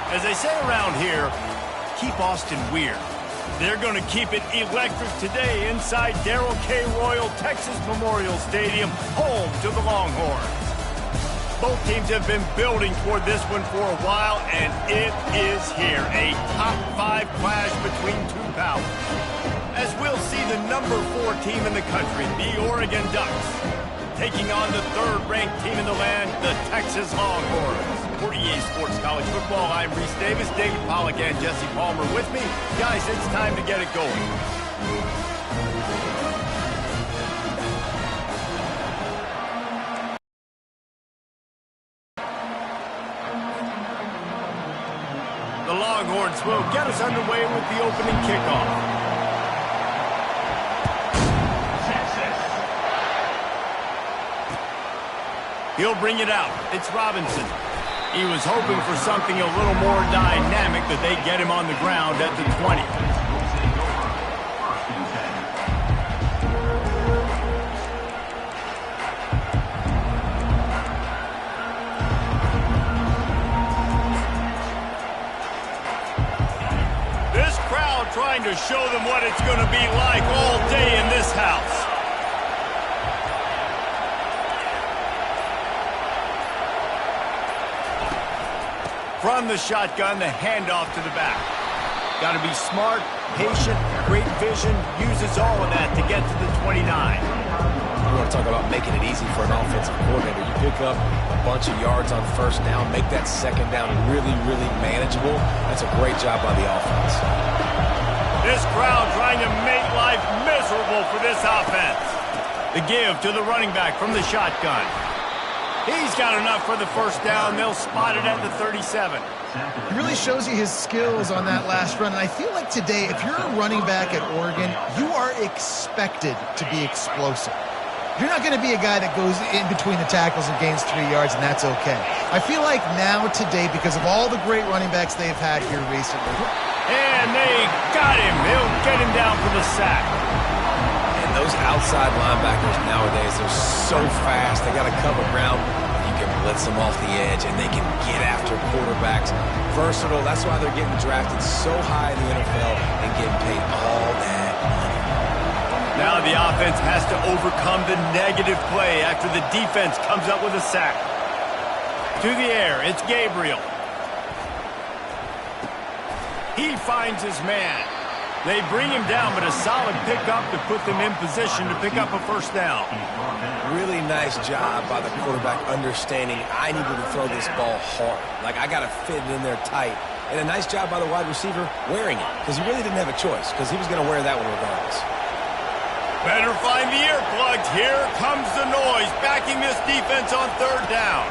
As they say around here, keep Austin weird. They're going to keep it electric today inside Darrell K. Royal Texas Memorial Stadium, home to the Longhorns. Both teams have been building toward this one for a while, and it is here, a top 5 clash between two powers. As we'll see the number 4 team in the country, the Oregon Ducks, taking on the 3rd-ranked team in the land, the Texas Longhorns. For EA Sports College Football, I'm Reese Davis, David Pollack, and Jesse Palmer with me. Guys, it's time to get it going. The Longhorns will get us underway with the opening kickoff. He'll bring it out. It's Robinson. He was hoping for something a little more dynamic, that they get him on the ground at the 20. This crowd trying to show them what it's going to be like all day in this house. From the shotgun, the handoff to the back. Got to be smart, patient, great vision, uses all of that to get to the 29. You want to talk about making it easy for an offensive coordinator. You pick up a bunch of yards on 1st down, make that 2nd down really, really manageable. That's a great job by the offense. This crowd trying to make life miserable for this offense. The give to the running back from the shotgun. He's got enough for the 1st down. They'll spot it at the 37. He really shows you his skills on that last run. And I feel like today, if you're a running back at Oregon, you are expected to be explosive. You're not going to be a guy that goes in between the tackles and gains 3 yards, and that's okay. I feel like now today, because of all the great running backs they've had here recently. And they got him. They'll get him down for the sack. And those outside linebackers nowadays, they're so fast. They got to cover ground. You can blitz them off the edge, and they can get after quarterbacks. Versatile. That's why they're getting drafted so high in the NFL and getting paid all that money. Now the offense has to overcome the negative play after the defense comes up with a sack. To the air, it's Gabriel. He finds his man. They bring him down, but a solid pickup to put them in position to pick up a 1st down. Really nice job by the quarterback understanding I needed to throw this ball hard. Like, I got to fit it in there tight. And a nice job by the wide receiver wearing it, because he really didn't have a choice, because he was going to wear that one regardless. Better find the earplugs. Here comes the noise, backing this defense on 3rd down.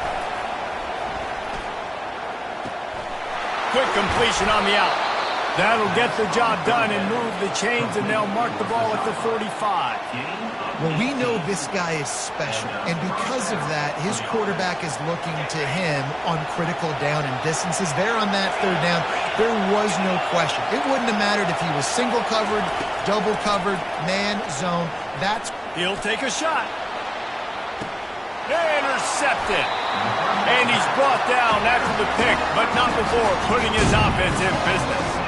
Quick completion on the out. That'll get the job done and move the chains, and they'll mark the ball at the 45. Well, we know this guy is special, and because of that, his quarterback is looking to him on critical down and distances. There on that 3rd down, there was no question. It wouldn't have mattered if he was single covered, double covered, man, zone. He'll take a shot. Intercepted. And he's brought down after the pick, but not before putting his offense in business.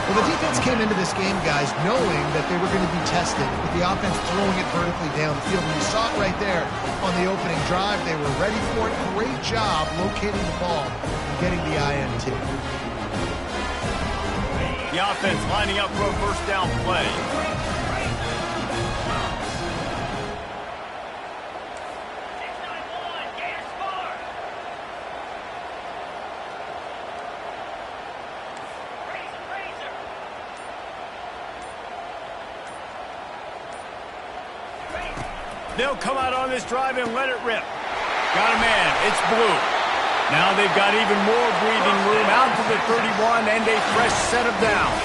Well, the defense came into this game, guys, knowing that they were going to be tested with the offense throwing it vertically down the field. And you saw it right there on the opening drive. They were ready for it. Great job locating the ball and getting the INT. The offense lining up for a 1st down play. They'll come out on this drive and let it rip. Got a man. It's Blue. Now they've got even more breathing room out to the 31 and a fresh set of downs.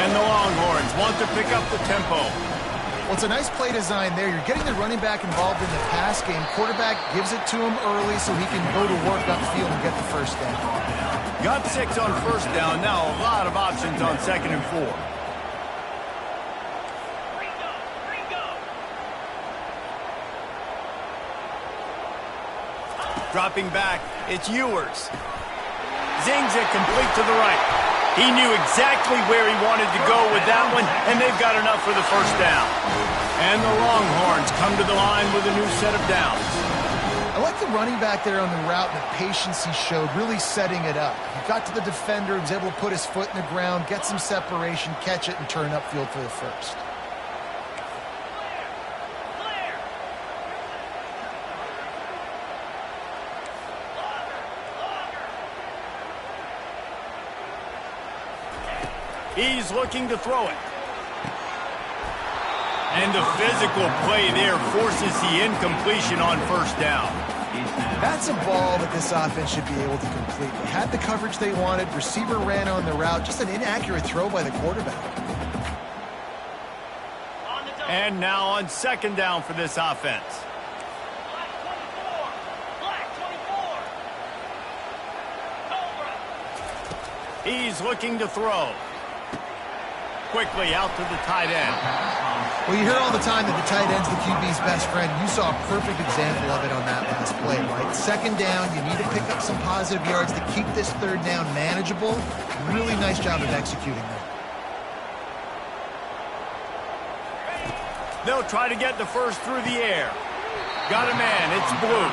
And the Longhorns want to pick up the tempo. Well, it's a nice play design there. You're getting the running back involved in the pass game. Quarterback gives it to him early so he can go to work upfield and get the 1st down. Got 6 on 1st down. Now a lot of options on 2nd and 4. Dropping back, it's Ewers. zings it complete to the right. He knew exactly where he wanted to go with that one, and they've got enough for the first down. And the Longhorns come to the line with a new set of downs. I like the running back there on the route and the patience he showed, really setting it up. He got to the defender, he was able to put his foot in the ground, get some separation, catch it, and turn upfield for the first. He's looking to throw it. And the physical play there forces the incompletion on first down. That's a ball that this offense should be able to complete. They had the coverage they wanted. Receiver ran on the route. Just an inaccurate throw by the quarterback. And now on second down for this offense. He's looking to throw. Quickly out to the tight end. Well, you hear all the time that the tight end's the QB's best friend. You saw a perfect example of it on that last play, right? Second down, you need to pick up some positive yards to keep this third down manageable. Really nice job of executing that. They'll try to get the first through the air. Got a man, it's Blue.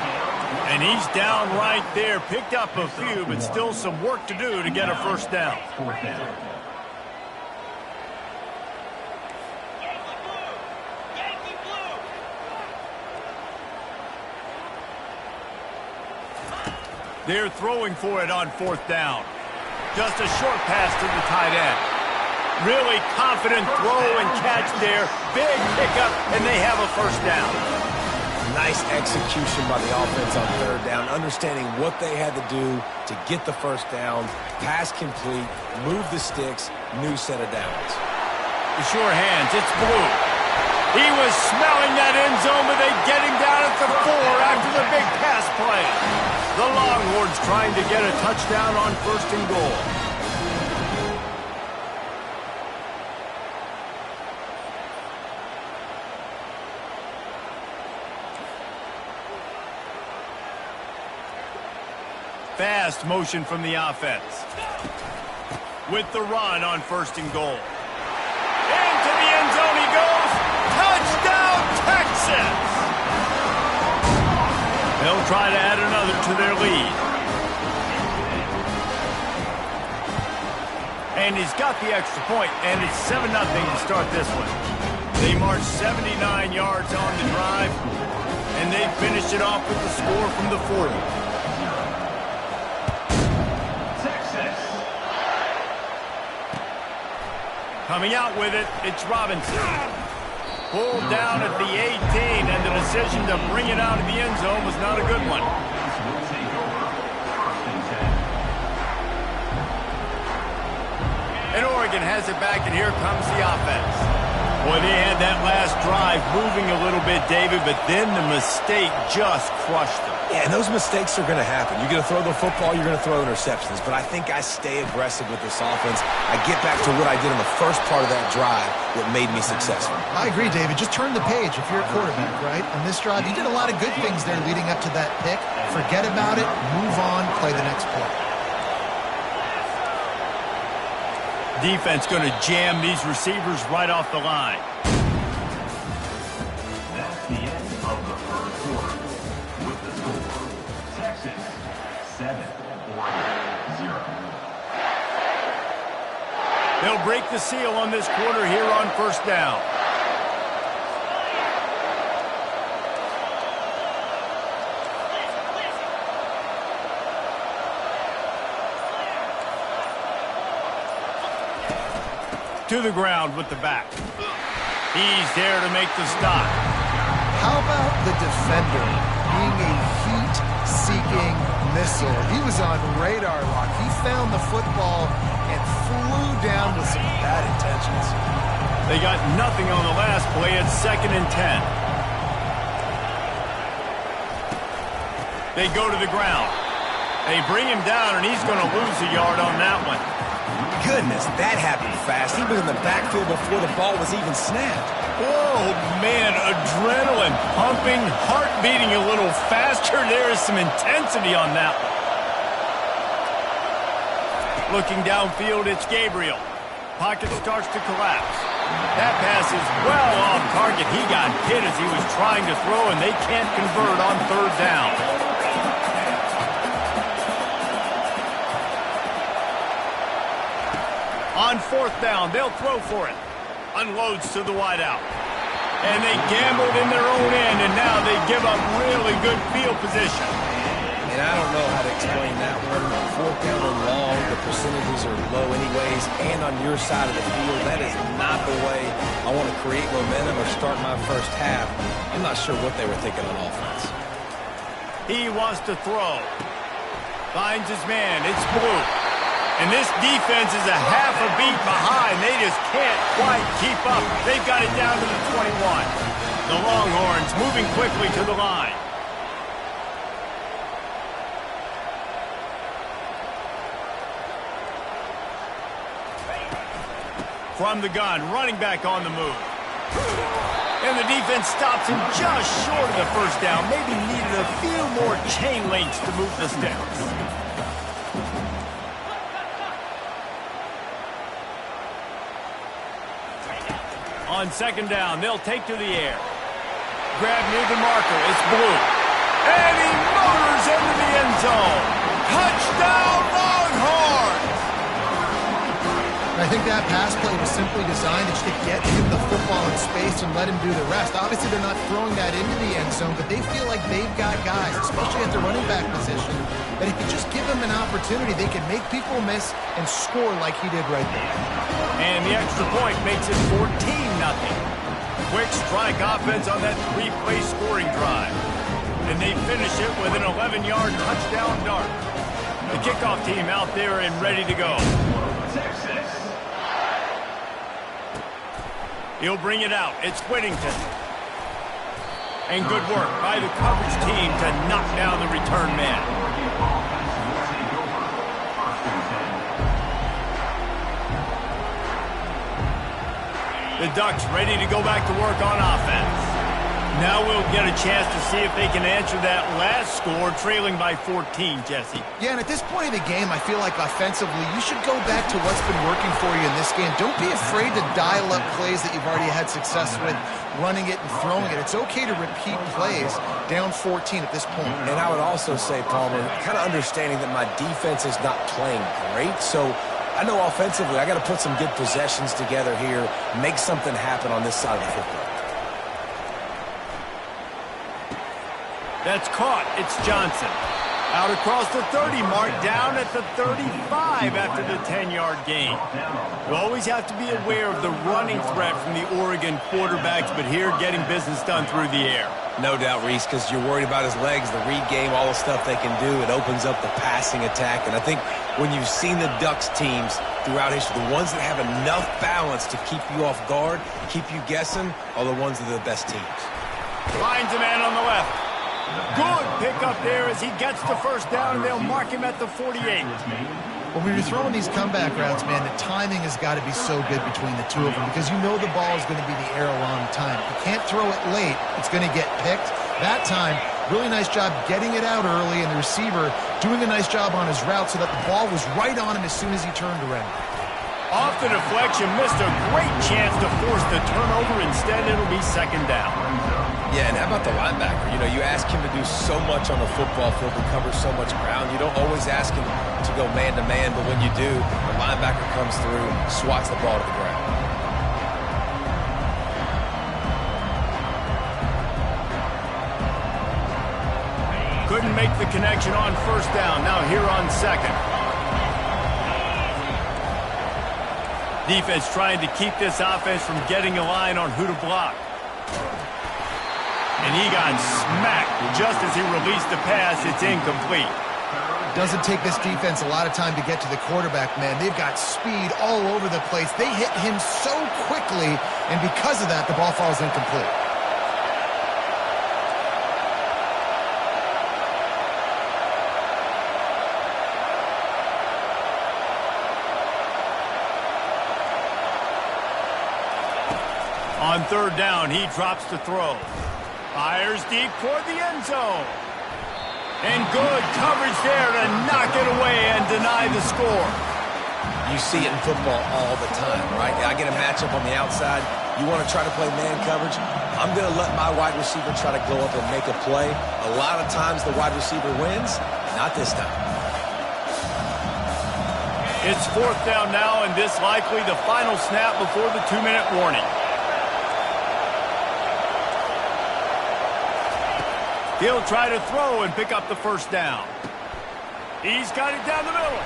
And he's down right there. Picked up a few, but still some work to do to get a first down. They're throwing for it on fourth down. Just a short pass to the tight end. Really confident throw and catch there. Big pickup, and they have a first down. Nice execution by the offense on third down, understanding what they had to do to get the first down, pass complete, move the sticks, new set of downs. The sure hands, it's Blue. He was smelling that end zone, but they get him down at the 4 after the big pass play. The Longhorns trying to get a touchdown on first and goal. Fast motion from the offense. With the run on first and goal. Into the end zone he goes. Touchdown, Texas! They'll try to add another to their lead. And he's got the extra point, and it's 7-0 to start this one. They marched 79 yards on the drive, and they finished it off with the score from the 40. Coming out with it, it's Robinson. Pulled down at the 18, and the decision to bring it out of the end zone was not a good one. And Oregon has it back, and here comes the offense. Boy, they had that last drive moving a little bit, David, but then the mistake just crushed them. Yeah, and those mistakes are going to happen. You're going to throw the football, you're going to throw interceptions. But I think I stay aggressive with this offense. I get back to what I did in the first part of that drive that made me successful. I agree, David. Just turn the page if you're a quarterback, right? On this drive, you did a lot of good things there leading up to that pick. Forget about it, move on, play the next play. Defense going to jam these receivers right off the line. That's the end of the first quarter. With the score, Texas 7, Oregon 0. They'll break the seal on this quarter here on first down. To the ground with the back. He's there to make the stop. How about the defender being a heat-seeking missile? He was on radar lock. He found the football and flew down with some bad intentions. They got nothing on the last play. It's 2nd and 10. They go to the ground. They bring him down, and he's going to lose a yard on that one. Goodness, that happened fast. He was in the backfield before the ball was even snapped. Oh, man, adrenaline pumping, heart beating a little faster. There is some intensity on that one. Looking downfield, it's Gabriel. Pocket starts to collapse. That pass is well off target. He got hit as he was trying to throw, and they can't convert on third down. On fourth down, they'll throw for it. Unloads to the wideout. And they gambled in their own end, and now they give up really good field position. And I don't know how to explain that one. Fourth down and long, the percentages are low anyways, and on your side of the field, that is not the way I want to create momentum or start my first half. I'm not sure what they were thinking on offense. He wants to throw. Finds his man. It's Blue. And this defense is a half a beat behind. They just can't quite keep up. They've got it down to the 21. The Longhorns moving quickly to the line. From the gun, running back on the move. And the defense stops him just short of the first down. Maybe needed a few more chain links to move the sticks. On second down, they'll take to the air. Grab near the marker. It's Blue. And he motors into the end zone. Touchdown, Longhorns! I think that pass play was simply designed to just get him the football in space and let him do the rest. Obviously, they're not throwing that into the end zone, but they feel like they've got guys, especially at the running back position, that if you just give them an opportunity, they can make people miss and score like he did right there. And the extra point makes it 14-0. Quick strike offense on that three-play scoring drive. And they finish it with an 11-yard touchdown dart. The kickoff team out there and ready to go. Texas. He'll bring it out. It's Whittington. And good work by the coverage team to knock down the return man. The Ducks ready to go back to work on offense. Now we'll get a chance to see if they can answer that last score, trailing by 14, Jesse. Yeah, and at this point of the game, I feel like offensively, you should go back to what's been working for you in this game. Don't be afraid to dial up plays that you've already had success with, running it and throwing it. It's okay to repeat plays down 14 at this point. And I would also say, Palmer, kind of understanding that my defense is not playing great, so I know offensively I got to put some good possessions together here, make something happen on this side of the football. That's caught. It's Johnson. Out across the 30 mark, down at the 35 after the 10-yard gain. You always have to be aware of the running threat from the Oregon quarterbacks, but here getting business done through the air. No doubt, Reese, because you're worried about his legs, the read game, all the stuff they can do. It opens up the passing attack. And I think when you've seen the Ducks teams throughout history, the ones that have enough balance to keep you off guard, keep you guessing, are the ones that are the best teams. Finds a man on the left. Good pickup there as he gets the first down, and they'll mark him at the 48. Well, when you're throwing these comeback routes, man, the timing has got to be so good between the two of them because you know the ball is going to be the air a long time. You can't throw it late. It's going to get picked. That time, really nice job getting it out early, and the receiver doing a nice job on his route so that the ball was right on him as soon as he turned around. Off the deflection, missed a great chance to force the turnover. Instead, it'll be second down. Yeah, and how about the linebacker? You know, you ask him to do so much on the football field, to cover so much ground. You don't always ask him to go man-to-man, but when you do, the linebacker comes through, swats the ball to the ground. Couldn't make the connection on first down. Now here on second. Defense trying to keep this offense from getting a line on who to block. And he got smacked just as he released the pass. It's incomplete. Doesn't take this defense a lot of time to get to the quarterback, man. They've got speed all over the place. They hit him so quickly, and because of that, the ball falls incomplete. On third down, he drops to throw. Fires deep toward the end zone. And good coverage there to knock it away and deny the score. You see it in football all the time, right? I get a matchup on the outside. You want to try to play man coverage? I'm going to let my wide receiver try to go up and make a play. A lot of times the wide receiver wins. Not this time. It's 4th down now, and this likely the final snap before the 2-minute warning. He'll try to throw and pick up the 1st down. He's got it down the middle.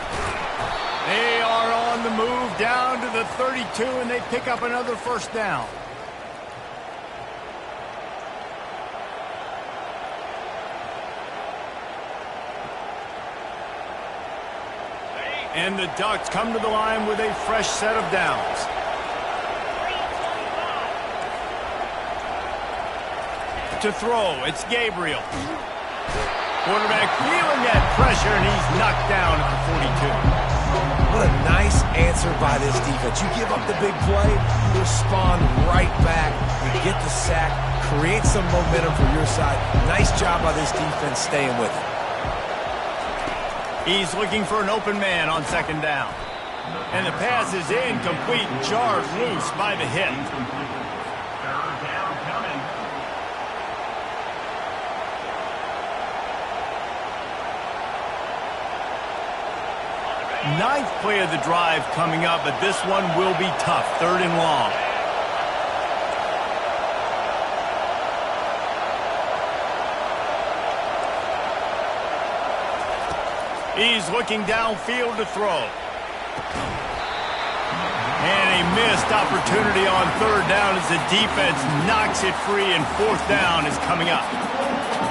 They are on the move down to the 32, and they pick up another 1st down. And the Ducks come to the line with a fresh set of downs. To throw, it's Gabriel. Quarterback feeling that pressure, and he's knocked down at the 42. What a nice answer by this defense. You give up the big play, you respond right back, you get the sack, create some momentum for your side. Nice job by this defense staying with it. He's looking for an open man on 2nd down. And the pass is incomplete, jarred loose by the hit. 3rd down coming. Ninth play of the drive coming up, but this one will be tough. 3rd and long. He's looking downfield to throw. And a missed opportunity on 3rd down as the defense knocks it free, and 4th down is coming up.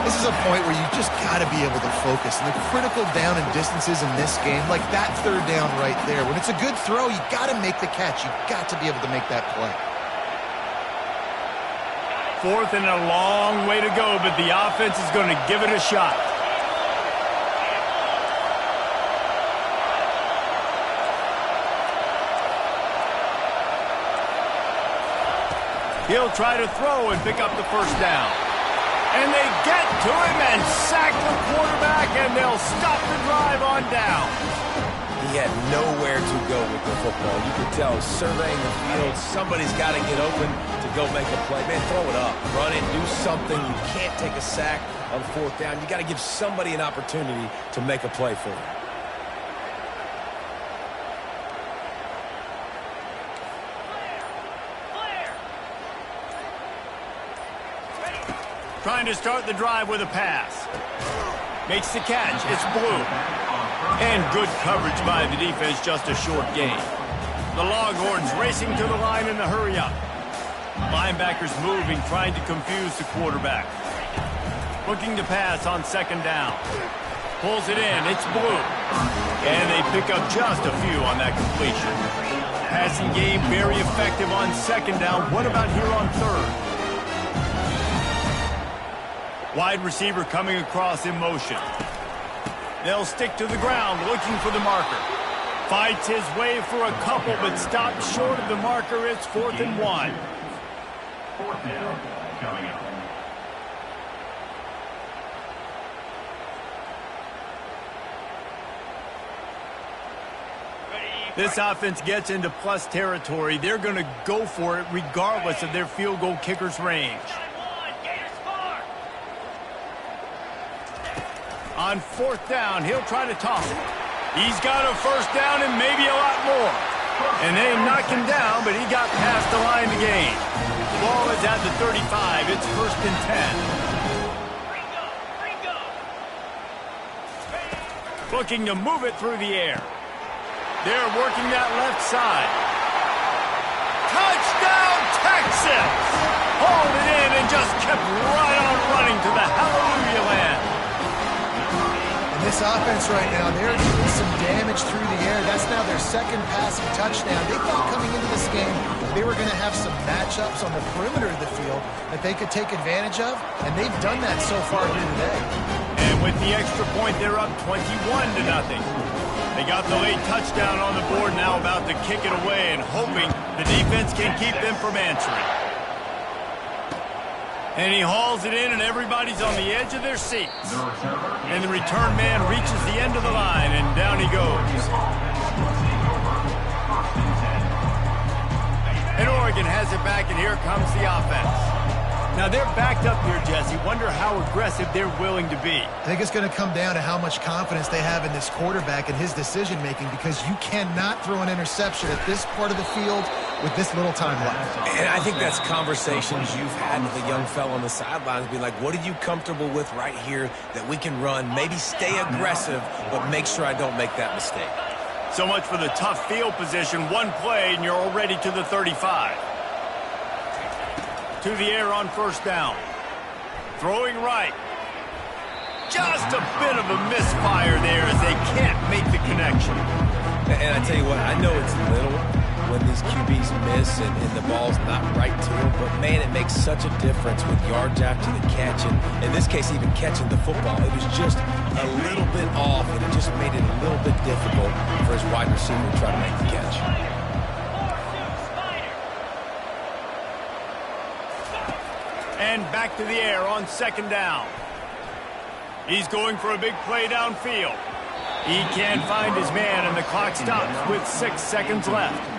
This is a point where you just got to be able to focus. And the critical down and distances in this game, like that 3rd down right there, when it's a good throw, you got to make the catch. You got to be able to make that play. 4th and a long way to go, but the offense is going to give it a shot. He'll try to throw and pick up the 1st down. And they get to him and sack the quarterback, and they'll stop the drive on down. He had nowhere to go with the football. You could tell surveying the field, somebody's got to get open to go make a play. Man, throw it up, run it, do something. You can't take a sack on 4th down. You got to give somebody an opportunity to make a play for you. Trying to start the drive with a pass. Makes the catch. It's Blue. And good coverage by the defense, just a short gain. The Longhorns racing to the line in the hurry up. Linebackers moving, trying to confuse the quarterback. Looking to pass on 2nd down. Pulls it in. It's Blue. And they pick up just a few on that completion. Passing game very effective on 2nd down. What about here on 3rd? Wide receiver coming across in motion. They'll stick to the ground looking for the marker. Fights his way for a couple, but stops short of the marker. It's 4th and 1. 4th down coming up. This offense gets into plus territory. They're going to go for it regardless of their field goal kicker's range. On 4th down, he'll try to toss it. He's got a 1st down and maybe a lot more. And they knock him down, but he got past the line to gain. Ball is at the 35. It's 1st and 10. Looking to move it through the air. They're working that left side. Touchdown, Texas! Hauled it in and just kept right on running to the hallelujah land. This offense right now, they're doing some damage through the air. That's now their 2nd passing touchdown. They thought coming into this game they were going to have some matchups on the perimeter of the field that they could take advantage of, and they've done that so far here today. And with the extra point, they're up 21-0. They got the late touchdown on the board, now about to kick it away and hoping the defense can keep them from answering. And he hauls it in, and everybody's on the edge of their seats. And the return man reaches the end of the line, and down he goes. Oregon has it back, and here comes the offense. Now they're backed up here, Jesse. Wonder how aggressive they're willing to be. I think it's going to come down to how much confidence they have in this quarterback and his decision-making, because you cannot throw an interception at this part of the field with this little time left. And I think that's conversations you've had with a young fellow on the sidelines, be like, what are you comfortable with right here that we can run? Maybe stay aggressive, but make sure I don't make that mistake. So much for the tough field position. One play, and you're already to the 35. To the air on first down. Throwing right. Just a bit of a misfire there as they can't make the connection. And I tell you what, I know it's little when these QBs miss and the ball's not right to them, but man, it makes such a difference with yards after the catch. And in this case, even catching the football, it was just a little bit off, and it just made it a little bit difficult for his wide receiver to try to make the catch. And back to the air on second down. He's going for a big play downfield. He can't find his man, and the clock stops with 6 seconds left.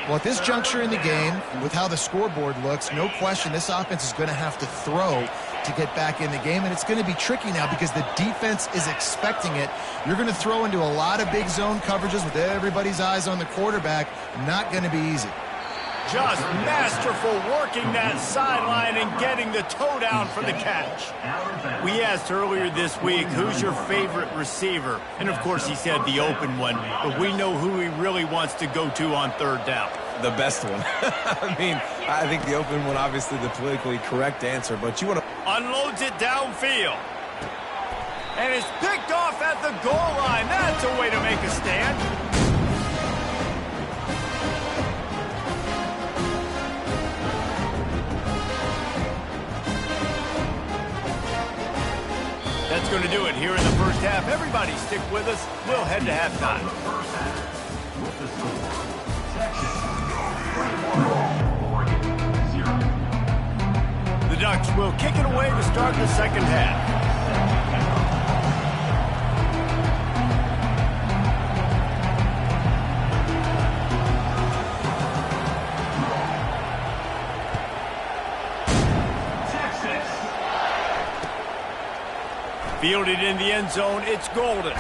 Well, at this juncture in the game, with how the scoreboard looks, no question this offense is going to have to throw to get back in the game, and it's going to be tricky now because the defense is expecting it. You're going to throw into a lot of big zone coverages with everybody's eyes on the quarterback. Not going to be easy. Just masterful working that sideline and getting the toe down for the catch. We asked earlier this week, who's your favorite receiver? And, of course, he said the open one, but we know who he really wants to go to on third down. The best one. I mean, I think the open one, obviously the politically correct answer, but you want to... Unloads it downfield. And it's picked off at the goal line. That's a way to make a stand. That's going to do it here in the first half. Everybody stick with us. We'll head to halftime. With the score, Texas 21, Oregon 0. The Ducks will kick it away to start the second half. Fielded in the end zone, it's Golden.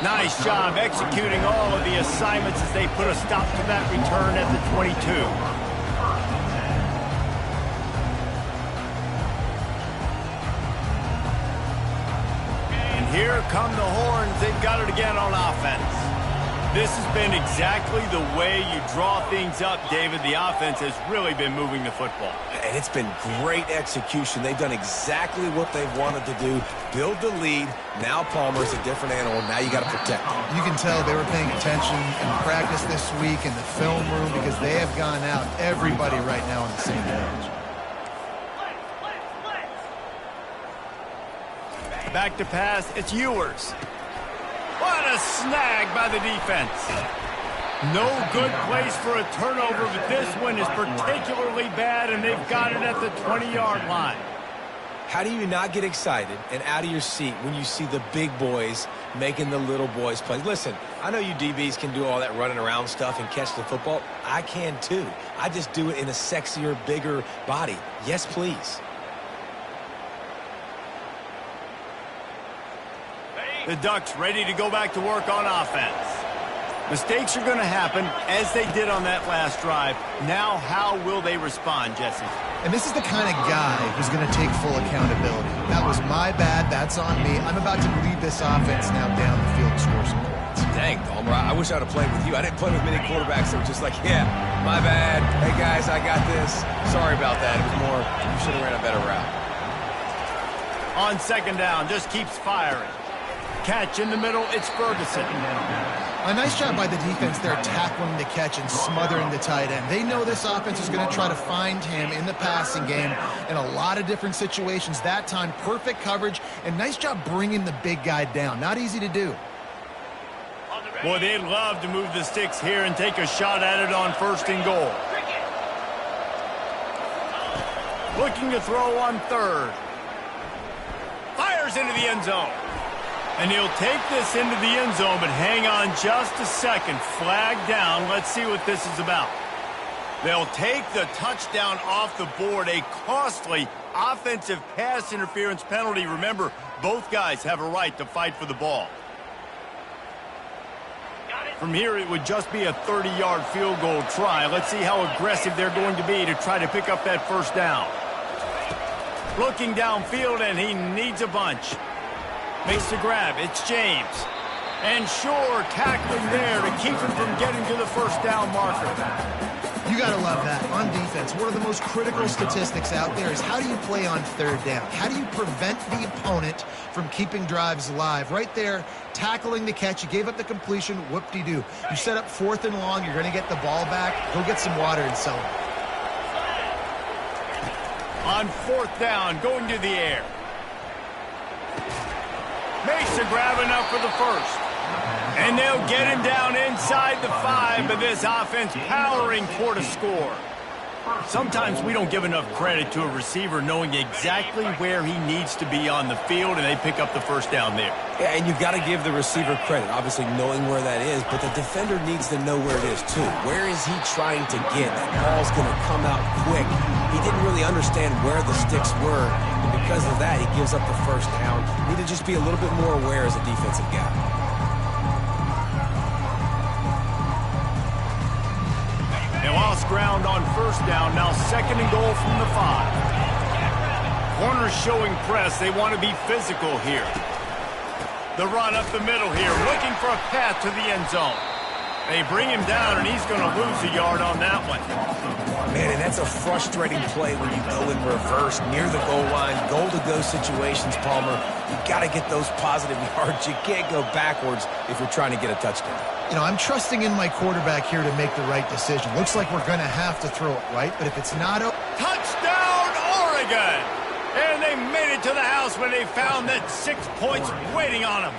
Nice job executing all of the assignments as they put a stop to that return at the 22. And here come the horns. They've got it again on offense. This has been exactly the way you draw things up, David. The offense has really been moving the football. And it's been great execution. They've done exactly what they've wanted to do. Build the lead. Now Palmer's a different animal. Now you got to protect him. You can tell they were paying attention in practice this week in the film room because they have gone out, everybody right now on the same page. Back to pass, it's Ewers. What a snag by the defense. No good place for a turnover, but this one is particularly bad, and they've got it at the 20-yard line. How do you not get excited and out of your seat when you see the big boys making the little boys play? Listen, I know you DBs can do all that running around stuff and catch the football. I can too. I just do it in a sexier, bigger body. Yes, please. The Ducks ready to go back to work on offense. Mistakes are going to happen, as they did on that last drive. Now, how will they respond, Jesse? And this is the kind of guy who's going to take full accountability. That was my bad. That's on me. I'm about to lead this offense now down the field and score some points. Dang, Palmer, I wish I would have played with you. I didn't play with many quarterbacks that were just like, yeah, my bad. Hey, guys, I got this. Sorry about that. It was more, you should have ran a better route. On second down, just keeps firing. Catch in the middle, it's Ferguson. A nice job by the defense there, tackling the catch and smothering the tight end. They know this offense is going to try to find him in the passing game in a lot of different situations. That time, perfect coverage, and nice job bringing the big guy down. Not easy to do. Boy, they'd love to move the sticks here and take a shot at it on first and goal. Looking to throw on third. Fires into the end zone. And he'll take this into the end zone, but hang on just a second. Flag down. Let's see what this is about. They'll take the touchdown off the board, a costly offensive pass interference penalty. Remember, both guys have a right to fight for the ball. From here, it would just be a 30-yard field goal try. Let's see how aggressive they're going to be to try to pick up that first down. Looking downfield, and he needs a bunch. Makes the grab. It's James. And sure, tackling there to keep him from getting to the first down marker. You got to love that. On defense, one of the most critical statistics out there is how do you play on third down? How do you prevent the opponent from keeping drives alive? Right there, tackling the catch. You gave up the completion. Whoop-de-doo. You set up 4th and long. You're going to get the ball back. Go get some water and celebrate. On 4th down, going to the air. Makes the grab enough for the first. And they'll get him down inside the 5, but this offense powering toward a score. Sometimes we don't give enough credit to a receiver knowing exactly where he needs to be on the field, and they pick up the first down there. Yeah, and you've got to give the receiver credit, obviously knowing where that is, but the defender needs to know where it is too. Where is he trying to get? That ball's going to come out quick. He didn't really understand where the sticks were, and because of that, he gives up the first down. Need to just be a little bit more aware as a defensive guy. They lost ground on first down, now 2nd and goal from the 5. Corners showing press. They want to be physical here. The run up the middle here, looking for a path to the end zone. They bring him down, and he's going to lose a yard on that one. Man, and that's a frustrating play when you go in reverse near the goal line, goal-to-go situations, Palmer. You got to get those positive yards. You can't go backwards if you're trying to get a touchdown. You know, I'm trusting in my quarterback here to make the right decision. Looks like we're going to have to throw it, right? But if it's not... Touchdown, Oregon! And they made it to the house when they found that 6 points waiting on them.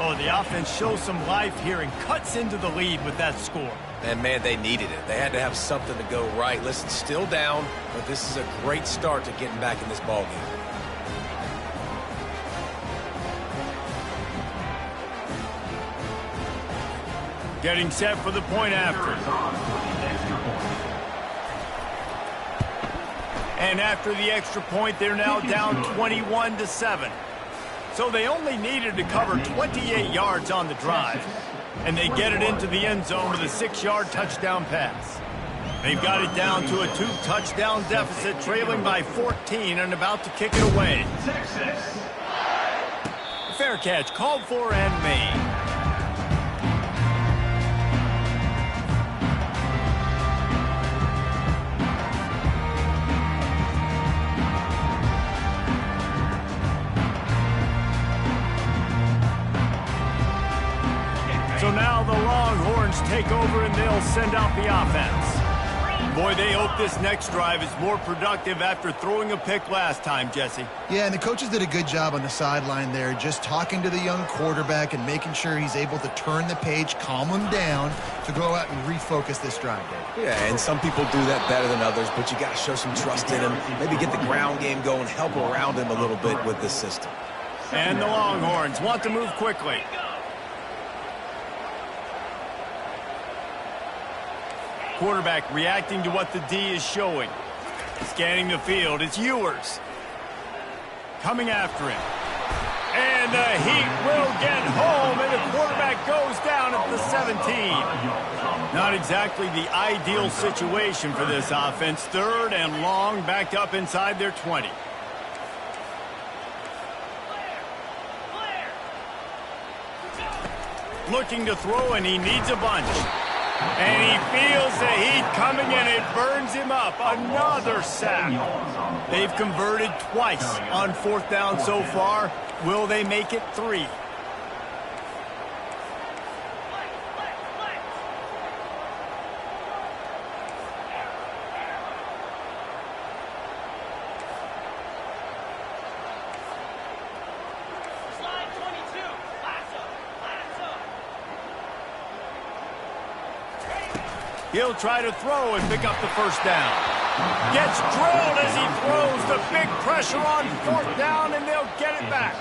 Oh, the offense shows some life here and cuts into the lead with that score. And, man, they needed it. They had to have something to go right. Listen, still down, but this is a great start to getting back in this ballgame. Getting set for the point after. And after the extra point, they're now down 21-7. So they only needed to cover 28 yards on the drive. And they get it into the end zone with a 6-yard touchdown pass. They've got it down to a 2-touchdown deficit, trailing by 14 and about to kick it away. Fair catch called for and made. So now the Longhorns take over and they'll send out the offense. Boy, they hope this next drive is more productive after throwing a pick last time, Jesse. Yeah, and the coaches did a good job on the sideline there, just talking to the young quarterback and making sure he's able to turn the page, calm him down to go out and refocus this drive, Dave. Yeah, and some people do that better than others, but you got to show some trust in him. Maybe get the ground game going, help around him a little bit with this system. And the Longhorns want to move quickly. Quarterback reacting to what the D is showing. Scanning the field, it's Ewers. Coming after him. And the Heat will get home, and the quarterback goes down at the 17. Not exactly the ideal situation for this offense. 3rd and long, backed up inside their 20. Looking to throw, and he needs a bunch. And he feels the heat coming, and it burns him up. Another sack. They've converted twice on 4th down so far. Will they make it 3? He'll try to throw and pick up the first down. Gets drilled as he throws. The big pressure on 4th down, and they'll get it back.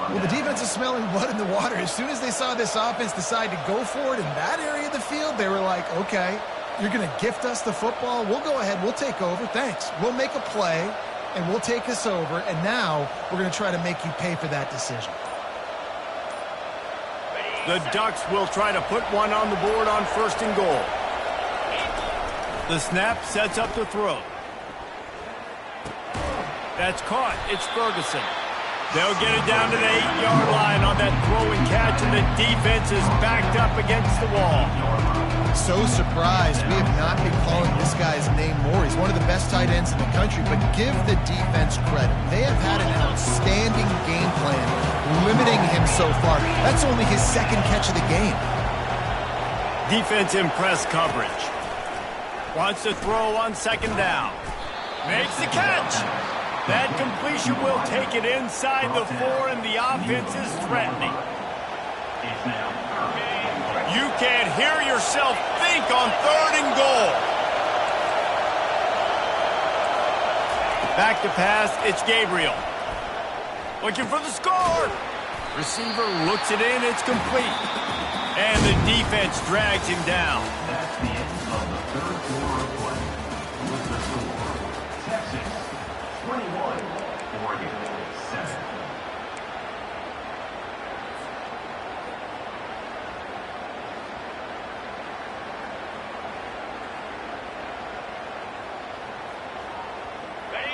Well, the defense is smelling blood in the water. As soon as they saw this offense decide to go for it in that area of the field, they were like, okay, You're going to gift us the football? We'll go ahead. We'll take over. Thanks. We'll make a play, and we'll take us over. And now we're going to try to make you pay for that decision. The Ducks will try to put one on the board on 1st and goal. The snap sets up the throw. That's caught. It's Ferguson. They'll get it down to the 8-yard line on that throw and catch, and the defense is backed up against the wall. So surprised we have not been calling this guy's name more. He's one of the best tight ends in the country, but give the defense credit. They have had an outstanding game plan limiting him so far. That's only his 2nd catch of the game. Defense in press coverage. Wants to throw on 2nd down. Makes the catch. That completion will take it inside the 4, and the offense is threatening. You can't hear yourself think on 3rd and goal. Back to pass, it's Gabriel. Looking for the score. Receiver looks it in, it's complete. And the defense drags him down. That's the end of the 3rd quarter of play. With the score, Texas 21, Oregon 7.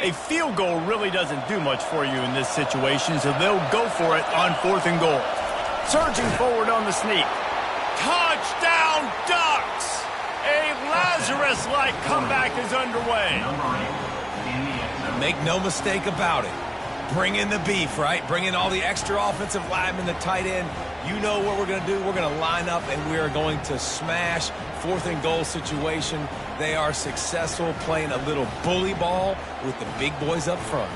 A field goal really doesn't do much for you in this situation, so they'll go for it on 4th and goal. Surging forward on the sneak. Touchdown, Ducks! A Lazarus-like comeback is underway. Make no mistake about it. Bring in the beef, right? Bring in all the extra offensive linemen, the tight end. You know what we're going to do. We're going to line up, and we are going to smash 4th and goal situation. They are successful playing a little bully ball with the big boys up front.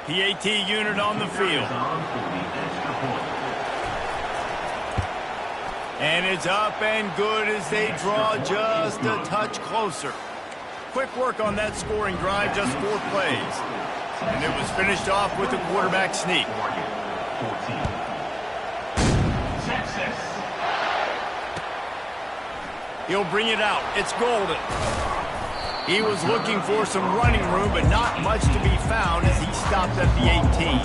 PAT unit on the field. And it's up and good as they draw just a touch closer. Quick work on that scoring drive, just 4 plays. And it was finished off with a quarterback sneak. He'll bring it out. It's Golden. He was looking for some running room, but not much to be found as he stopped at the 18.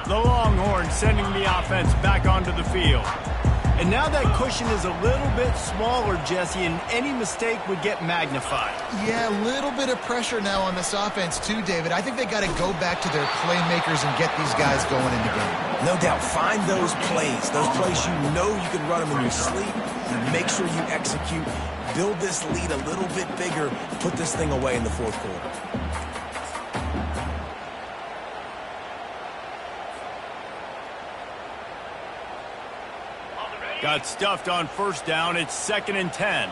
The Longhorns sending the offense back onto the field. And now that cushion is a little bit smaller, Jesse, and any mistake would get magnified. Yeah, a little bit of pressure now on this offense too, David. I think they got to go back to their playmakers and get these guys going in the game. No doubt. Find those plays you know you can run them in your sleep. Make sure you execute. Build this lead a little bit bigger. Put this thing away in the 4th quarter. Got stuffed on 1st down. It's 2nd and 10.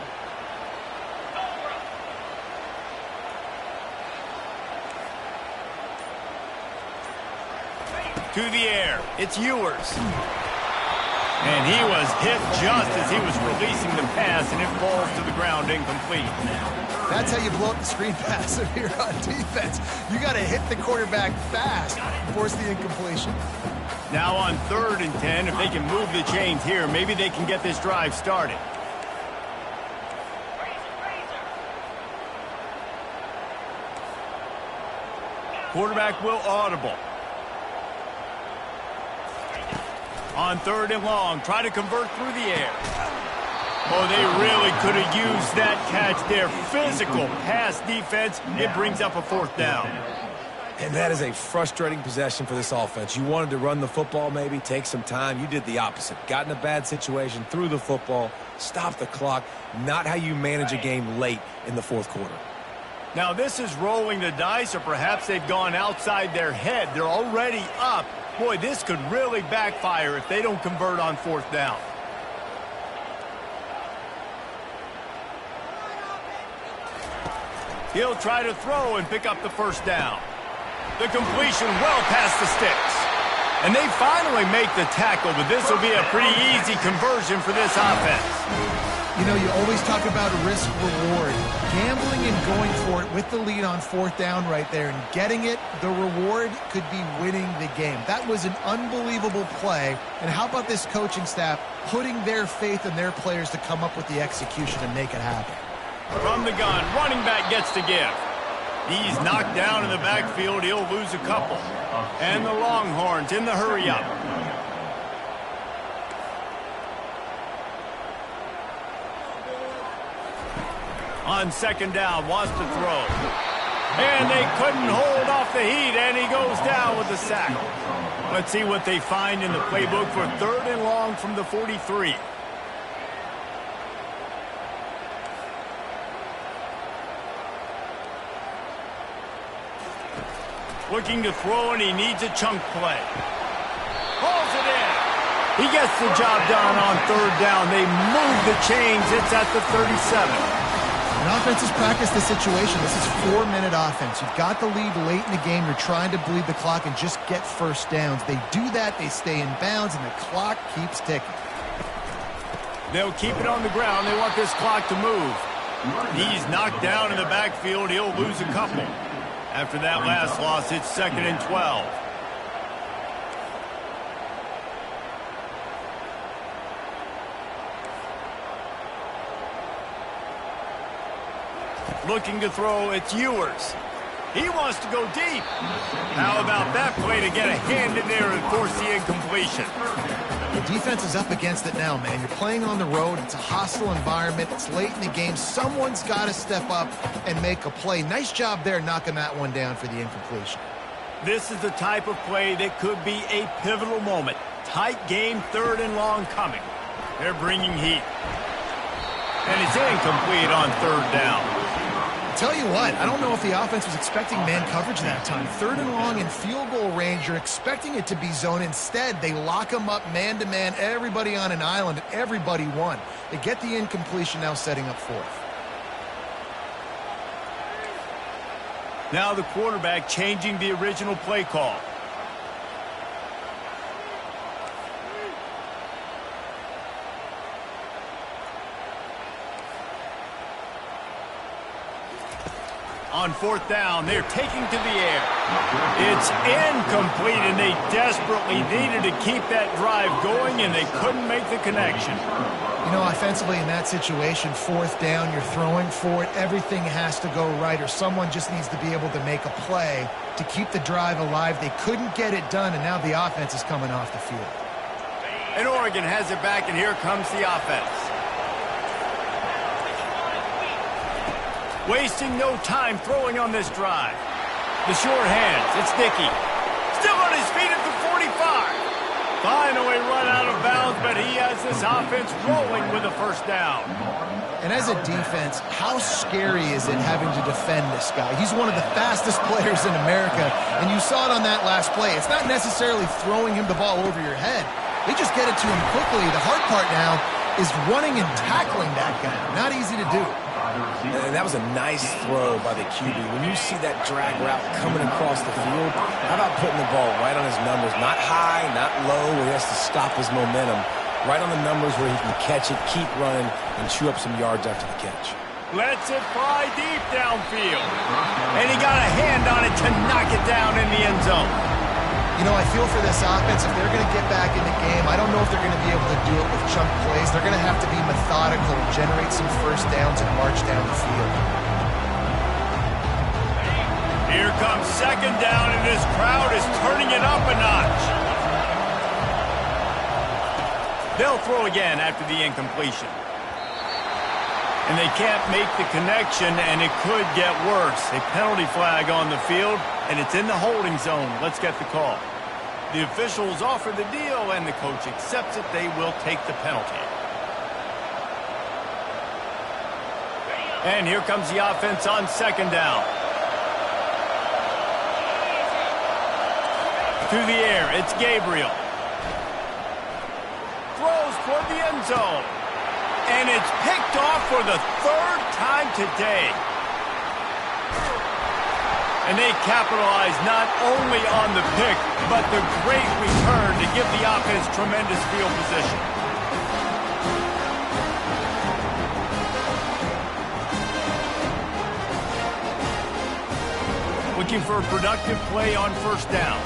To the air. It's Ewers. And he was hit just as he was releasing the pass, and it falls to the ground incomplete. That's how you blow up the screen pass if you're on defense. You got to hit the quarterback fast and force the incompletion. Now on 3rd and 10, if they can move the chains here, maybe they can get this drive started. Quarterback will audible. On 3rd and long, try to convert through the air. Oh, they really could have used that catch there. Physical pass defense. It brings up a 4th down. And that is a frustrating possession for this offense. You wanted to run the football, maybe take some time. You did the opposite. Got in a bad situation, threw the football, stopped the clock. Not how you manage a game late in the 4th quarter. Now this is rolling the dice, or perhaps they've gone outside their head. They're already up. Boy, this could really backfire if they don't convert on 4th down. He'll try to throw and pick up the first down. The completion well past the sticks. And they finally make the tackle, but this will be a pretty easy conversion for this offense. You know, you always talk about risk-reward. Gambling and going for it with the lead on fourth down right there and getting it, the reward could be winning the game. That was an unbelievable play. And how about this coaching staff putting their faith in their players to come up with the execution and make it happen? From the gun, running back gets to give. He's knocked down in the backfield. He'll lose a couple. And the Longhorns in the hurry-up. On second down, wants to throw. And they couldn't hold off the heat, and he goes down with the sack. Let's see what they find in the playbook for third and long from the 43. Looking to throw, and he needs a chunk play. Pulls it in. He gets the job done on third down. They move the chains. It's at the 37. An offense has practiced the situation. This is 4-minute offense. You've got the lead late in the game. You're trying to bleed the clock and just get first downs. They do that. They stay in bounds, and the clock keeps ticking. They'll keep it on the ground. They want this clock to move. He's knocked down in the backfield. He'll lose a couple. After that last loss, it's 2nd and 12. Looking to throw, it's Ewers. He wants to go deep. How about that play to get a hand in there and force the incompletion? The defense is up against it now, man. You're playing on the road. It's a hostile environment. It's late in the game. Someone's got to step up and make a play. Nice job there knocking that one down for the incompletion. This is the type of play that could be a pivotal moment. Tight game, third and long coming. They're bringing heat. And it's incomplete on third down. Tell you what, I don't know if the offense was expecting man coverage that time. Third and long in field goal range, you're expecting it to be zone. Instead, they lock them up man-to-man, everybody on an island, and everybody won. They get the incompletion, now setting up fourth. Now the quarterback changing the original play call. On fourth down, they're taking to the air. It's incomplete, and they desperately needed to keep that drive going, and they couldn't make the connection. You know, offensively in that situation, fourth down, you're throwing for it. Everything has to go right, or someone just needs to be able to make a play to keep the drive alive. They couldn't get it done, and now the offense is coming off the field. And Oregon has it back, and here comes the offense. Wasting no time throwing on this drive. The short hands, it's Dickey. Still on his feet at the 45. Finally run out of bounds, but he has this offense rolling with a first down. And as a defense, how scary is it having to defend this guy? He's one of the fastest players in America, and you saw it on that last play. It's not necessarily throwing him the ball over your head. They just get it to him quickly. The hard part now is running and tackling that guy. Not easy to do. And that was a nice throw by the QB. When you see that drag route coming across the field, how about putting the ball right on his numbers? Not high, not low, where he has to stop his momentum. Right on the numbers where he can catch it, keep running, and chew up some yards after the catch. Lets it fly deep downfield. And he got a hand on it to knock it down in the end zone. You know, I feel for this offense, if they're going to get back in the game, I don't know if they're going to be able to do it with chunk plays. They're going to have to be methodical and generate some first downs and march down the field. Here comes second down, and this crowd is turning it up a notch. They'll throw again after the incompletion. And they can't make the connection, and it could get worse. A penalty flag on the field, and it's in the holding zone. Let's get the call. The officials offer the deal, and the coach accepts it. They will take the penalty. And here comes the offense on second down. Through the air, it's Gabriel. Throws toward the end zone. And it's picked off for the third time today. And they capitalize not only on the pick, but the great return to give the offense tremendous field position. Looking for a productive play on first down.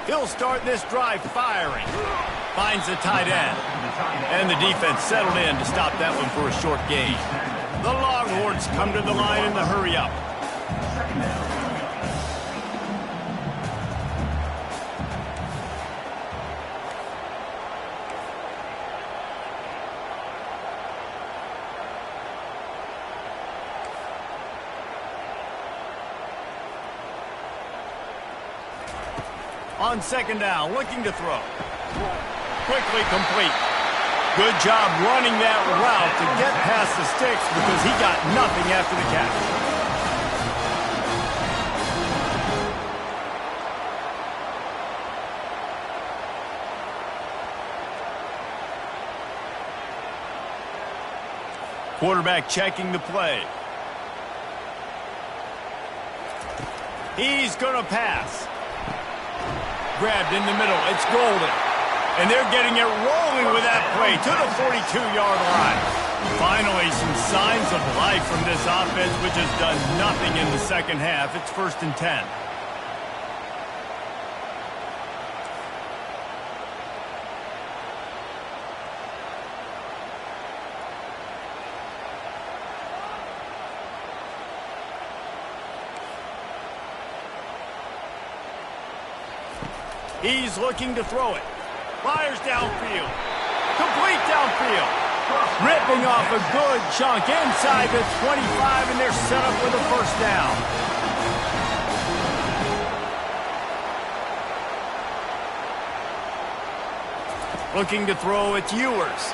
He'll start this drive firing. Finds the tight end. And the defense settled in to stop that one for a short gain. The Longhorns come to the line in the hurry-up. On second down, looking to throw. Quickly complete. Good job running that route to get past the sticks because he got nothing after the catch. Quarterback checking the play. He's going to pass. Grabbed in the middle. It's Golden. And they're getting it rolling with that play to the 42-yard line. Finally, some signs of life from this offense, which has done nothing in the second half. It's 1st and 10. He's looking to throw it. Fires downfield. Complete downfield. Ripping off a good chunk inside the 25, and they're set up with a first down. Looking to throw, it's Ewers.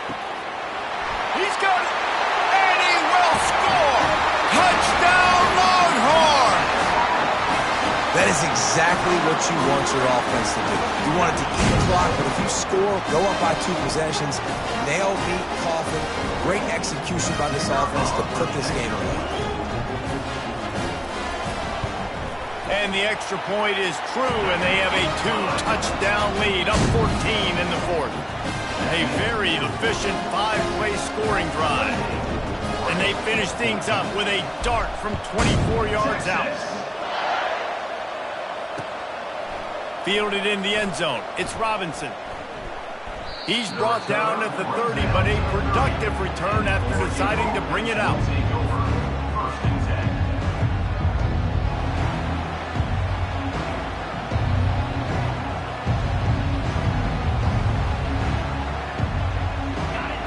He's got it, and he will score. Touchdown, Longhorns! That is exactly what you want your offense to do. You want it to eat the clock, but if you score, go up by 2 possessions, nail, beat, coffin. Great execution by this offense to put this game away. And the extra point is true, and they have a 2-touchdown lead, up 14 in the 4th. A very efficient 5-play scoring drive. And they finish things up with a dart from 24 yards out. Fielded in the end zone. It's Robinson. He's brought down at the 30, but a productive return after deciding to bring it out.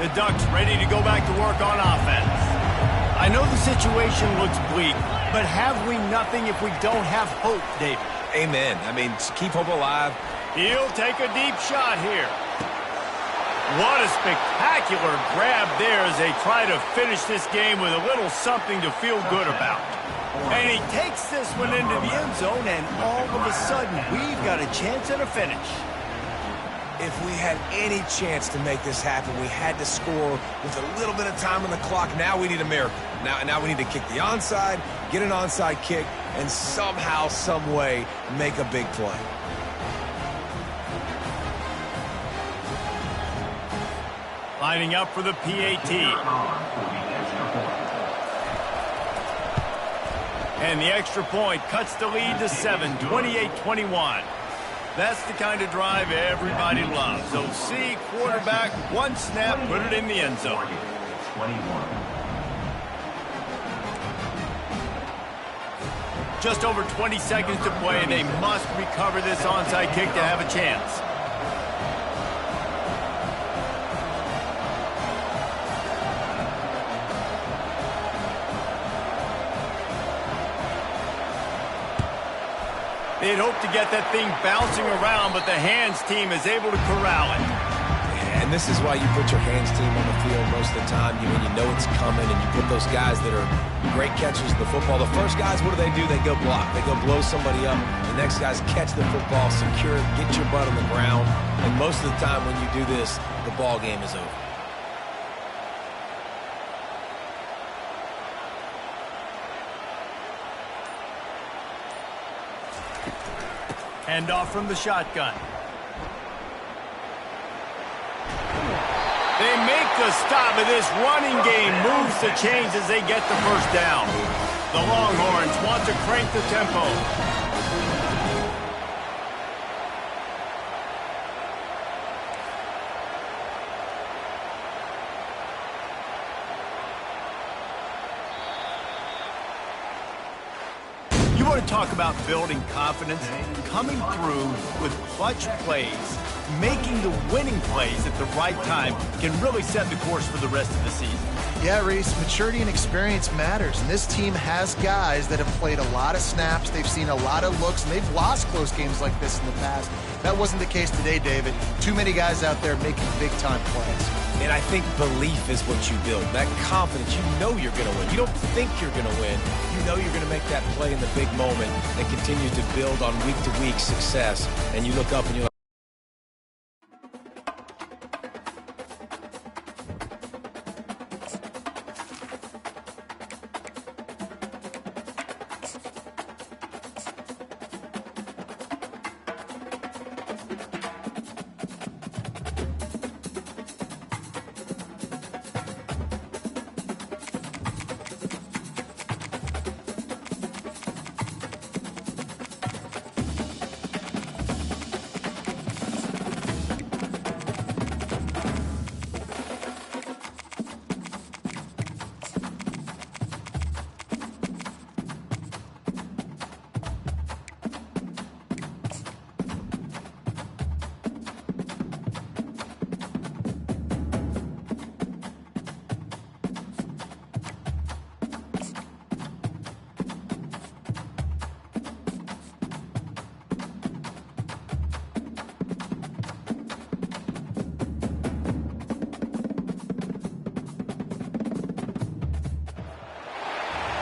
The Ducks ready to go back to work on offense. I know the situation looks bleak, but have we nothing if we don't have hope, David? Amen. I mean, keep hope alive. He'll take a deep shot here. What a spectacular grab there as they try to finish this game with a little something to feel good about. And he takes this one into the end zone, and all of a sudden, we've got a chance at a finish. If we had any chance to make this happen, we had to score with a little bit of time on the clock. Now we need a miracle. Now we need to kick the onside, get an onside kick, and somehow, some way, make a big play. Lining up for the PAT. And the extra point cuts the lead to 7, 28-21. That's the kind of drive everybody loves. So see quarterback, one snap, put it in the end zone. 21. Just over 20 seconds to play, and they must recover this onside kick to have a chance. They'd hope to get that thing bouncing around, but the hands team is able to corral it. And And this is why you put your hands team on the field most of the time. When you know it's coming, and you put those guys that are great catchers of the football. The first guys, what do? They go block. They go blow somebody up. The next guys catch the football, secure it, get your butt on the ground. And most of the time when you do this, the ball game is over. Handoff from the shotgun. They make the stop, and this running game moves the chains as they get the first down. The Longhorns want to crank the tempo. You want to talk about building confidence? Coming through with clutch plays, making the winning plays at the right time can really set the course for the rest of the season. Yeah, Reese, maturity and experience matters. And this team has guys that have played a lot of snaps. They've seen a lot of looks, and they've lost close games like this in the past. That wasn't the case today, David. Too many guys out there making big-time plays. And I think belief is what you build. That confidence, you know you're going to win. You don't think you're going to win. You know you're going to make that play in the big moment and continue to build on week-to-week success. And you look up and you're like,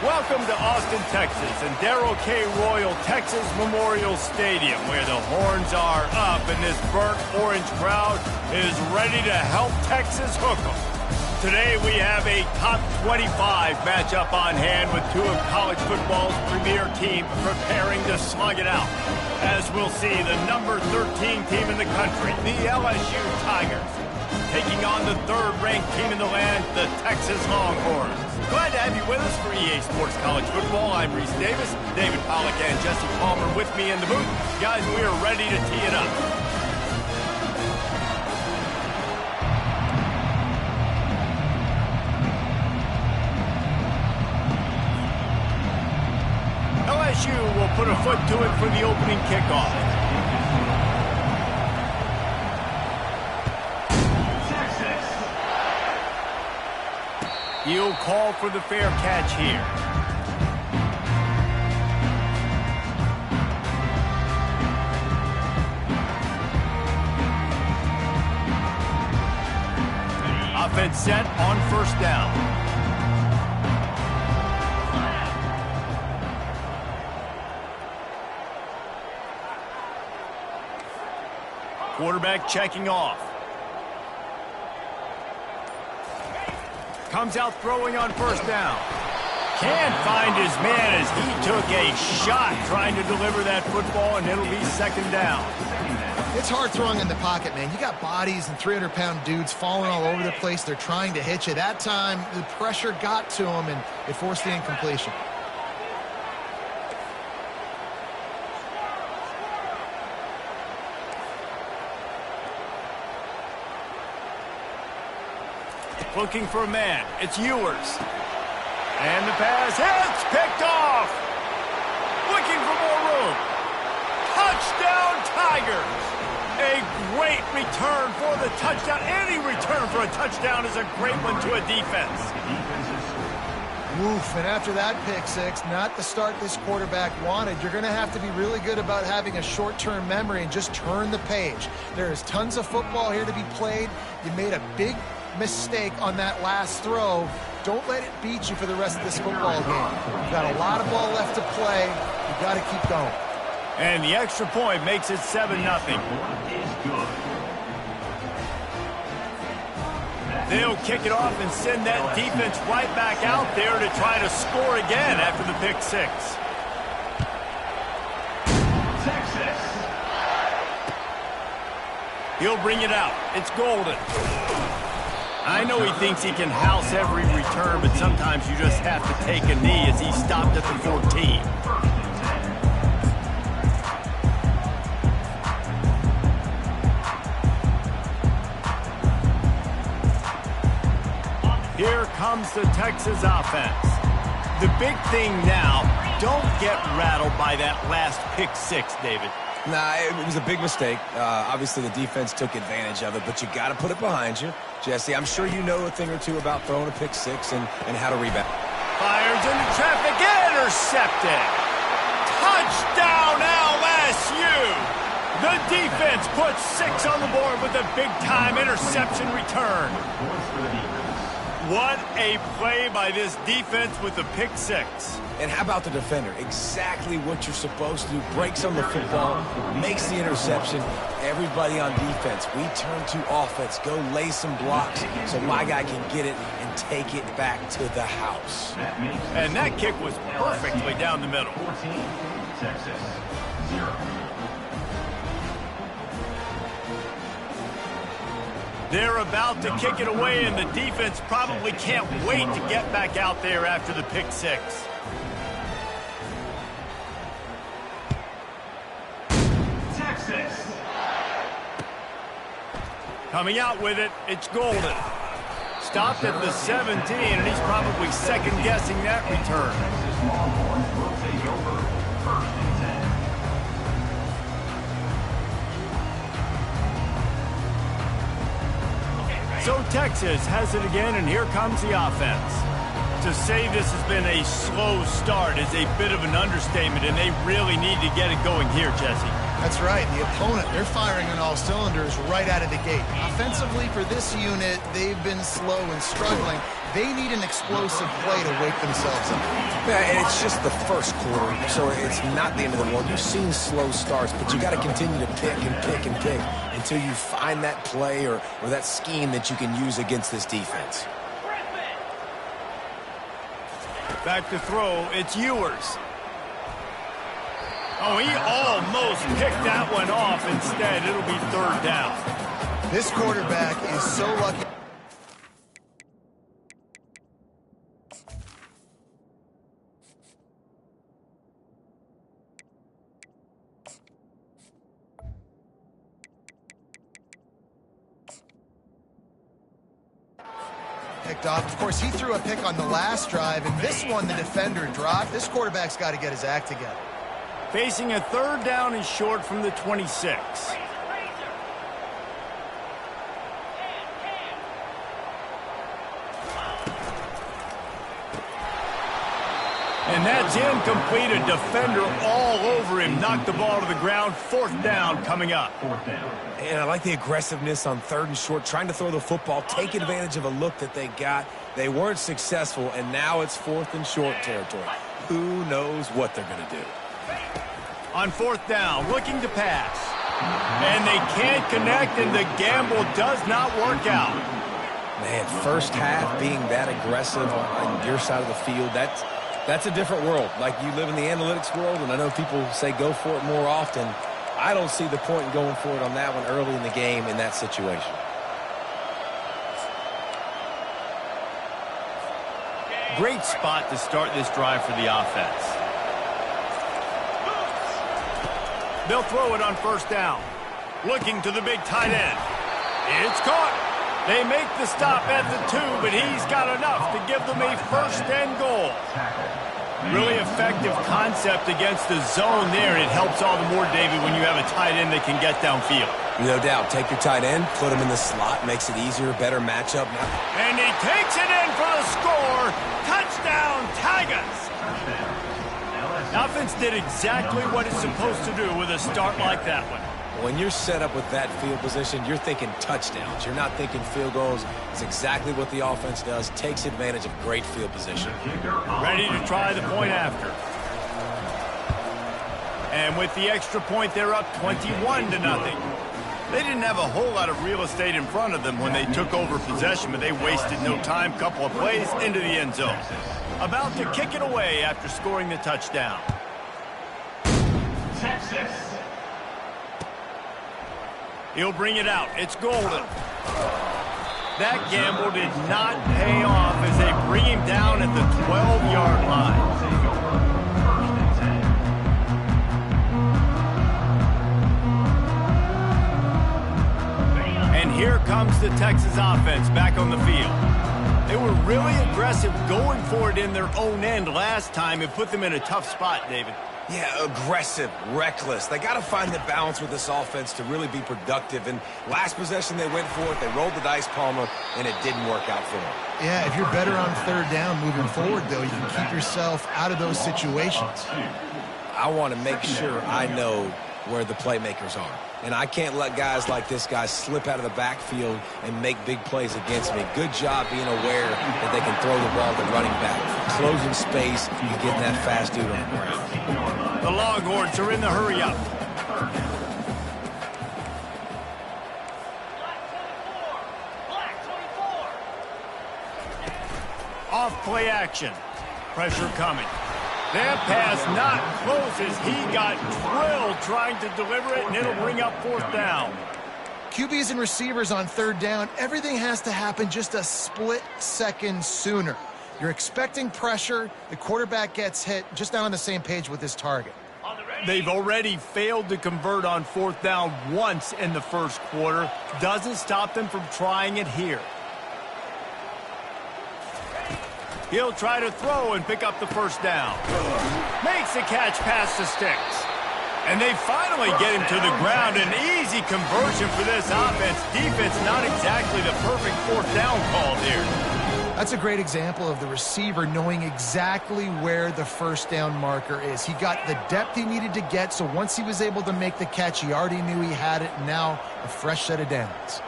Welcome to Austin, Texas, and Darrell K. Royal Texas Memorial Stadium, where the horns are up and this burnt orange crowd is ready to help Texas hook 'em. Today we have a top 25 matchup on hand with two of college football's premier teams preparing to slug it out. As we'll see, the number 13 team in the country, the LSU Tigers, taking on the third-ranked team in the land, the Texas Longhorns. Glad to have you with us for EA Sports College Football. I'm Reese Davis, David Pollack, and Jesse Palmer with me in the booth. Guys, we are ready to tee it up. LSU will put a foot to it for the opening kickoff. He'll call for the fair catch here. Offense set on first down. Quarterback checking off. Comes out throwing on first down. Can't find his man as he took a shot trying to deliver that football, and it'll be second down. It's hard throwing in the pocket, man. You got bodies and 300-pound dudes falling all over the place. They're trying to hit you. That time, the pressure got to him, and it forced the incompletion. Looking for a man. It's Ewers. And the pass hits. Picked off. Looking for more room. Touchdown, Tigers. A great return for the touchdown. Any return for a touchdown is a great one to a defense. Oof, and after that pick six, not the start this quarterback wanted. You're going to have to be really good about having a short-term memory and just turn the page. There is tons of football here to be played. You made a big mistake on that last throw. Don't let it beat you for the rest of this football game. You've got a lot of ball left to play. You've got to keep going. And the extra point makes it 7-0. They'll kick it off and send that defense right back out there to try to score again after the pick six. Texas. He'll bring it out. It's Golden. I know he thinks he can house every return, but sometimes you just have to take a knee as he stopped at the 14. Here comes the Texas offense. The big thing now, don't get rattled by that last pick six, David. Nah, it was a big mistake. Obviously, the defense took advantage of it, but you got to put it behind you. Jesse, I'm sure you know a thing or two about throwing a pick six and how to rebound. Fires into traffic, intercepted. Touchdown, LSU! The defense puts 6 on the board with a big-time interception return. What a play by this defense with the pick six. And how about the defender? Exactly what you're supposed to do. Breaks on the football, makes the interception. Everybody on defense, we turn to offense. Go lay some blocks so my guy can get it and take it back to the house. And that kick was perfectly down the middle. 14, Texas, 0. They're about to kick it away, and the defense probably can't wait to get back out there after the pick six. Texas. Coming out with it, it's Golden. Stopped at the 17, and he's probably second-guessing that return. Texas Longhorns will take over 1st and 10. So Texas has it again, and here comes the offense. To say this has been a slow start is a bit of an understatement, and they really need to get it going here, Jesse. That's right. The opponent, they're firing on all cylinders right out of the gate. Offensively, for this unit, they've been slow and struggling. They need an explosive play to wake themselves up. Yeah, and it's just the first quarter, so it's not the end of the world. You've seen slow starts, but you got to continue to pick and pick and pick until you find that play or that scheme that you can use against this defense. Back to throw, it's Ewers. Oh, he almost picked that one off. Instead, it'll be 3rd down. This quarterback is so lucky. Picked off. Of course, he threw a pick on the last drive, and this one the defender dropped. This quarterback's got to get his act together. Facing a 3rd down and short from the 26. And that's incomplete. A defender all over him. Knocked the ball to the ground. 4th down coming up. 4th down. And I like the aggressiveness on 3rd and short, trying to throw the football, take advantage of a look that they got. They weren't successful, and now it's 4th and short territory. Who knows what they're going to do? On 4th down, looking to pass. And they can't connect, and the gamble does not work out. Man, first half being that aggressive on your side of the field, that's a different world. Like, you live in the analytics world, and I know people say go for it more often. I don't see the point in going for it on that one early in the game in that situation. Great spot to start this drive for the offense. They'll throw it on 1st down. Looking to the big tight end. It's caught. They make the stop at the 2, but he's got enough to give them a 1st and goal. Really effective concept against the zone there. It helps all the more, David, when you have a tight end that can get downfield. No doubt. Take your tight end, put him in the slot, makes it easier, better matchup. And he takes it in for the score. Touchdown, Tigers. The offense did exactly what it's supposed to do with a start like that one. When you're set up with that field position, you're thinking touchdowns. You're not thinking field goals. It's exactly what the offense does. Takes advantage of great field position. Ready to try the point after. And with the extra point, they're up 21-0. They didn't have a whole lot of real estate in front of them when they took over possession, but they wasted no time. Couple of plays into the end zone. About to kick it away after scoring the touchdown. Texas. He'll bring it out. It's golden. That gamble did not pay off as they bring him down at the 12-yard line. And here comes the Texas offense back on the field. They were really aggressive going for it in their own end last time. It put them in a tough spot, David. Yeah, aggressive, reckless. They got to find the balance with this offense to really be productive. And last possession, they went for it. They rolled the dice, Palmer, and it didn't work out for them. Yeah, if you're better on third down moving forward, though, you can keep yourself out of those situations. I want to make sure I know where the playmakers are. And I can't let guys like this guy slip out of the backfield and make big plays against me. Good job being aware that they can throw the ball to running back, closing space, and getting that fast dude on the ground. The Longhorns are in the hurry-up. Off play action. Pressure coming. That pass not close as he got drilled trying to deliver it, and it'll bring up fourth down. QBs and receivers on third down, everything has to happen just a split second sooner. You're expecting pressure, the quarterback gets hit, just not on the same page with his target. They've already failed to convert on fourth down once in the first quarter. Doesn't stop them from trying it here. He'll try to throw and pick up the first down. Makes the catch past the sticks. And they finally get him to the ground. An easy conversion for this offense. Defense not exactly the perfect fourth down call here. That's a great example of the receiver knowing exactly where the first down marker is. He got the depth he needed to get, so once he was able to make the catch, he already knew he had it. Now a fresh set of downs.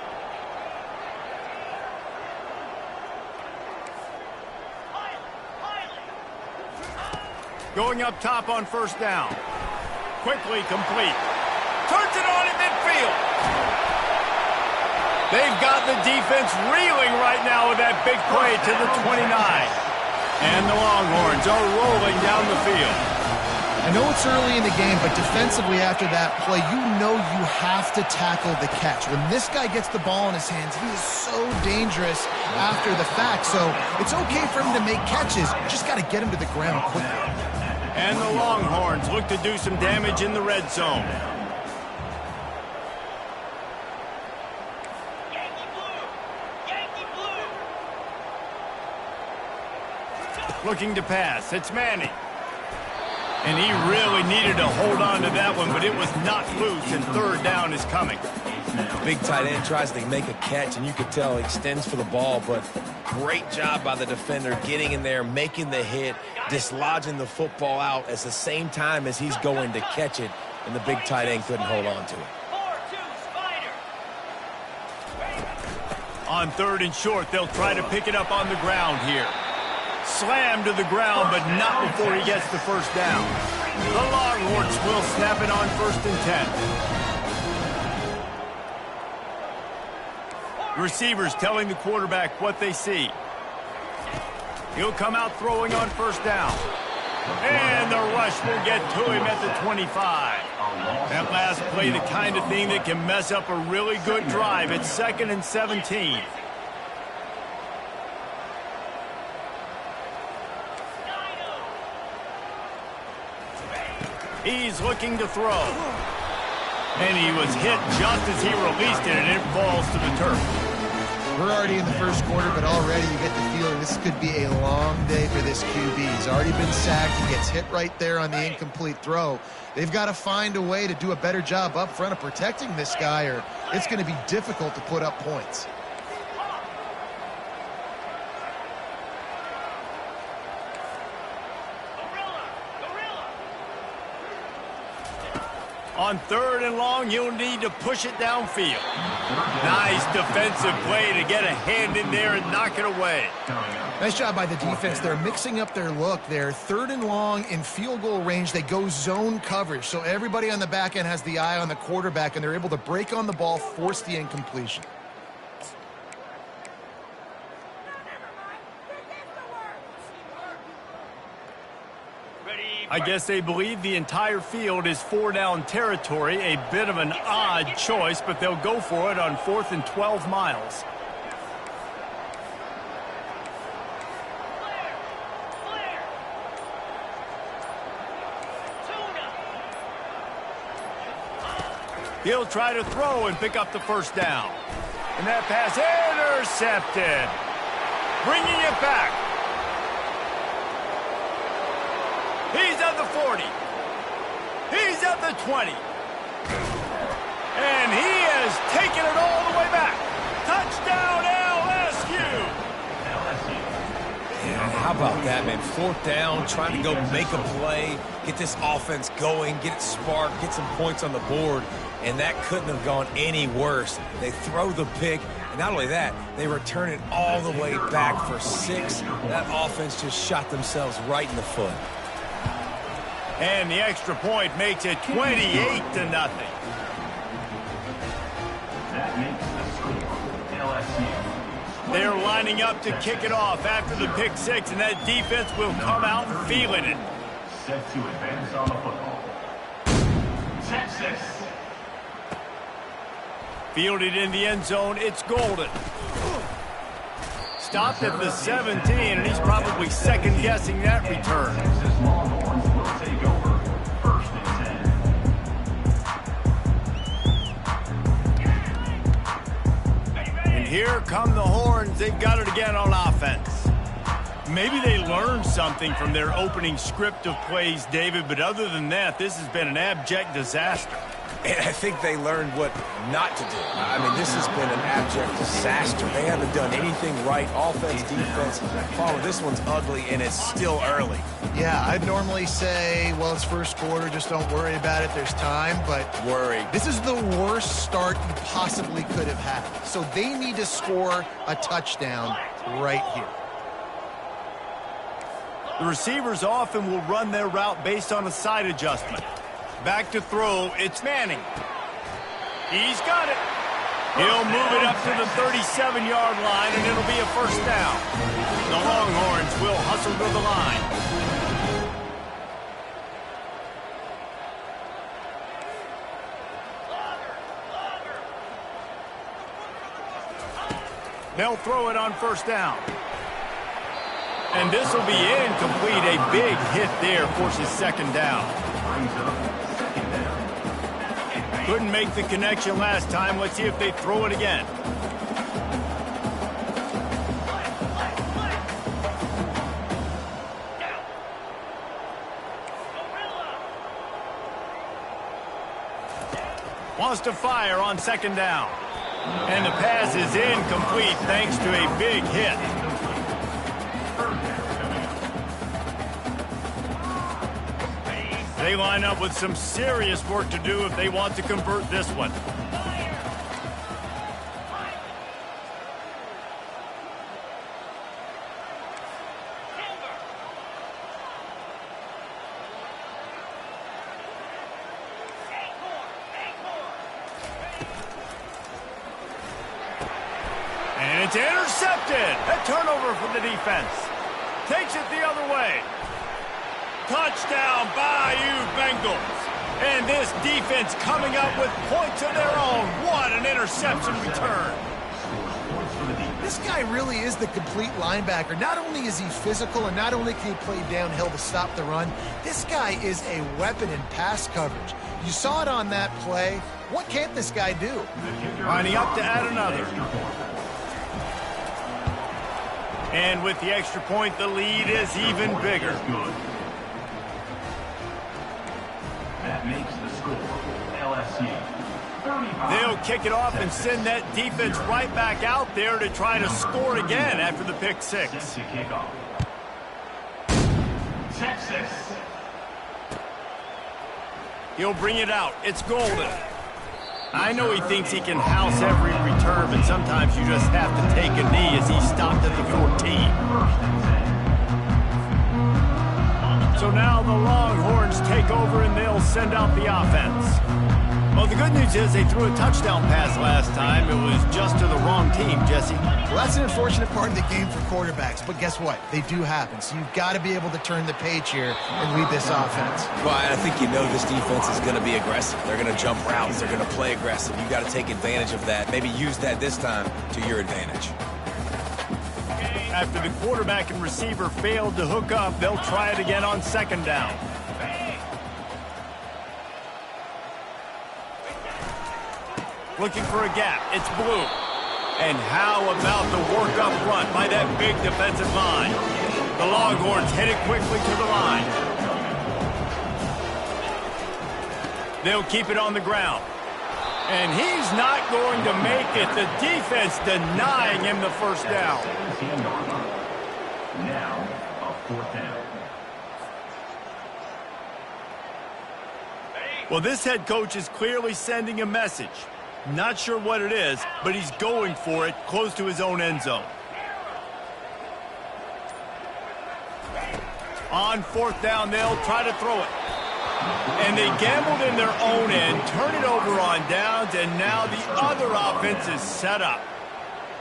Going up top on first down. Quickly complete. Turns it on in midfield. They've got the defense reeling right now with that big play to the 29. And the Longhorns are rolling down the field. I know it's early in the game, but defensively after that play, you know you have to tackle the catch. When this guy gets the ball in his hands, he is so dangerous after the fact. So it's okay for him to make catches. You just got to get him to the ground quickly. And the Longhorns look to do some damage in the red zone. Looking to pass. It's Manning. And he really needed to hold on to that one, but it was not loose, and third down is coming. Big tight end tries to make a catch, and you could tell he extends for the ball, but great job by the defender getting in there, making the hit, dislodging the football out at the same time as he's going to catch it, and the big tight end couldn't hold on to it. On third and short, they'll try to pick it up on the ground here. Slammed to the ground, but not before he gets the first down. The Longhorns will snap it on first and 10. Receivers telling the quarterback what they see. He'll come out throwing on first down. And the rush will get to him at the 25. That last play, the kind of thing that can mess up a really good drive. It's 2nd and 17. He's looking to throw. And he was hit just as he released it, and it falls to the turf. We're already in the first quarter, but already you get the feeling this could be a long day for this QB. He's already been sacked. He gets hit right there on the incomplete throw. They've got to find a way to do a better job up front of protecting this guy, or it's going to be difficult to put up points. On 3rd and long, you'll need to push it downfield. Nice defensive play to get a hand in there and knock it away. Nice job by the defense. They're mixing up their look there. 3rd and long in field goal range. They go zone coverage. So everybody on the back end has the eye on the quarterback, and they're able to break on the ball, force the incompletion. I guess they believe the entire field is 4-down territory. A bit of an odd choice, but they'll go for it on 4th and 12 miles. He'll try to throw and pick up the first down. And that pass intercepted. Bringing it back. He's at the 40. He's at the 20. And he has taken it all the way back. Touchdown, LSU. Yeah, how about that, man? 4th down, trying to go make a play, get this offense going, get it sparked, get some points on the board, and that couldn't have gone any worse. They throw the pick, and not only that, they return it all the way back for 6. That offense just shot themselves right in the foot. And the extra point makes it 28-0. That makes the score LSU. They're lining up to kick it off after the pick 6, and that defense will come out feeling it. Set to advance on the football. Texas. Fielded in the end zone, it's Golden. Stopped at the 17, and he's probably second-guessing that return. Texas Longhorns will take over 1st and 10. And here come the Horns. They've got it again on offense. Maybe they learned something from their opening script of plays, David, but other than that, this has been an abject disaster. And I think they learned what not to do. I mean, this has been an abject disaster. They haven't done anything right. Offense, defense. Follow, this one's ugly, and it's still early. Yeah, I'd normally say, well, it's first quarter, just don't worry about it. There's time, but Worry. this is the worst start you possibly could have had. So they need to score a touchdown right here. The receivers often will run their route based on a side adjustment. Back to throw, it's Manning. He's got it. He'll move it up to the 37-yard line, and it'll be a first down. The Longhorns will hustle to the line. They'll throw it on first down. And this will be incomplete. A big hit there forces second down. Couldn't make the connection last time. Let's see if they throw it again. Wants to fire on second down. And the pass is incomplete thanks to a big hit. They line up with some serious work to do if they want to convert this one. And it's intercepted. A turnover for the defense. Takes it the other way. Touchdown, Bayou Bengals. And this defense coming up with points of their own. What an interception return. This guy really is the complete linebacker. Not only is he physical and not only can he play downhill to stop the run, this guy is a weapon in pass coverage. You saw it on that play. What can't this guy do? Lining up to add another. And with the extra point, the lead is even bigger. Good. That makes the score LSU 35. They'll kick it off and send that defense right back out there to try to score again after the pick six. Set to kick off. Texas. He'll bring it out. It's golden. I know he thinks he can house every return, but sometimes you just have to take a knee as he stopped at the 14. So now the Longhorns take over and they'll send out the offense. Well, the good news is they threw a touchdown pass last time. It was just to the wrong team, Jesse. Well, that's an unfortunate part of the game for quarterbacks, but guess what? They do happen. So you've got to be able to turn the page here and lead this offense. Well, I think you know this defense is going to be aggressive. They're going to jump routes. They're going to play aggressive. You've got to take advantage of that. Maybe use that this time to your advantage. After the quarterback and receiver failed to hook up, they'll try it again on second down. Looking for a gap. It's Blue. And how about the work up front by that big defensive line? The Longhorns head it quickly to the line. They'll keep it on the ground. And he's not going to make it. The defense denying him the first down. Now, a fourth down. Well, this head coach is clearly sending a message. Not sure what it is, but he's going for it close to his own end zone. On fourth down, they'll try to throw it. And they gambled in their own end, turn it over on downs, and now the other offense is set up.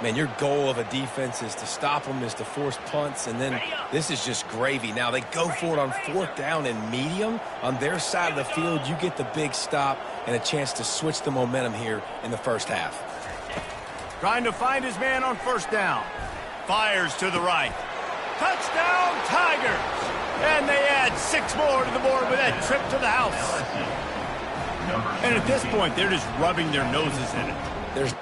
Man, your goal of a defense is to stop them, is to force punts, and then this is just gravy. Now they go for it on fourth down and medium. On their side of the field, you get the big stop and a chance to switch the momentum here in the first half. Trying to find his man on first down. Fires to the right. Touchdown, Tigers! And they add 6 more to the board with that trip to the house. And at this point, they're just rubbing their noses in it. There's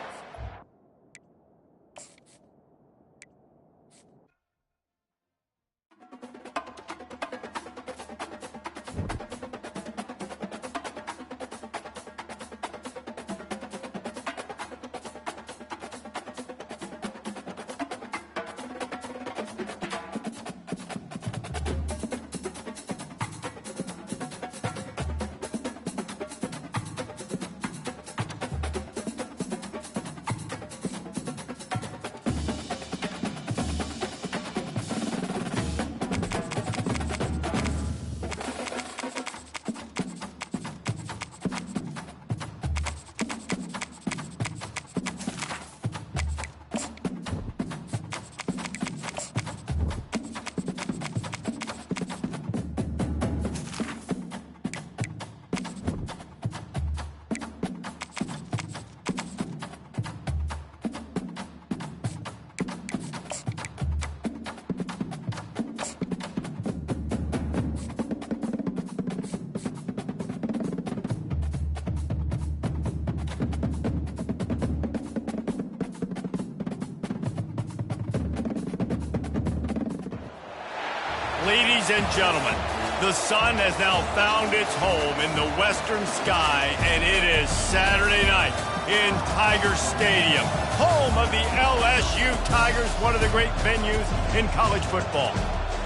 Ladies and gentlemen, the sun has now found its home in the western sky, and it is Saturday night in Tiger Stadium, home of the LSU Tigers, one of the great venues in college football.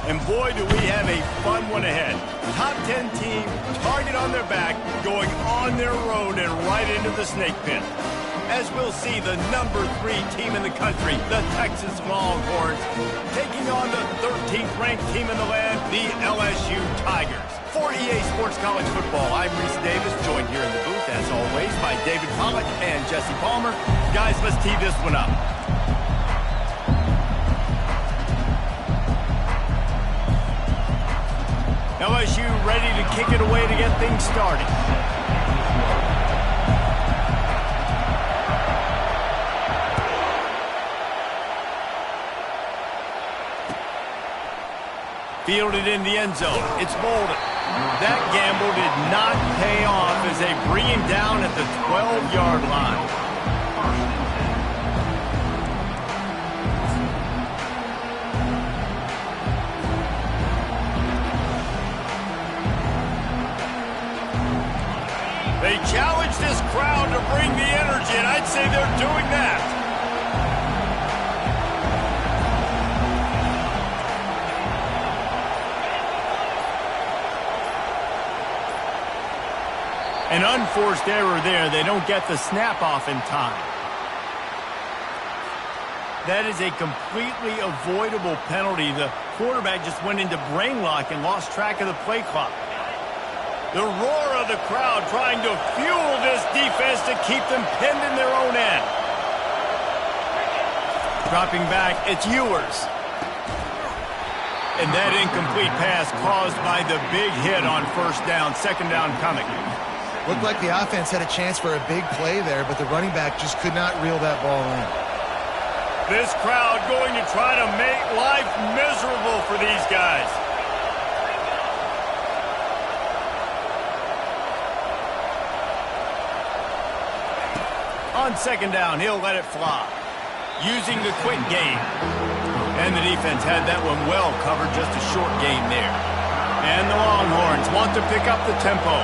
And boy, do we have a fun one ahead. Top 10 team, target on their back, going on their road and right into the snake pit. As we'll see the number 3 team in the country, the Texas Longhorns, taking on the 13th ranked team in the land, the LSU Tigers. For EA Sports College Football, I'm Reese Davis, joined here in the booth, as always, by David Pollock and Jesse Palmer. Guys, let's tee this one up. LSU ready to kick it away to get things started. Fielded in the end zone. It's Bolden. That gamble did not pay off as they bring him down at the 12-yard line. unforced error there. They don't get the snap off in time. That is a completely avoidable penalty. The quarterback just went into brain lock and lost track of the play clock. The roar of the crowd trying to fuel this defense to keep them pinned in their own end. Dropping back, it's Ewers. And that incomplete pass caused by the big hit on first down, second down coming. Looked like the offense had a chance for a big play there, but the running back just could not reel that ball in. This crowd going to try to make life miserable for these guys. On second down, he'll let it fly, using the quick game. And the defense had that one well covered, just a short game there. And the Longhorns want to pick up the tempo.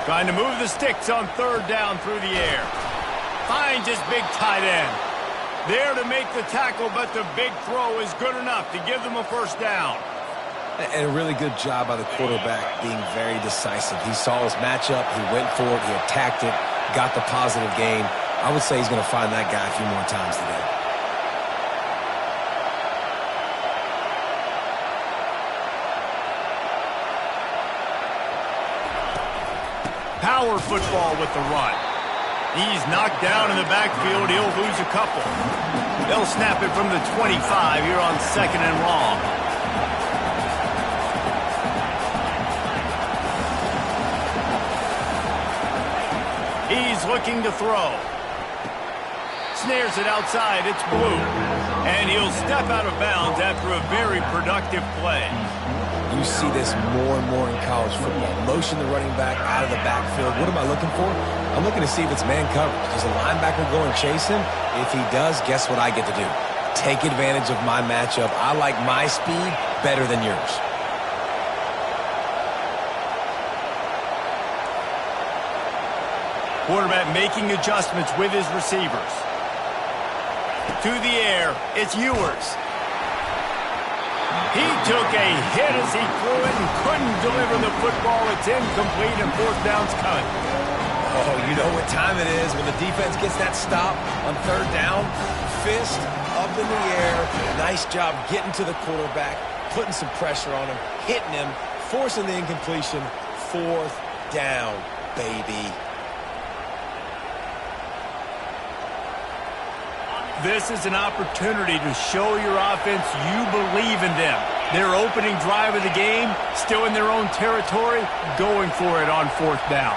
Trying to move the sticks on third down through the air. Finds his big tight end. There to make the tackle, but the big throw is good enough to give them a first down. And a really good job by the quarterback being very decisive. He saw his matchup, he went for it, he attacked it, got the positive gain. I would say he's going to find that guy a few more times today. Power football with the run. He's knocked down in the backfield. He'll lose a couple. They'll snap it from the 25 here on second and long. He's looking to throw. Snares it outside. It's Blue. And he'll step out of bounds after a very productive play. You see this more and more in college football. Motion the running back out of the backfield. What am I looking for? I'm looking to see if it's man coverage. Does a linebacker go and chase him? If he does, guess what I get to do? Take advantage of my matchup. I like my speed better than yours. Quarterback making adjustments with his receivers. To the air, it's Ewers. He took a hit as he threw it and couldn't deliver the football. It's incomplete and fourth down's coming. Oh, you know what time it is when the defense gets that stop on third down. Fist up in the air. Nice job getting to the quarterback, putting some pressure on him, hitting him, forcing the incompletion. Fourth down, baby. This is an opportunity to show your offense you believe in them. Their opening drive of the game, still in their own territory, going for it on fourth down.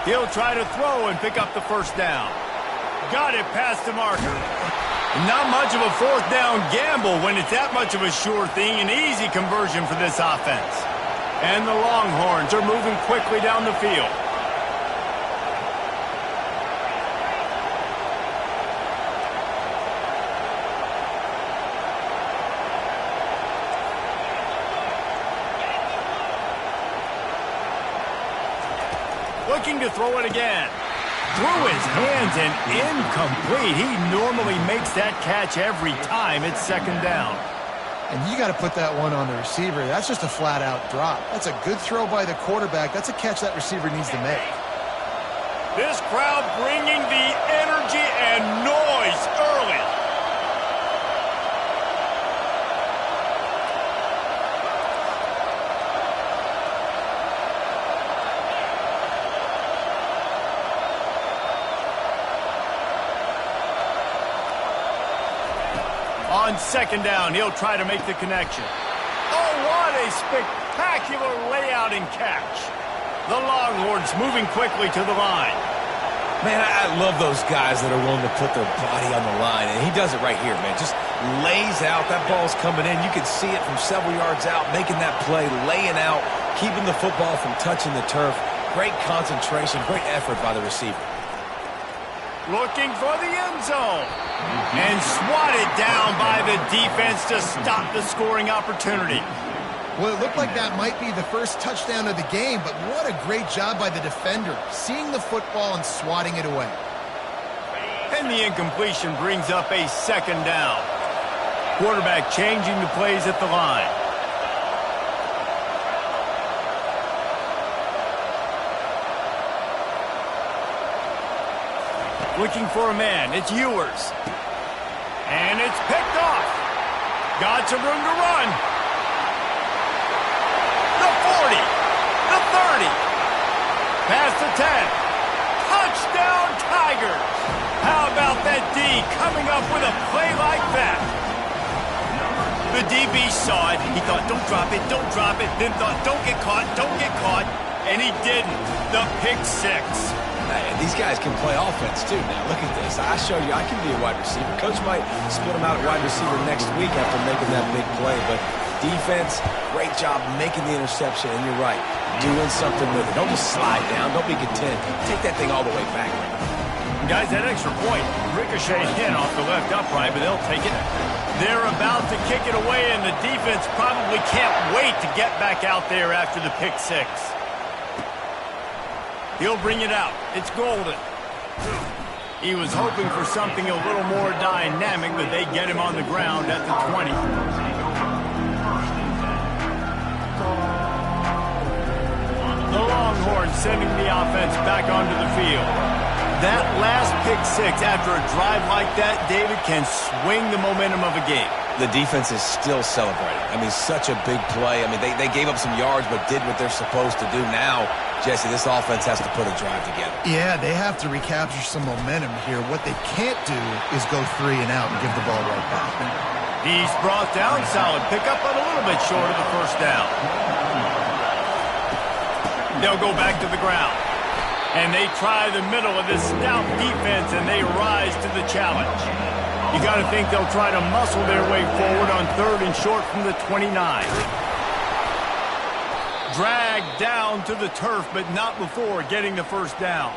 He'll try to throw and pick up the first down. Got it past the marker. Not much of a fourth down gamble when it's that much of a sure thing. An easy conversion for this offense. And the Longhorns are moving quickly down the field. Looking to throw it again. Through his hands and incomplete. He normally makes that catch every time. It's second down. And you got to put that one on the receiver. That's just a flat-out drop. That's a good throw by the quarterback. That's a catch that receiver needs to make. This crowd bringing the energy and noise early. On second down, he'll try to make the connection. Oh, what a spectacular layout and catch. The Longhorns moving quickly to the line. Man, I love those guys that are willing to put their body on the line, and he does it right here, man. Just lays out. That ball's coming in. You can see it from several yards out, making that play, laying out, keeping the football from touching the turf. Great concentration, great effort by the receiver. looking for the end zone. And swatted down by the defense to stop the scoring opportunity. Well, it looked like that might be the first touchdown of the game, but what a great job by the defender, seeing the football and swatting it away. And the incompletion brings up a second down. Quarterback changing the plays at the line. Looking for a man. It's Ewers. And it's picked off. Got some room to run. The 40. The 30. Past the 10. Touchdown Tigers. How about that D coming up with a play like that? The DB saw it. He thought, don't drop it, don't drop it. Then thought, don't get caught, don't get caught. And he didn't. The pick six. And these guys can play offense, too. Now, look at this. I showed you I can be a wide receiver. Coach might split him out at wide receiver next week after making that big play. But defense, great job making the interception. And you're right, doing something with it. Don't just slide down. Don't be content. Take that thing all the way back. Guys, that extra point, ricochet in off the left upright, but they'll take it. They're about to kick it away, and the defense probably can't wait to get back out there after the pick six. He'll bring it out. It's Golden. He was hoping for something a little more dynamic, but they get him on the ground at the 20. The Longhorns sending the offense back onto the field. That last pick six after a drive like that, David, can swing the momentum of a game. The defense is still celebrating. I mean, such a big play. I mean, they gave up some yards but did what they're supposed to do. Now, Jesse, this offense has to put a drive together. Yeah, they have to recapture some momentum here. What they can't do is go 3 and out and give the ball right back. He's brought down solid. Pick up on a little bit short of the first down. They'll go back to the ground. And they try the middle of this stout defense, and they rise to the challenge. You got to think they'll try to muscle their way forward on 3rd and short from the 29. Dragged down to the turf, but not before getting the first down.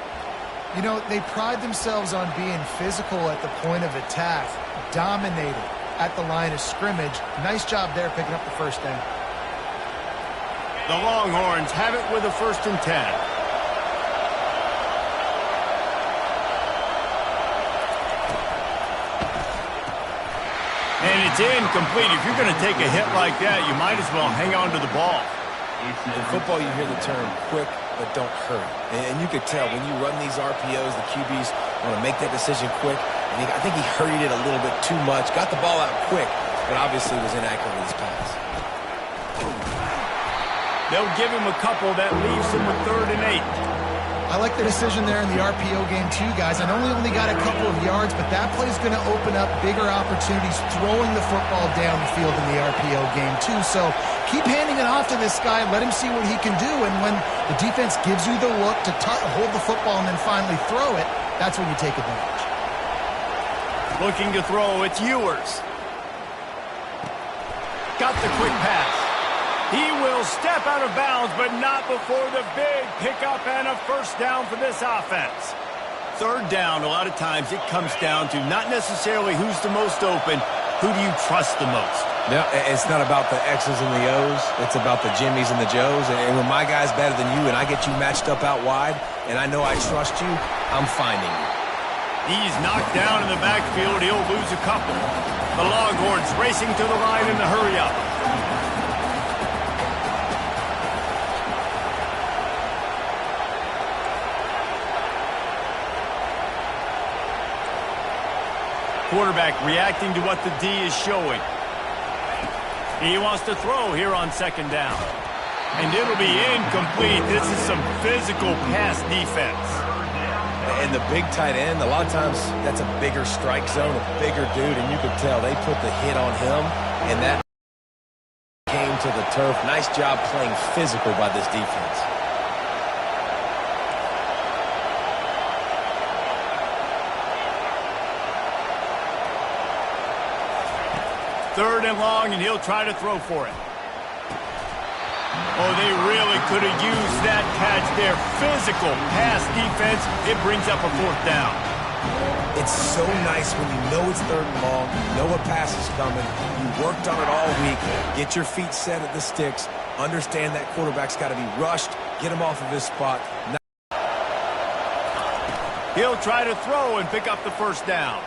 You know, they pride themselves on being physical at the point of attack, dominated at the line of scrimmage. Nice job there picking up the first down. The Longhorns have it with a 1st and 10. And it's incomplete. If you're going to take a hit like that, you might as well hang on to the ball. In football, you hear the term quick, but don't hurry. And you could tell when you run these RPOs, the QBs want to make that decision quick. And I think he hurried it a little bit too much. Got the ball out quick, but obviously was inaccurate with his pass. They'll give him a couple. That leaves him with 3rd and 8. I like the decision there in the RPO game too, guys. I know we only got a couple of yards, but that play is going to open up bigger opportunities throwing the football down the field in the RPO game too. So keep handing it off to this guy. Let him see what he can do. And when the defense gives you the look to hold the football and then finally throw it, that's when you take advantage. Looking to throw, it's Ewers. Got the quick pass. He will step out of bounds, but not before the big pickup and a first down for this offense. 3rd down, a lot of times it comes down to not necessarily who's the most open, who do you trust the most? No, it's not about the X's and the O's. It's about the Jimmies and the Joes. And when my guy's better than you and I get you matched up out wide and I know I trust you, I'm finding you. He's knocked down in the backfield. He'll lose a couple. The Longhorns racing to the line in the hurry-up. Quarterback reacting to what the D is showing. He wants to throw here on 2nd down. And it'll be incomplete. This is some physical pass defense. And the big tight end, a lot of times that's a bigger strike zone, a bigger dude, and you could tell they put the hit on him, and that came to the turf. Nice job playing physical by this defense. Third and long, and he'll try to throw for it. Oh, they really could have used that catch there. Physical pass defense. It brings up a 4th down. It's so nice when you know it's 3rd and long, you know a pass is coming, you worked on it all week, get your feet set at the sticks, understand that quarterback's got to be rushed, get him off of his spot. He'll try to throw and pick up the 1st down.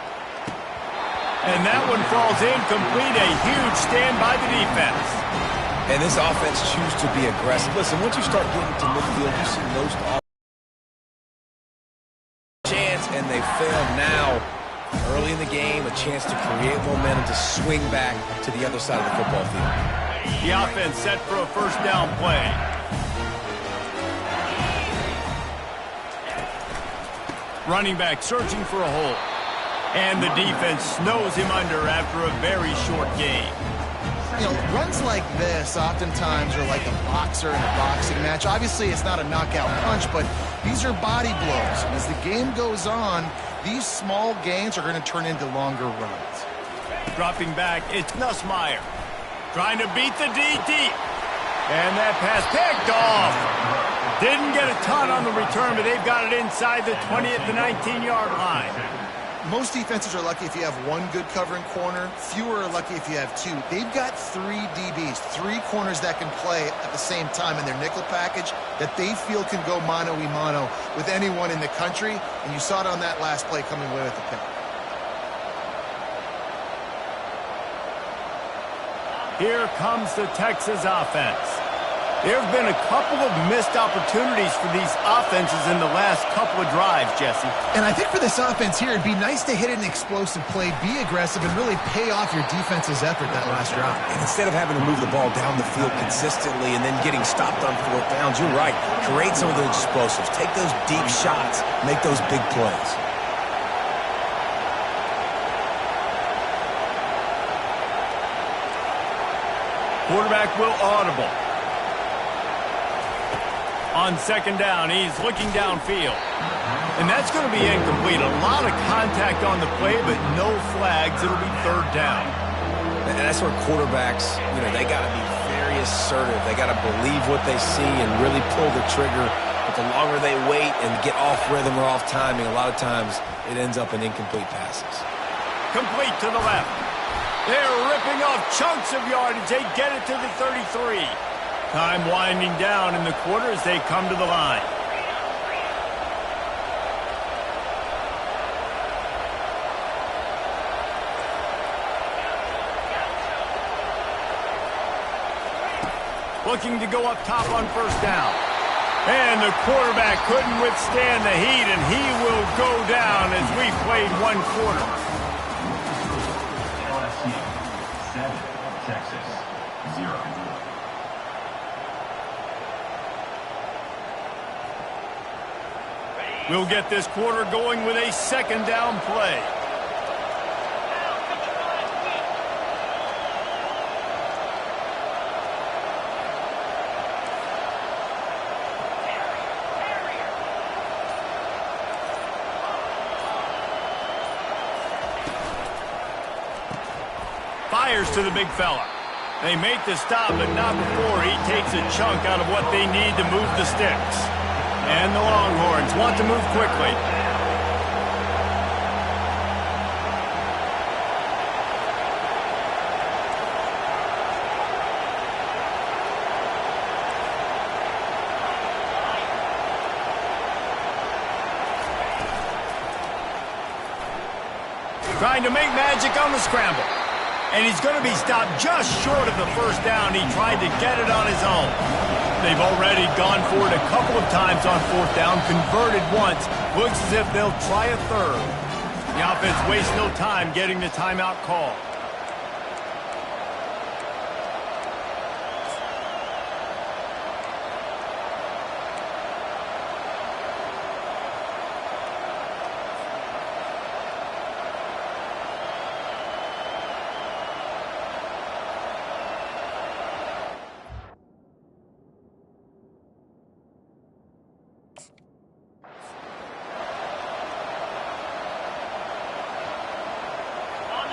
And that one falls incomplete. A huge stand by the defense. And this offense chooses to be aggressive. Listen, once you start getting to midfield, you see most chance, and they fail now. Early in the game, a chance to create momentum to swing back to the other side of the football field. The offense set for a 1st down play. Running back searching for a hole. And the defense snows him under after a very short game. You know, runs like this oftentimes are like a boxer in a boxing match. Obviously, it's not a knockout punch, but these are body blows. And as the game goes on, these small gains are going to turn into longer runs. Dropping back, it's Nussmeier. Trying to beat the DT. And that pass picked off. Didn't get a ton on the return, but they've got it inside the 20 at the 19-yard line. Most defenses are lucky if you have one good covering corner. Fewer are lucky if you have 2. They've got 3 DBs, 3 corners that can play at the same time in their nickel package that they feel can go mano-a-mano with anyone in the country. And you saw it on that last play coming away with the pick. Here comes the Texas offense. There have been a couple of missed opportunities for these offenses in the last couple of drives, Jesse. And I think for this offense here, it'd be nice to hit an explosive play, be aggressive, and really pay off your defense's effort that last drive. And instead of having to move the ball down the field consistently and then getting stopped on 4th downs, you're right. Create some of those explosives. Take those deep shots. Make those big plays. Quarterback will audible. On 2nd down, he's looking downfield. And that's going to be incomplete. A lot of contact on the play, but no flags. It'll be 3rd down. And that's where quarterbacks, they got to be very assertive. They got to believe what they see and really pull the trigger. But the longer they wait and get off rhythm or off timing, a lot of times it ends up in incomplete passes. Complete to the left. They're ripping off chunks of yardage. They get it to the 33. Time winding down in the quarter as they come to the line. Looking to go up top on 1st down. And the quarterback couldn't withstand the heat, and he will go down as we played 1 quarter. LSU 7, Texas 0. We'll get this quarter going with a 2nd down play. Fires to the big fella. They make the stop, but not before he takes a chunk out of what they need to move the sticks. And the Longhorns want to move quickly. Trying to make magic on the scramble. And he's going to be stopped just short of the 1st down. He tried to get it on his own. They've already gone for it a couple of times on 4th down, converted once. Looks as if they'll try a 3rd. The offense wastes no time getting the timeout call.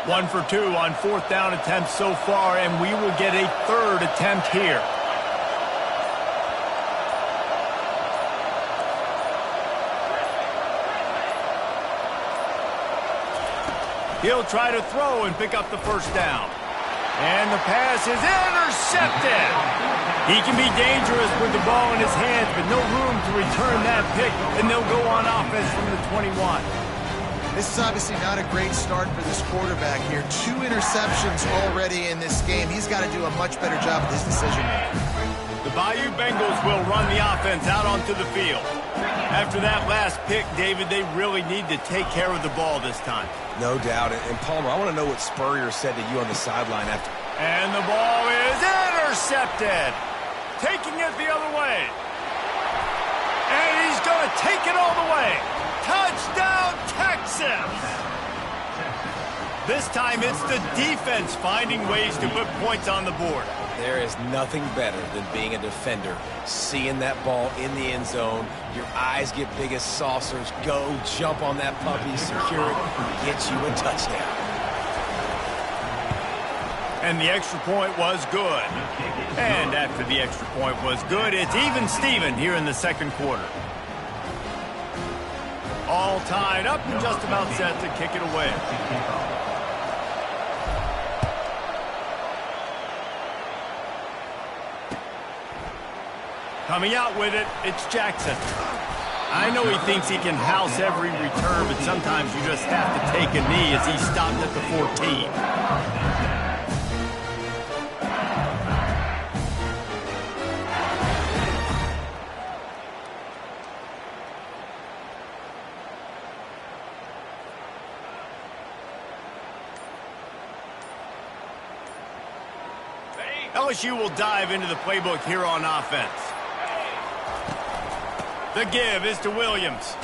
One for 2 on 4th down attempts so far, and we will get a 3rd attempt here. He'll try to throw and pick up the first down. And the pass is intercepted. He can be dangerous with the ball in his hands, but no room to return that pick, and they'll go on offense from the 21. This is obviously not a great start for this quarterback here. 2 interceptions already in this game. He's got to do a much better job with his decision-making. The Bayou Bengals will run the offense out onto the field. After that last pick, David, they really need to take care of the ball this time. No doubt. And Palmer, I want to know what Spurrier said to you on the sideline after. And the ball is intercepted. Taking it the other way. And he's going to take it all the way. Touchdown, Texas! This time it's the defense finding ways to put points on the board. There is nothing better than being a defender, seeing that ball in the end zone, your eyes get big as saucers, go jump on that puppy, secure it, get you a touchdown. And the extra point was good. And after the extra point was good, it's even Steven here in the second quarter. All tied up and just about set to kick it away. Coming out with it, it's Jackson. I know he thinks he can house every return, but sometimes you just have to take a knee as he stopped at the 14. LSU will dive into the playbook here on offense. The give is to Williams.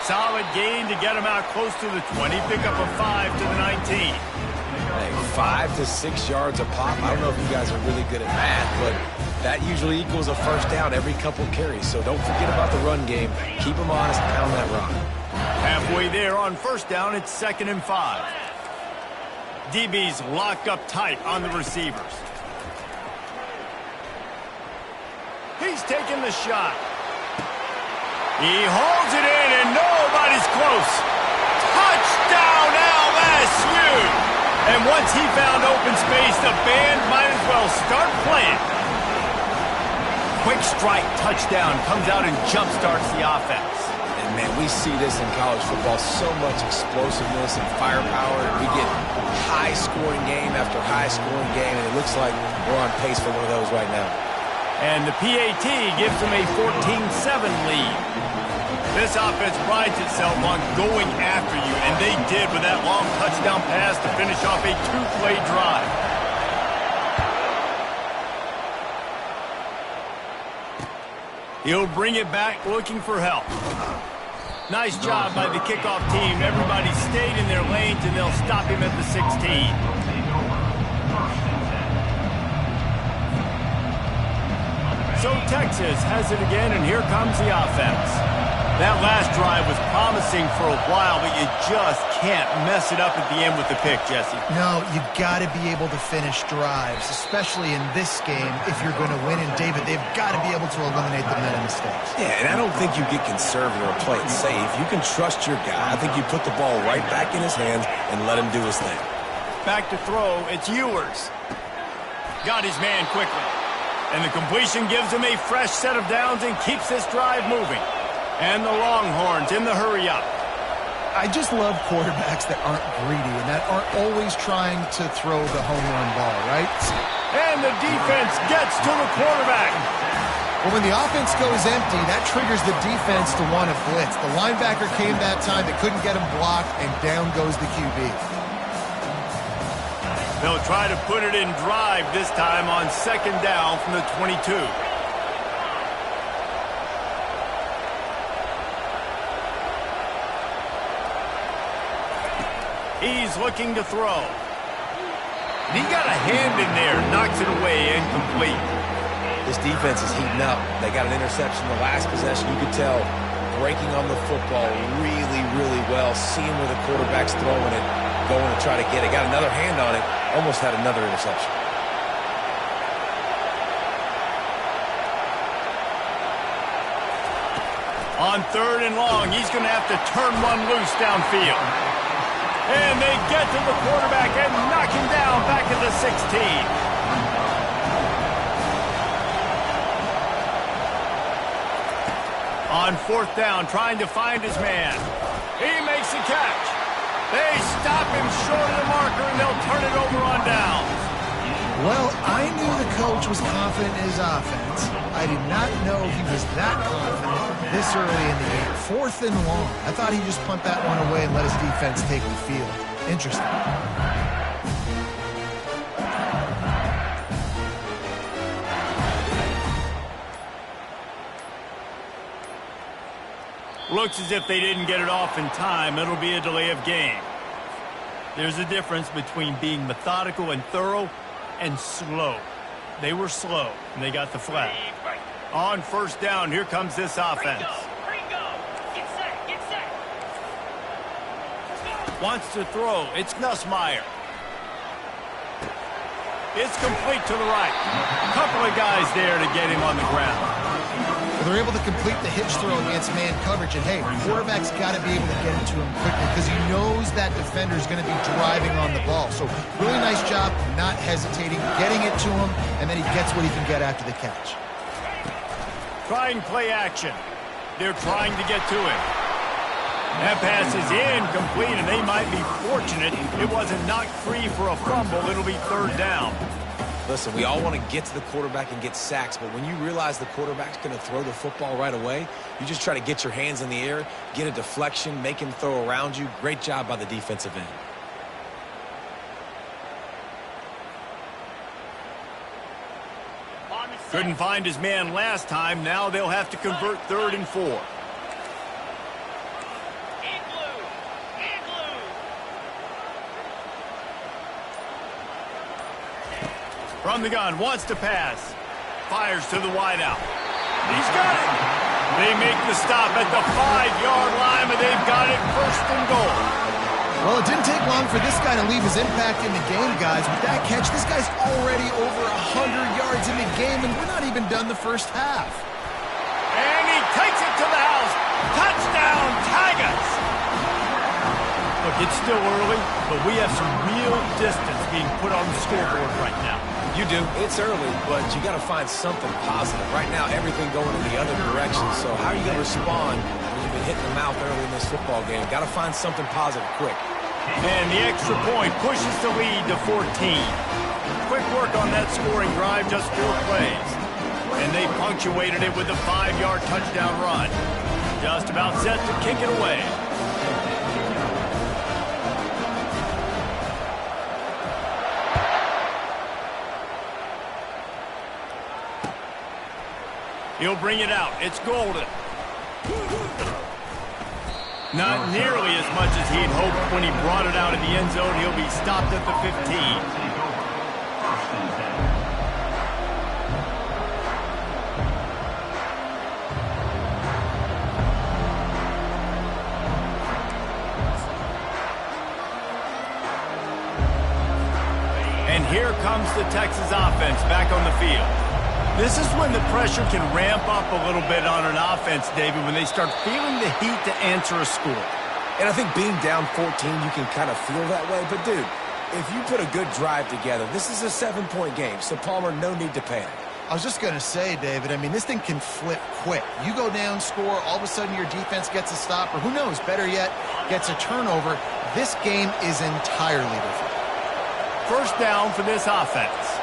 Solid gain to get him out close to the 20. Pick up a 5 to the 19. Hey, 5 to 6 yards a pop. I don't know if you guys are really good at math, but that usually equals a first down every couple carries. So don't forget about the run game. Keep them honest, pound that rock. Halfway there on first down, it's 2nd and 5. DB's locked up tight on the receivers. He's taking the shot. He holds it in, and nobody's close. Touchdown, LSU! And once he found open space, the band might as well start playing. Quick strike touchdown comes out and jump-starts the offense. And, man, we see this in college football, so much explosiveness and firepower. We get high-scoring game after high-scoring game, and it looks like we're on pace for one of those right now. And the PAT gives them a 14-7 lead. This offense prides itself on going after you, and they did with that long touchdown pass to finish off a 2-play drive. He'll bring it back looking for help. Nice job by the kickoff team. Everybody stayed in their lanes, and they'll stop him at the 16. So Texas has it again, and here comes the offense. That last drive was promising for a while, but you just can't mess it up at the end with the pick, Jesse. No, you got to be able to finish drives, especially in this game if you're going to win. And, David, they've got to be able to eliminate the meta mistakes. Yeah, and I don't think you get conservative or play it safe. You can trust your guy. I think you put the ball right back in his hands and let him do his thing. Back to throw, it's Ewers. Got his man quickly. And the completion gives him a fresh set of downs and keeps this drive moving. And the Longhorns in the hurry-up. I just love quarterbacks that aren't greedy and that aren't always trying to throw the home run ball, right? And the defense gets to the quarterback. Well, when the offense goes empty, that triggers the defense to want to blitz. The linebacker came that time. They couldn't get him blocked, and down goes the QB. They'll try to put it in drive this time on 2nd down from the 22. He's looking to throw. He got a hand in there, knocks it away, incomplete. This defense is heating up. They got an interception the last possession. You could tell breaking on the football really, really well, seeing where the quarterback's throwing it, going to try to get it. Got another hand on it. Almost had another interception. On 3rd and long, he's going to have to turn one loose downfield. And they get to the quarterback and knock him down back at the 16. On fourth down, trying to find his man. He makes the catch. They stop him short of the marker, and they'll turn it over on downs. Well, I knew the coach was confident in his offense. I did not know he was that confident this early in the game. 4th and long. I thought he'd just punt that one away and let his defense take the field. Interesting. Looks as if they didn't get it off in time. It'll be a delay of game. There's a difference between being methodical and thorough and slow. They were slow, and they got the flag. On first down, here comes this offense. Get set. Wants to throw. It's Nussmeier. It's complete to the right. Couple of guys there to get him on the ground. They're able to complete the hitch throw against man coverage, and hey, the quarterback's got to be able to get it to him quickly because he knows that defender's going to be driving on the ball. So really nice job not hesitating, getting it to him, and then he gets what he can get after the catch. Trying play action. They're trying to get to him. That pass is incomplete, and they might be fortunate it wasn't knocked free for a fumble. It'll be third down. Listen, we all want to get to the quarterback and get sacks, but when you realize the quarterback's going to throw the football right away, you just try to get your hands in the air, get a deflection, make him throw around you. Great job by the defensive end. Couldn't find his man last time. Now they'll have to convert 3rd and 4. From the gun, wants to pass. Fires to the wideout. He's got it. They make the stop at the 5-yard line, but they've got it 1st and goal. Well, it didn't take long for this guy to leave his impact in the game, guys. With that catch, this guy's already over 100 yards in the game, and we're not even done the first half. And he takes it to the house. Touchdown, Tigers! Look, it's still early, but we have some real distance being put on the scoreboard right now. You do. It's early, but you got to find something positive. Right now, everything going in the other direction. So how are you going to respond when you've been hitting the mouth early in this football game? Got to find something positive quick. And the extra point pushes the lead to 14. Quick work on that scoring drive, just 4 plays. And they punctuated it with a 5-yard touchdown run. Just about set to kick it away. He'll bring it out. It's Golden. Not nearly as much as he'd hoped when he brought it out of the end zone. He'll be stopped at the 15. And here comes the Texas offense back on the field. This is when the pressure can ramp up a little bit on an offense, David, when they start feeling the heat to answer a score. And I think being down 14, you can kind of feel that way. But, dude, if you put a good drive together, this is a 7-point game. So, Palmer, no need to panic. I was just going to say, David, I mean, this thing can flip quick. You go down, score, all of a sudden your defense gets a stop, or who knows, better yet, gets a turnover. This game is entirely different. First down for this offense.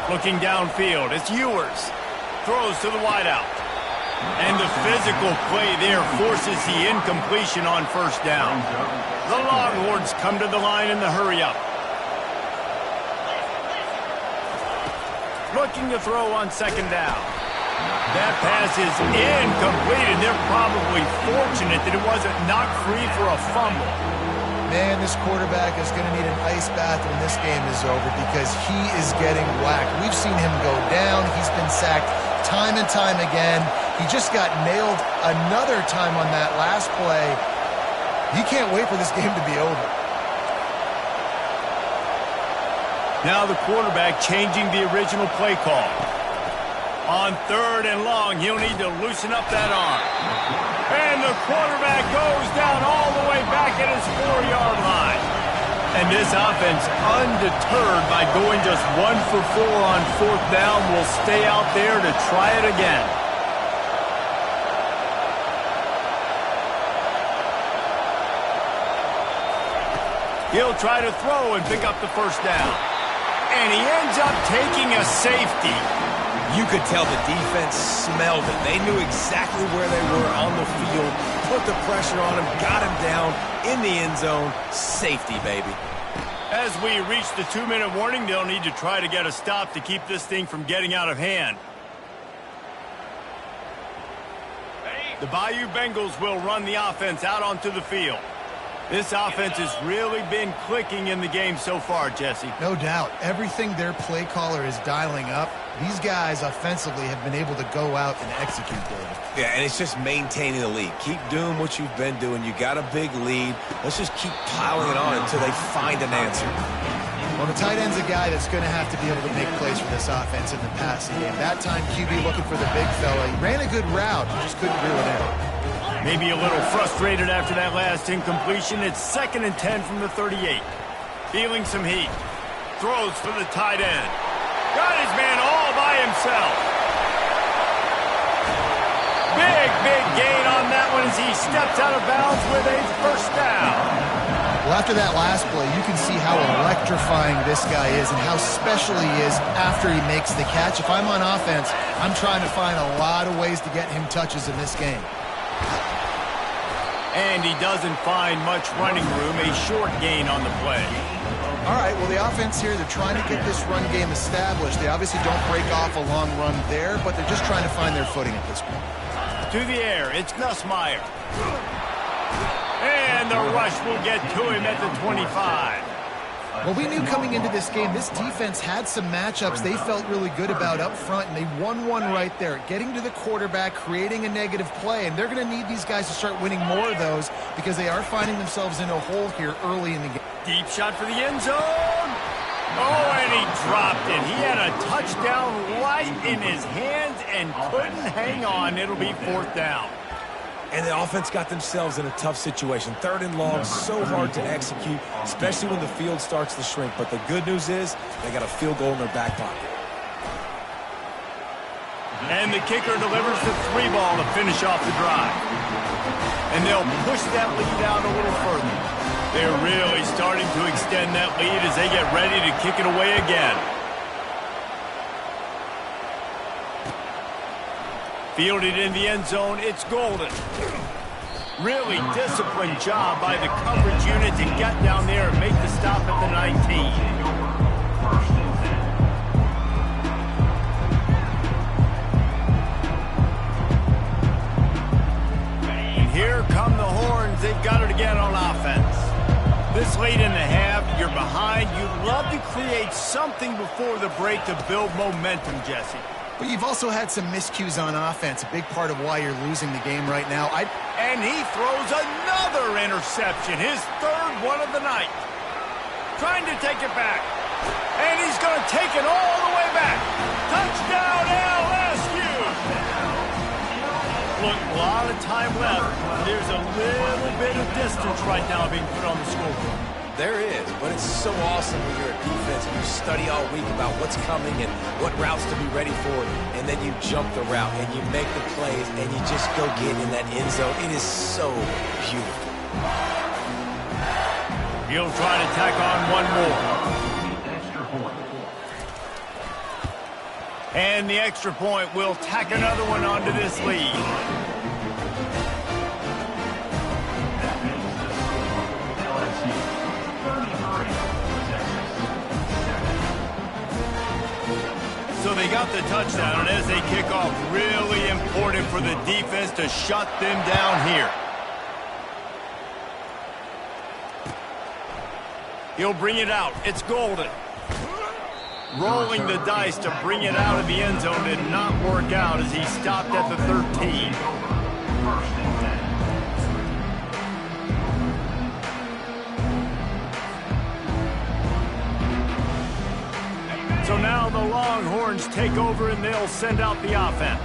Looking downfield, it's Ewers. Throws to the wideout. And the physical play there forces the incompletion on first down. The Longhorns come to the line in the hurry-up. Looking to throw on second down. That pass is incomplete, and they're probably fortunate that it wasn't knocked free for a fumble. Man, this quarterback is going to need an ice bath when this game is over because he is getting whacked. We've seen him go down. He's been sacked time and time again. He just got nailed another time on that last play. He can't wait for this game to be over. Now the quarterback changing the original play call. On 3rd and long, he'll need to loosen up that arm. And the quarterback goes down all the way back at his 4-yard line. And this offense, undeterred by going just 1 for 4 on 4th down, will stay out there to try it again. He'll try to throw and pick up the 1st down. And he ends up taking a safety. You could tell the defense smelled it. They knew exactly where they were on the field, put the pressure on him, got him down in the end zone. Safety, baby. As we reach the 2-minute warning, they'll need to try to get a stop to keep this thing from getting out of hand. The Bayou Bengals will run the offense out onto the field. This offense has really been clicking in the game so far, Jesse. No doubt. Everything their play caller is dialing up, these guys offensively have been able to go out and execute, David. Yeah, and it's just maintaining the lead. Keep doing what you've been doing. You got a big lead. Let's just keep piling it on until they find an answer. Well, the tight end's a guy that's going to have to be able to make plays for this offense in the passing game. That time, QB looking for the big fella. He ran a good route, just couldn't reel it in. Maybe a little frustrated after that last incompletion. It's 2nd and 10 from the 38. Feeling some heat. Throws for the tight end. Got his man all by himself. Big gain on that one as he steps out of bounds with a 1st down. Well, after that last play, you can see how electrifying this guy is and how special he is after he makes the catch. If I'm on offense, I'm trying to find a lot of ways to get him touches in this game. And he doesn't find much running room, a short gain on the play. All right, well, the offense here, they're trying to get this run game established. They obviously don't break off a long run there, but they're just trying to find their footing at this point. To the air, it's Nussmeier. And the rush will get to him at the 25. Well, we knew coming into this game, this defense had some matchups they felt really good about up front, and they won one right there, getting to the quarterback, creating a negative play, and they're going to need these guys to start winning more of those because they are finding themselves in a hole here early in the game. Deep shot for the end zone. Oh, and he dropped it. He had a touchdown right in his hands and couldn't hang on. It'll be 4th down. And the offense got themselves in a tough situation. 3rd and long, so hard to execute, especially when the field starts to shrink. But the good news is they got a field goal in their back pocket. And the kicker delivers the 3-ball to finish off the drive. And they'll push that lead out a little further. They're really starting to extend that lead as they get ready to kick it away again. Fielded in the end zone, it's Golden. Really disciplined job by the coverage unit to get down there and make the stop at the 19. And here come the horns. They've got it again on offense. This late in the half, you're behind. You'd love to create something before the break to build momentum, Jesse. But you've also had some miscues on offense, a big part of why you're losing the game right now. And he throws another interception, his 3rd one of the night. Trying to take it back. And he's going to take it all the way back. Touchdown, LSU! Look, a lot of time left. There's a little bit of distance right now being put on the scoreboard. There is, but it's so awesome when you're a defense and you study all week about what's coming and what routes to be ready for, and then you jump the route and you make the plays and you just go get in that end zone. It is so beautiful. He'll try to tack on one more. And the extra point will tack another one onto this lead. So they got the touchdown, and as they kick off, really important for the defense to shut them down here. He'll bring it out. It's Golden. Rolling the dice to bring it out of the end zone did not work out as he stopped at the 13. So So now the Longhorns take over and they'll send out the offense.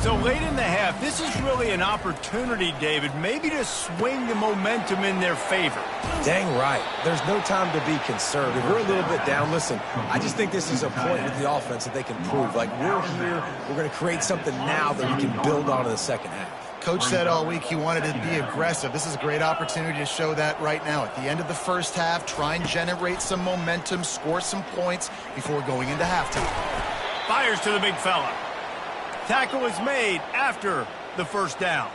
So late in the half, this is really an opportunity, David, maybe to swing the momentum in their favor. Dang right. There's no time to be conservative. We're a little bit down. Listen, I just think this is a point with the offense that they can prove. Like, we're here, we're going to create something now that we can build on in the second half. Coach said all week he wanted to be aggressive. This is a great opportunity to show that right now. At the end of the first half, try and generate some momentum, score some points before going into halftime. Fires to the big fella. Tackle is made after the first down.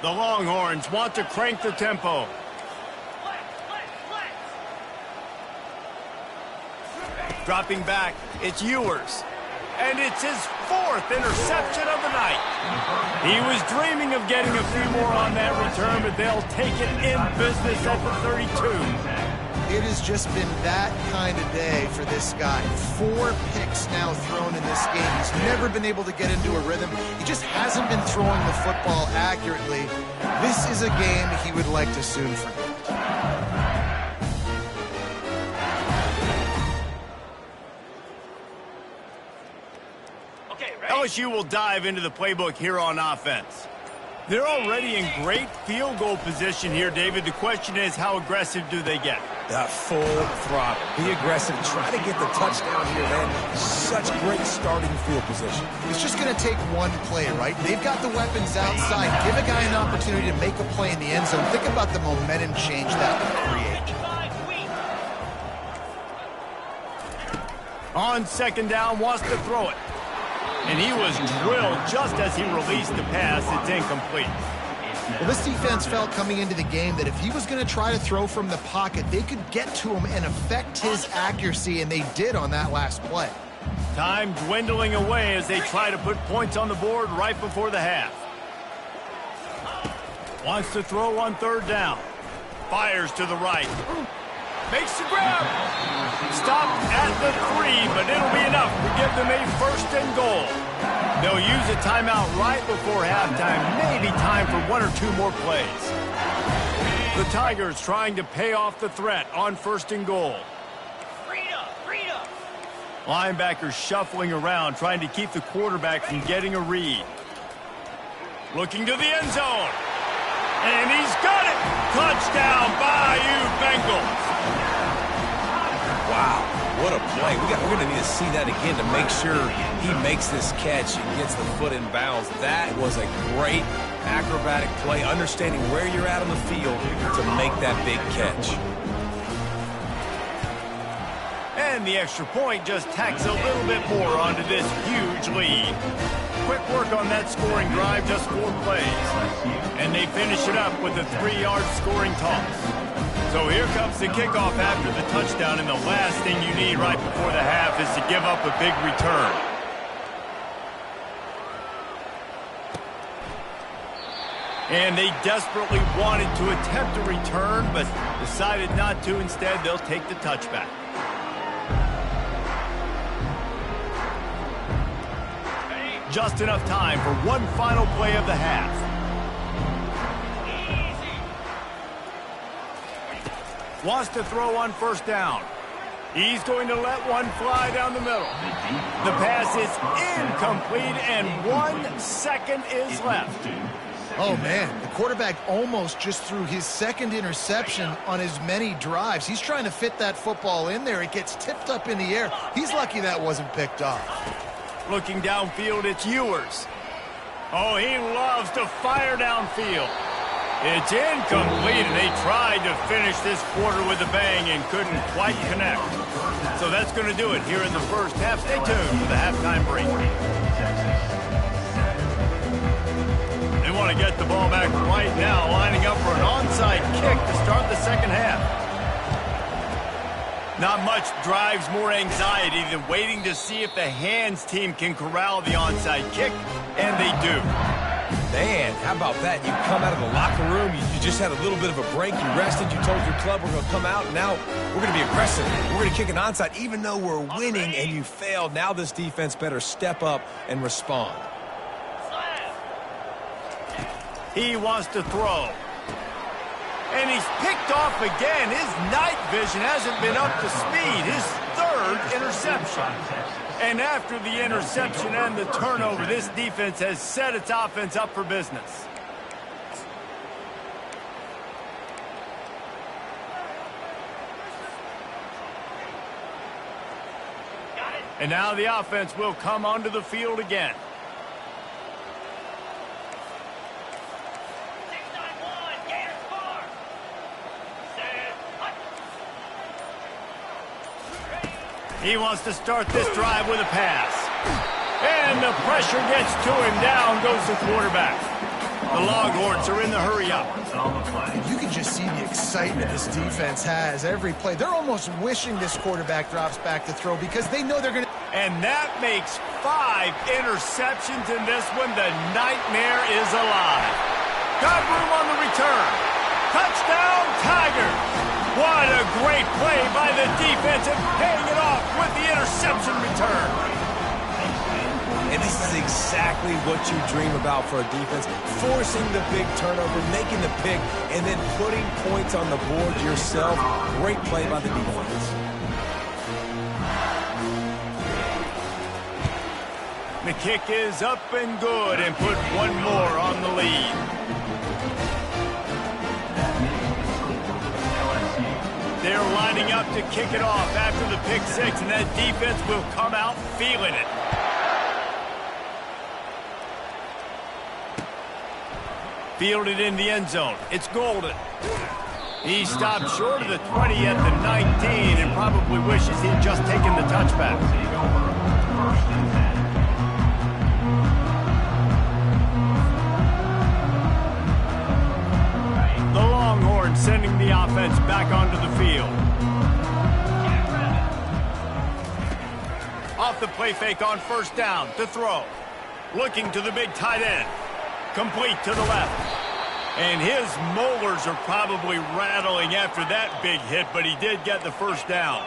The Longhorns want to crank the tempo. Dropping back, it's Ewers. And it's his 4th interception of the night. He was dreaming of getting a few more on that return, but they'll take it in business at the 32. It has just been that kind of day for this guy. 4 picks now thrown in this game. He's never been able to get into a rhythm. He just hasn't been throwing the football accurately. This is a game he would like to soon forget. LSU will dive into the playbook here on offense. They're already in great field goal position here, David. The question is, how aggressive do they get? Full throttle. Be aggressive. Try to get the touchdown here, man. Such great starting field position. It's just going to take one play, right? They've got the weapons outside. Give a guy an opportunity to make a play in the end zone. Think about the momentum change that would create. On second down, wants to throw it. And he was drilled just as he released the pass. It's incomplete. Well, this defense felt coming into the game that if he was going to try to throw from the pocket, they could get to him and affect his accuracy, and they did on that last play. Time dwindling away as they try to put points on the board right before the half. Wants to throw on third down. Fires to the right. Makes the grab. Stopped at the 3, but it'll be enough to give them a 1st and goal. They'll use a timeout right before halftime. Maybe time for 1 or 2 more plays. The Tigers trying to pay off the threat on 1st and goal. Freedom. Linebackers shuffling around, trying to keep the quarterback from getting a read. Looking to the end zone. And he's got it. Touchdown, Bayou Bengals. Wow, what a play. We're going to need to see that again to make sure he makes this catch and gets the foot in bounds. That was a great acrobatic play, understanding where you're at on the field to make that big catch. And the extra point just tacks a little bit more onto this huge lead. Quick work on that scoring drive, just 4 plays. And they finish it up with a 3-yard scoring toss. So here comes the kickoff after the touchdown, and the last thing you need right before the half is to give up a big return. And they desperately wanted to attempt a return, but decided not to. Instead, they'll take the touchback. Just enough time for one final play of the half. Wants to throw on first down. He's going to let one fly down the middle. The pass is incomplete, and 1 second is left. Oh, man, the quarterback almost just threw his 2nd interception on as many drives. He's trying to fit that football in there. It gets tipped up in the air. He's lucky that wasn't picked off. Looking downfield, it's Ewers. Oh, he loves to fire downfield. It's incomplete, and they tried to finish this quarter with a bang and couldn't quite connect. So that's going to do it here in the first half. Stay tuned for the halftime break. They want to get the ball back right now, lining up for an onside kick to start the second half. Not much drives more anxiety than waiting to see if the hands team can corral the onside kick, and they do. Man, how about that? You come out of the locker room, you just had a little bit of a break, you rested, you told your club we're going to come out, and now we're going to be aggressive. We're going to kick an onside, even though we're winning and you failed. Now this defense better step up and respond. He wants to throw. And he's picked off again. His night vision hasn't been up to speed. His 3rd third interception. And after the interception and the turnover, this defense has set its offense up for business. And now the offense will come onto the field again. 691, Gators far. Set, hut. He wants to start this drive with a pass. And the pressure gets to him. Down goes the quarterback. The Longhorns are in the hurry-up. You can just see the excitement this defense has every play. They're almost wishing this quarterback drops back to throw because they know they're going to... And that makes 5 interceptions in this one. The nightmare is alive. Got room on the return. Touchdown, Tigers. What a great play by the defense and paying it off with the interception return. And this is exactly what you dream about for a defense. Forcing the big turnover, making the pick, and then putting points on the board yourself. Great play by the defense. The kick is up and good and put one more on the lead. They're lining up to kick it off after the pick six, and that defense will come out feeling it. Fielded in the end zone. It's Golden. He stopped short of the 20 at the 19 and probably wishes he'd just taken the touchback. The Longhorns sending the offense back onto the field. Off the play fake on first down to throw. Looking to the big tight end. Complete to the left. And his molars are probably rattling after that big hit, but he did get the first down.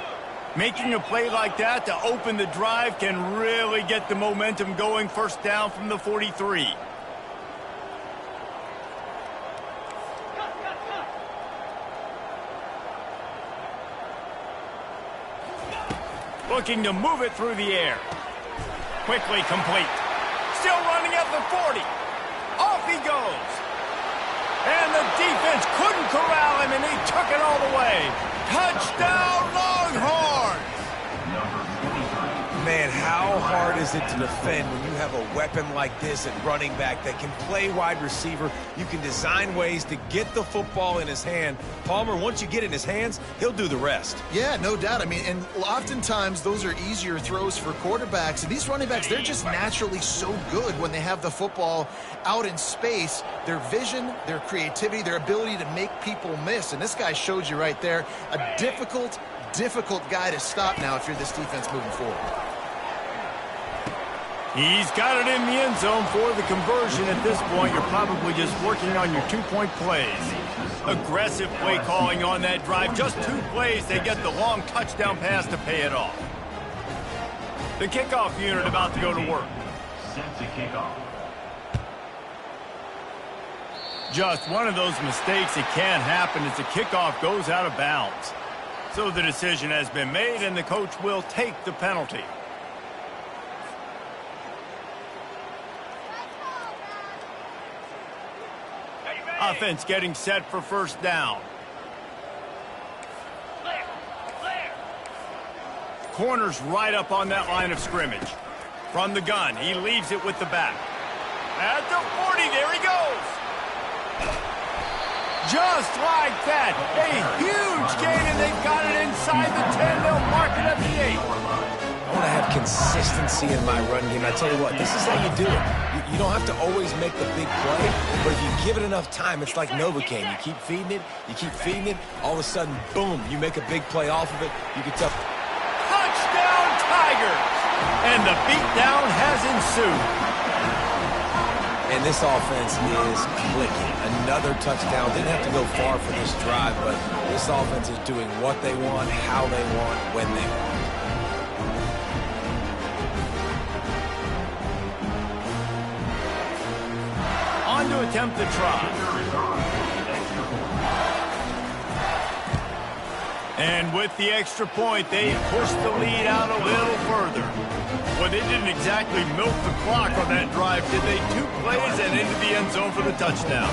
Making a play like that to open the drive can really get the momentum going. First down from the 43. Looking to move it through the air. Quickly complete. Still running at the 40. Off he goes. And the defense couldn't corral him, and he took it all the way. Touchdown, Longhorns! Man, how hard is it to defend when you have a weapon like this at running back that can play wide receiver? You can design ways to get the football in his hand. Palmer, once you get it in his hands, he'll do the rest. Yeah, no doubt. I mean, and oftentimes those are easier throws for quarterbacks. And these running backs, they're just naturally so good when they have the football out in space. Their vision, their creativity, their ability to make people miss. And this guy showed you right there, a difficult guy to stop now if you're this defense moving forward. He's got it in the end zone for the conversion. At this point, you're probably just working on your two-point plays. Aggressive play calling on that drive. Just 2 plays, they get the long touchdown pass to pay it off. The kickoff unit about to go to work. Set to kick off. Just one of those mistakes that can happen as the kickoff goes out of bounds. So the decision has been made, and the coach will take the penalty. Offense getting set for first down. Corner's right up on that line of scrimmage. From the gun, he leaves it with the back. At the 40, there he goes. Just like that, a huge gain, and they've got it inside the 10. They'll mark it at the 8. I want to have consistency in my run game. I tell you what, this is how you do it. You don't have to always make the big play, but if you give it enough time, it's like Novocaine. You keep feeding it, all of a sudden, boom, you make a big play off of it. You can tell. Touchdown, Tigers! And the beatdown has ensued. And this offense is clicking. Another touchdown. Didn't have to go far for this drive, but this offense is doing what they want, how they want, when they want. On to attempt the try. And with the extra point, they pushed the lead out a little further. Well, they didn't exactly milk the clock on that drive, did they? 2 plays and into the end zone for the touchdown.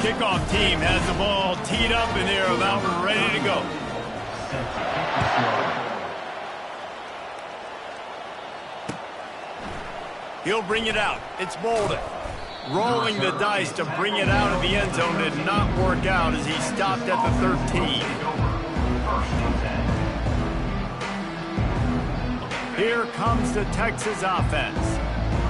Kickoff team has the ball teed up, and they're about ready to go. He'll bring it out. It's Bolden. Rolling the dice to bring it out of the end zone did not work out as he stopped at the 13. Here comes the Texas offense.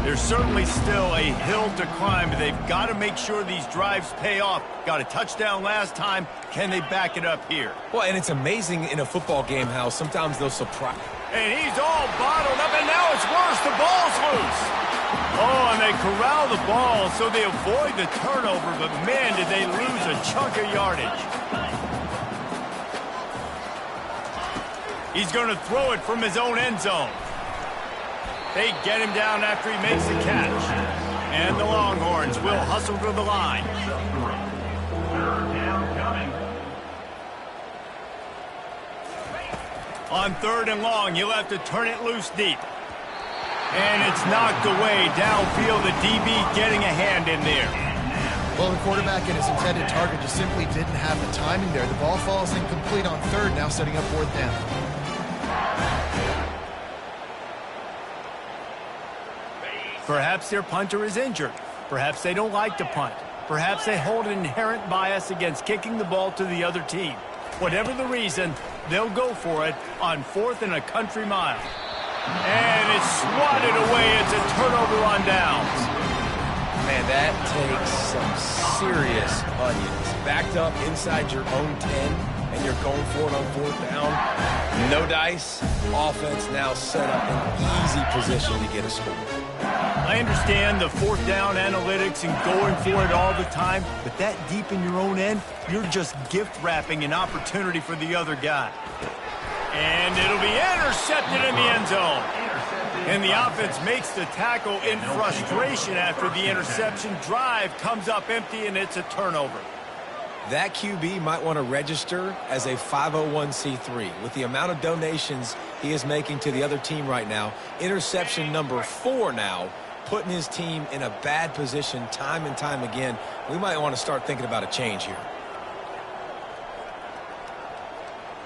There's certainly still a hill to climb, but they've got to make sure these drives pay off. Got a touchdown last time. Can they back it up here? Well, and it's amazing in a football game how sometimes they'll surprise. And he's all bottled up, and now it's worse. The ball's loose. Oh, and they corral the ball so they avoid the turnover, but man, did they lose a chunk of yardage. He's going to throw it from his own end zone. They get him down after he makes the catch. And the Longhorns will hustle to the line. On 3rd and long, he'll have to turn it loose deep. And it's knocked away downfield. The DB getting a hand in there. Well, the quarterback and his intended target just simply didn't have the timing there. The ball falls incomplete on 3rd, now setting up 4th down. Perhaps their punter is injured. Perhaps they don't like to punt. Perhaps they hold an inherent bias against kicking the ball to the other team. Whatever the reason, they'll go for it on 4th and a country mile. And it's swatted away. It's a turnover on downs. Man, that takes some serious onions. Backed up inside your own 10, and you're going for it on 4th down. No dice. Offense now set up in easy position to get a score. I understand the 4th down analytics and going for it all the time, but that deep in your own end, you're just gift wrapping an opportunity for the other guy. And it'll be intercepted in the end zone. And the offense makes the tackle in frustration after the interception. Drive comes up empty, and it's a turnover. That QB might want to register as a 501c3. With the amount of donations he is making to the other team right now, interception number 4 now, putting his team in a bad position time and time again. We might want to start thinking about a change here.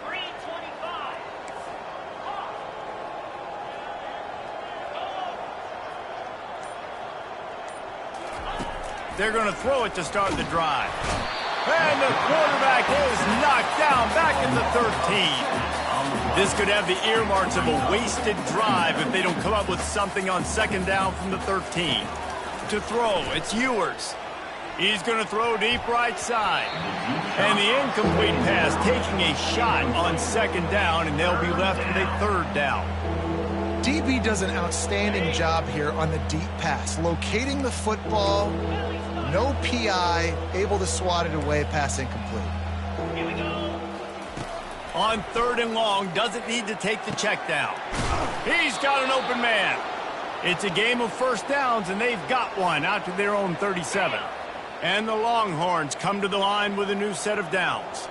325. They're going to throw it to start the drive. And the quarterback is knocked down back at the 13. This could have the earmarks of a wasted drive if they don't come up with something on 2nd down from the 13. To throw, it's Ewers. He's going to throw deep right side. And the incomplete pass taking a shot on 2nd down, and they'll be left with a 3rd down. DB does an outstanding job here on the deep pass, locating the football, no PI, able to swat it away, pass incomplete. Here we go. On 3rd and long, doesn't need to take the check down. He's got an open man. It's a game of 1st downs, and they've got one out to their own 37. And the Longhorns come to the line with a new set of downs.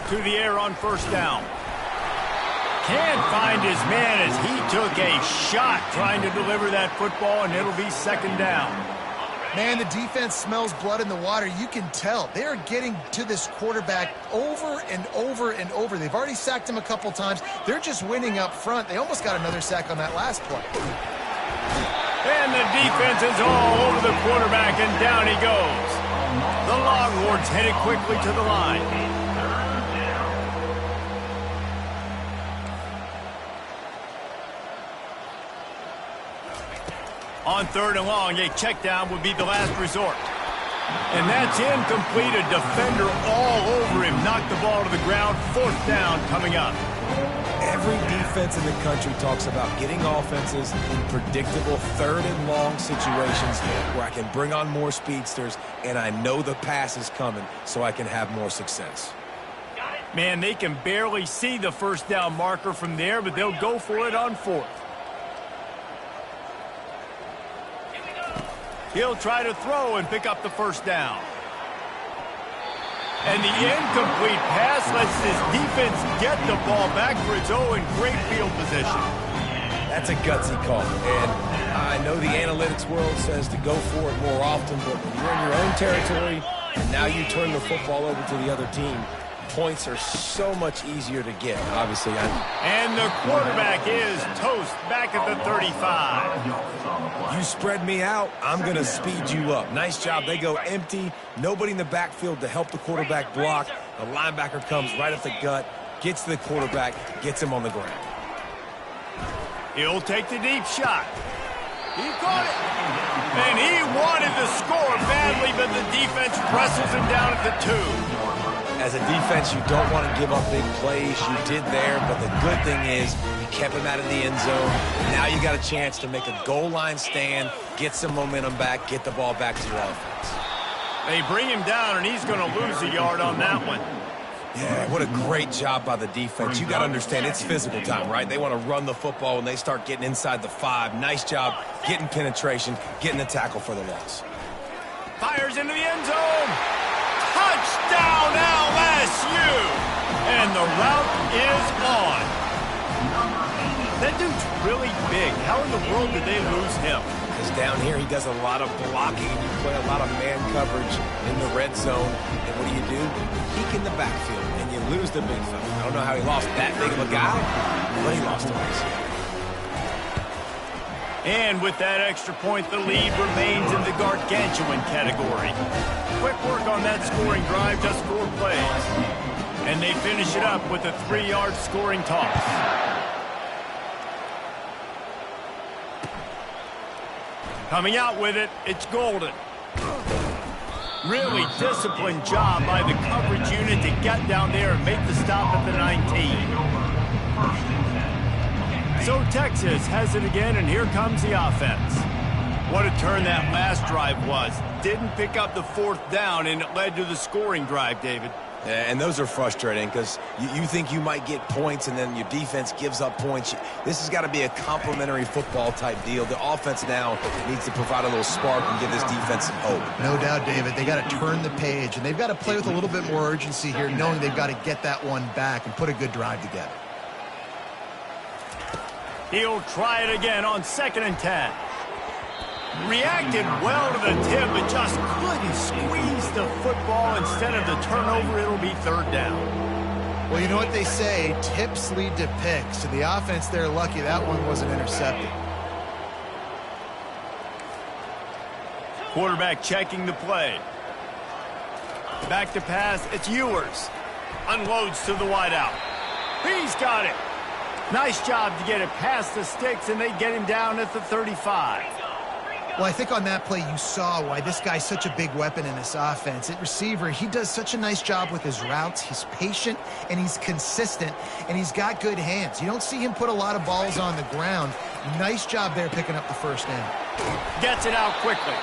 To the air on 1st down. Can't find his man as he took a shot trying to deliver that football, and it'll be 2nd down. Man, the defense smells blood in the water. You can tell. They are getting to this quarterback over and over and over. They've already sacked him a couple times. They're just winning up front. They almost got another sack on that last play. And the defense is all over the quarterback, and down he goes. The Longhorns headed quickly to the line. On 3rd and long, a check down would be the last resort. And that's incomplete. A defender all over him. Knocked the ball to the ground. 4th down coming up. Every defense in the country talks about getting offenses in predictable 3rd and long situations where I can bring on more speedsters and I know the pass is coming so I can have more success. Man, they can barely see the 1st down marker from there, but they'll go for it on 4th. He'll try to throw and pick up the first down. And the incomplete pass lets his defense get the ball back for its own great field position. That's a gutsy call. And I know the analytics world says to go for it more often, but when you're in your own territory and now you turn the football over to the other team, points are so much easier to get, obviously. And the quarterback is toast back at the 35. You spread me out, I'm going to speed you up. Nice job. They go empty. Nobody in the backfield to help the quarterback block. The linebacker comes right at the gut, gets to the quarterback, gets him on the ground. He'll take the deep shot. He caught it. And he wanted to score badly, but the defense wrestles him down at the 2. As a defense, you don't want to give up big plays. You did there, but the good thing is you kept him out of the end zone. Now you got a chance to make a goal line stand, get some momentum back, get the ball back to your offense. They bring him down, and he's going to lose a yard on that one. Yeah, what a great job by the defense. You got to understand, it's physical time, right? They want to run the football when they start getting inside the 5. Nice job getting penetration, getting the tackle for the loss. Fires into the end zone. Touchdown LSU! And the route is on. That dude's really big. How in the world did they lose him? Because down here he does a lot of blocking and you play a lot of man coverage in the red zone. And what do? You peek in the backfield and you lose the big fella. I don't know how he lost that big of a guy, but he lost him. And with that extra point, the lead remains in the gargantuan category. Quick work on that scoring drive, just 4 plays. And they finish it up with a 3-yard scoring toss. Coming out with it, it's Golden. Really disciplined job by the coverage unit to get down there and make the stop at the 19. So Texas has it again, and here comes the offense. What a turn that last drive was. Didn't pick up the 4th down, and it led to the scoring drive, David. Yeah, and those are frustrating because you think you might get points, and then your defense gives up points. This has got to be a complementary football type deal. The offense now needs to provide a little spark and give this defense some hope. No doubt, David. They got to turn the page, and they've got to play with a little bit more urgency here, knowing they've got to get that one back and put a good drive together. He'll try it again on 2nd and 10. Reacted well to the tip, but just couldn't squeeze the football. Instead of the turnover, it'll be 3rd down. Well, you know what they say, tips lead to picks. So the offense, they're lucky that one wasn't intercepted. Quarterback checking the play. Back to pass, it's Ewers. Unloads to the wideout. He's got it. Nice job to get it past the sticks, and they get him down at the 35. Well, I think on that play you saw why this guy's such a big weapon in this offense. At receiver, he does such a nice job with his routes. He's patient, and he's consistent, and he's got good hands. You don't see him put a lot of balls on the ground. Nice job there picking up the 1st down. Gets it out quickly.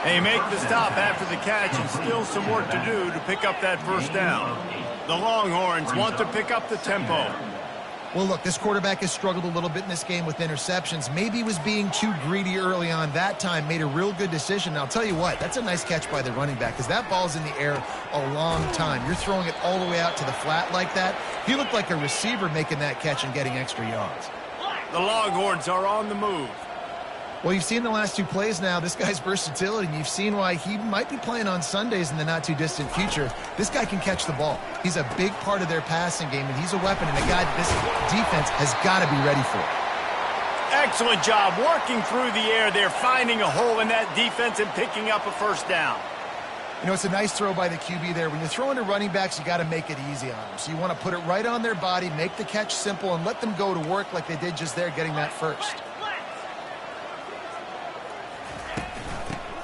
They make the stop after the catch, and still some work to do to pick up that 1st down. The Longhorns want to pick up the tempo. Well, look, this quarterback has struggled a little bit in this game with interceptions. Maybe he was being too greedy early on. That time made a real good decision. And I'll tell you what, that's a nice catch by the running back because that ball's in the air a long time. You're throwing it all the way out to the flat like that. He looked like a receiver making that catch and getting extra yards. The Longhorns are on the move. Well, you've seen the last 2 plays now, this guy's versatility, and you've seen why he might be playing on Sundays in the not-too-distant future. This guy can catch the ball. He's a big part of their passing game, and he's a weapon and a guy that this defense has got to be ready for. Excellent job working through the air. They're finding a hole in that defense and picking up a 1st down. You know, it's a nice throw by the QB there. When you're throwing to running backs, you got to make it easy on them. So you want to put it right on their body, make the catch simple, and let them go to work like they did just there, getting that 1st.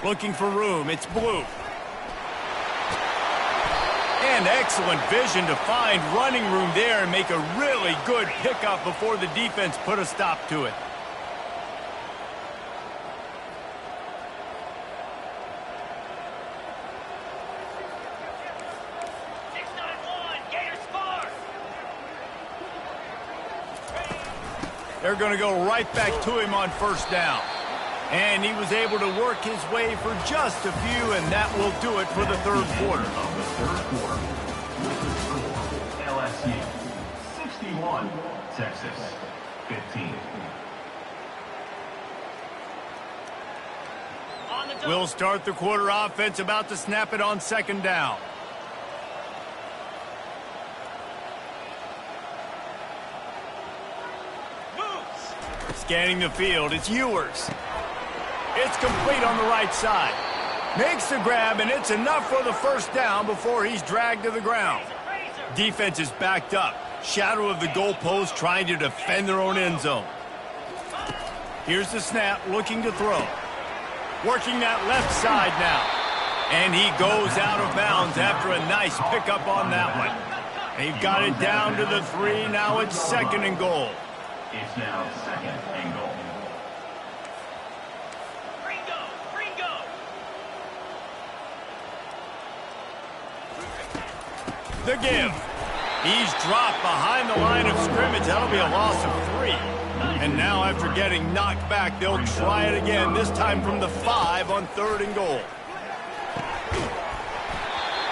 Looking for room, it's Blue. And excellent vision to find running room there and make a really good pickup before the defense put a stop to it. They're going to go right back to him on 1st down. And he was able to work his way for just a few, and that will do it for the third quarter. Of the third quarter, with the score, LSU 61, Texas 15. We'll start the quarter offense, about to snap it on second down. Scanning the field, it's Ewers. It's complete on the right side. Makes the grab, and it's enough for the first down before he's dragged to the ground. Defense is backed up. Shadow of the goalpost, trying to defend their own end zone. Here's the snap, looking to throw. Working that left side now. And he goes out of bounds after a nice pickup on that one. They've got it down to the 3. Now it's second and goal. It's now second and goal. The give. He's dropped behind the line of scrimmage. That'll be a loss of 3. And now after getting knocked back, they'll try it again, this time from the 5 on third and goal.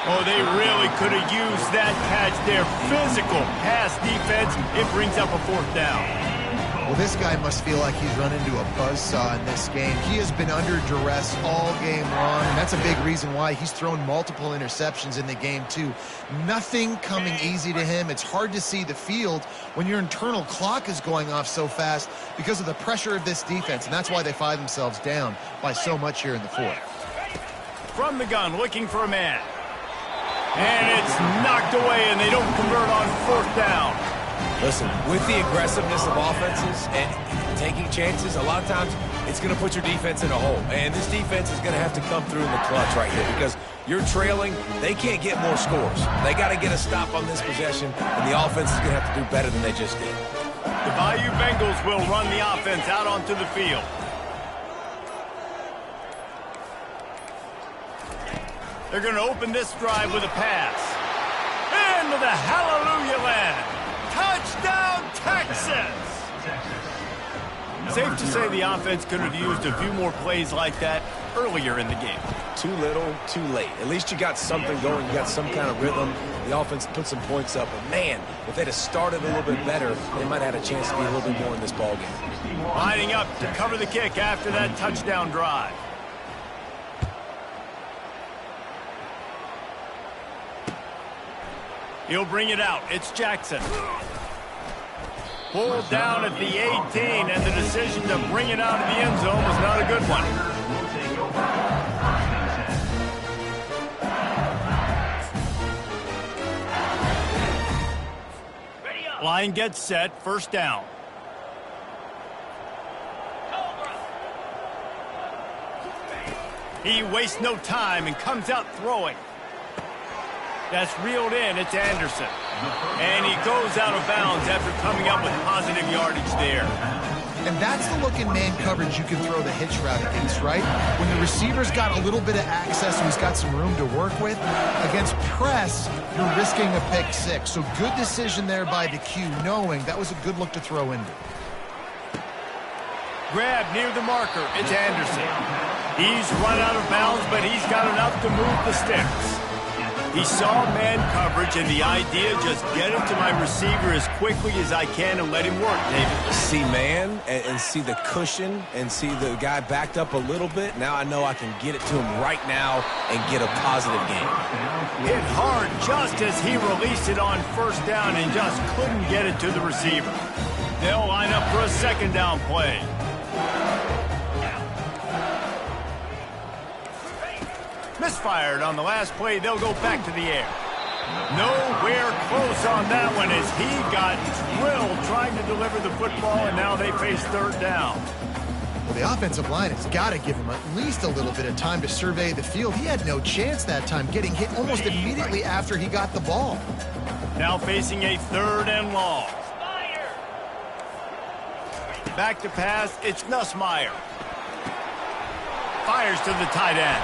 Oh, they really could have used that catch there. Physical pass defense. It brings up a fourth down. Well, this guy must feel like he's run into a buzzsaw in this game. He has been under duress all game long, and that's a big reason why he's thrown multiple interceptions in the game, too. Nothing coming easy to him. It's hard to see the field when your internal clock is going off so fast because of the pressure of this defense, and that's why they find themselves down by so much here in the fourth. From the gun, looking for a man. And it's knocked away, and they don't convert on fourth down. Listen, with the aggressiveness of offenses and taking chances, a lot of times it's going to put your defense in a hole. And this defense is going to have to come through in the clutch right here because you're trailing. They can't get more scores. They got to get a stop on this possession, and the offense is going to have to do better than they just did. The Bayou Bengals will run the offense out onto the field. They're going to open this drive with a pass. Into the hallelujah land. Touchdown, Texas! Safe to say the offense could have used a few more plays like that earlier in the game. Too little, too late. At least you got something going. You got some kind of rhythm. The offense put some points up. But, man, if they'd have started a little bit better, they might have had a chance to be a little bit more in this ballgame. Lining up to cover the kick after that touchdown drive. He'll bring it out. It's Jackson. Pulled down at the 18, and the decision to bring it out of the end zone was not a good one. Line gets set. First down. He wastes no time and comes out throwing. That's reeled in. It's Anderson. And he goes out of bounds after coming up with positive yardage there. And that's the look in man coverage you can throw the hitch route against, right? When the receiver's got a little bit of access and he's got some room to work with. Against press, you're risking a pick six. So good decision there by the Q, knowing that was a good look to throw into. Grab near the marker. It's Anderson. He's run out of bounds, but he's got enough to move the sticks. He saw man coverage, and the idea, just get it to my receiver as quickly as I can and let him work, David. See man and see the cushion and see the guy backed up a little bit. Now I know I can get it to him right now and get a positive gain. Hit hard just as he released it on first down and just couldn't get it to the receiver. They'll line up for a second down play. Misfired on the last play. They'll go back to the air. Nowhere close on that one as he got drilled trying to deliver the football, and now they face third down. Well, the offensive line has got to give him at least a little bit of time to survey the field. He had no chance that time, getting hit almost immediately after he got the ball. Now facing a third and long. Back to pass. It's Nussmeier. Fires to the tight end.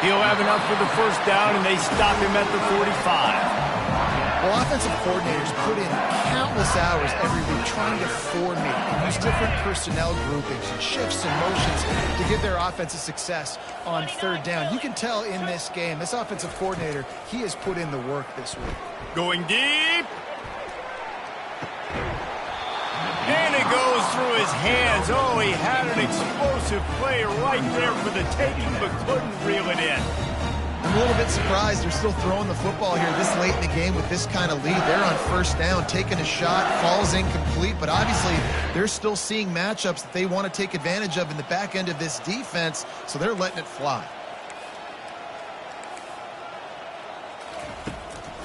He'll have enough for the first down, and they stop him at the 45. Well, offensive coordinators put in countless hours every week trying to formate and use different personnel groupings and shifts and motions to give their offensive success on third down. You can tell in this game, this offensive coordinator, he has put in the work this week. Going deep. And it goes through his hands. Oh, he had an explosive play right there for the taking, but couldn't reel it in. I'm a little bit surprised they're still throwing the football here this late in the game with this kind of lead. They're on first down, taking a shot, falls incomplete, but obviously they're still seeing matchups that they want to take advantage of in the back end of this defense, so they're letting it fly.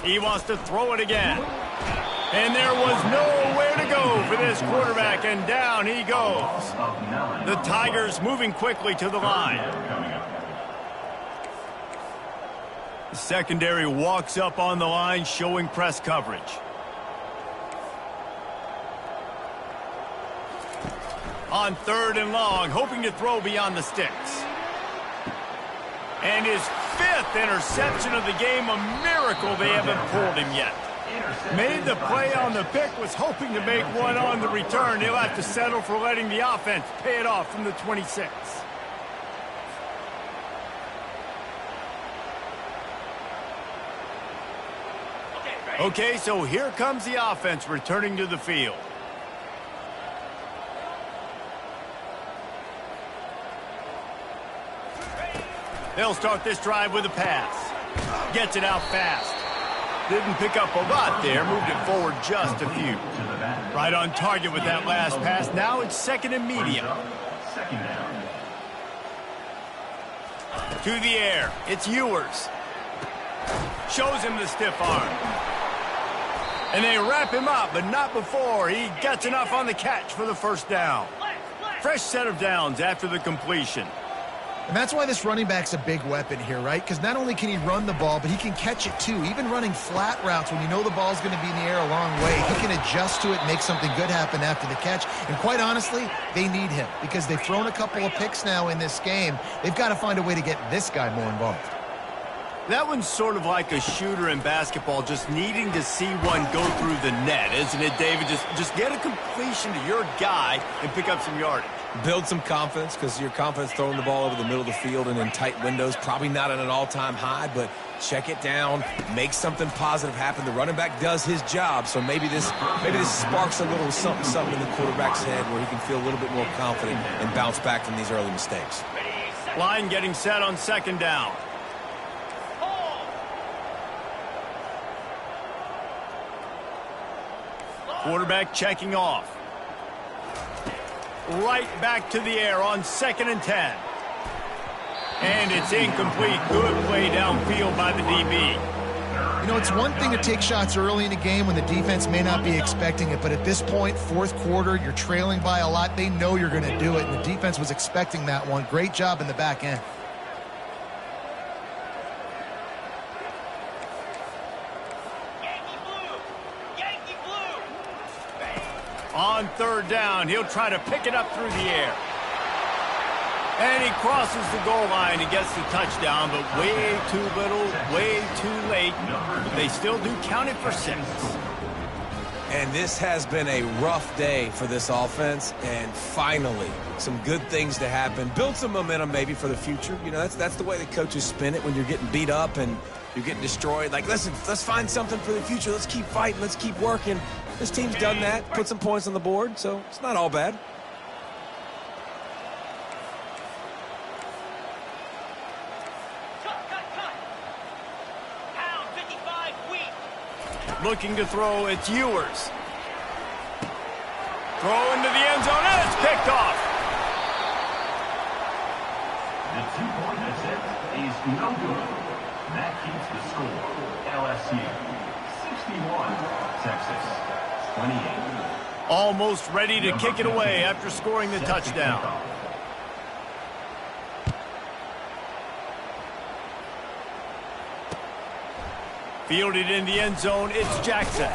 He wants to throw it again. And there was nowhere to go for this quarterback, and down he goes. The Tigers moving quickly to the line. The secondary walks up on the line, showing press coverage. On third and long, hoping to throw beyond the sticks. And his 5th interception of the game, a miracle they haven't pulled him yet. Made the play on the pick, was hoping to make one on the return. He'll have to settle for letting the offense pay it off from the 26. Okay, so here comes the offense returning to the field. They'll start this drive with a pass. Gets it out fast. Didn't pick up a lot there, moved it forward just a few. Right on target with that last pass. Now it's second and medium. To the air, it's Ewers. Shows him the stiff arm. And they wrap him up, but not before he gets enough on the catch for the first down. Fresh set of downs after the completion. And that's why this running back's a big weapon here, right? Because not only can he run the ball, but he can catch it too. Even running flat routes when you know the ball's going to be in the air a long way, he can adjust to it and make something good happen after the catch. And quite honestly, they need him because they've thrown a couple of picks now in this game. They've got to find a way to get this guy more involved. That one's sort of like a shooter in basketball, just needing to see one go through the net, isn't it, David? Just get a completion to your guy and pick up some yardage. Build some confidence, because your confidence throwing the ball over the middle of the field and in tight windows, probably not at an all-time high, but check it down, make something positive happen. The running back does his job, so maybe this sparks a little something in the quarterback's head where he can feel a little bit more confident and bounce back from these early mistakes. Line getting set on second down. Quarterback checking off. Right back to the air on 2nd and 10. And it's incomplete. Good play downfield by the DB. You know, it's one thing to take shots early in the game when the defense may not be expecting it, but at this point, fourth quarter, you're trailing by a lot. They know you're going to do it, and the defense was expecting that one. Great job in the back end. On third down, he'll try to pick it up through the air. And he crosses the goal line and gets the touchdown, but way too little, way too late. But they still do count it for 6. And this has been a rough day for this offense, and finally, some good things to happen. Build some momentum maybe for the future. You know, that's the way the coaches spin it when you're getting beat up and you're getting destroyed. Like, listen, let's find something for the future. Let's keep fighting. Let's keep working. This team's done that, put some points on the board, so it's not all bad. Pound 55 weak. Looking to throw, it's Ewers. Throw into the end zone, and it's picked off. The 2-point attempt is no good. That keeps the score. LSU 61, Texas 28. Almost ready to kick it away after scoring the touchdown. Fielded in the end zone, it's Jackson.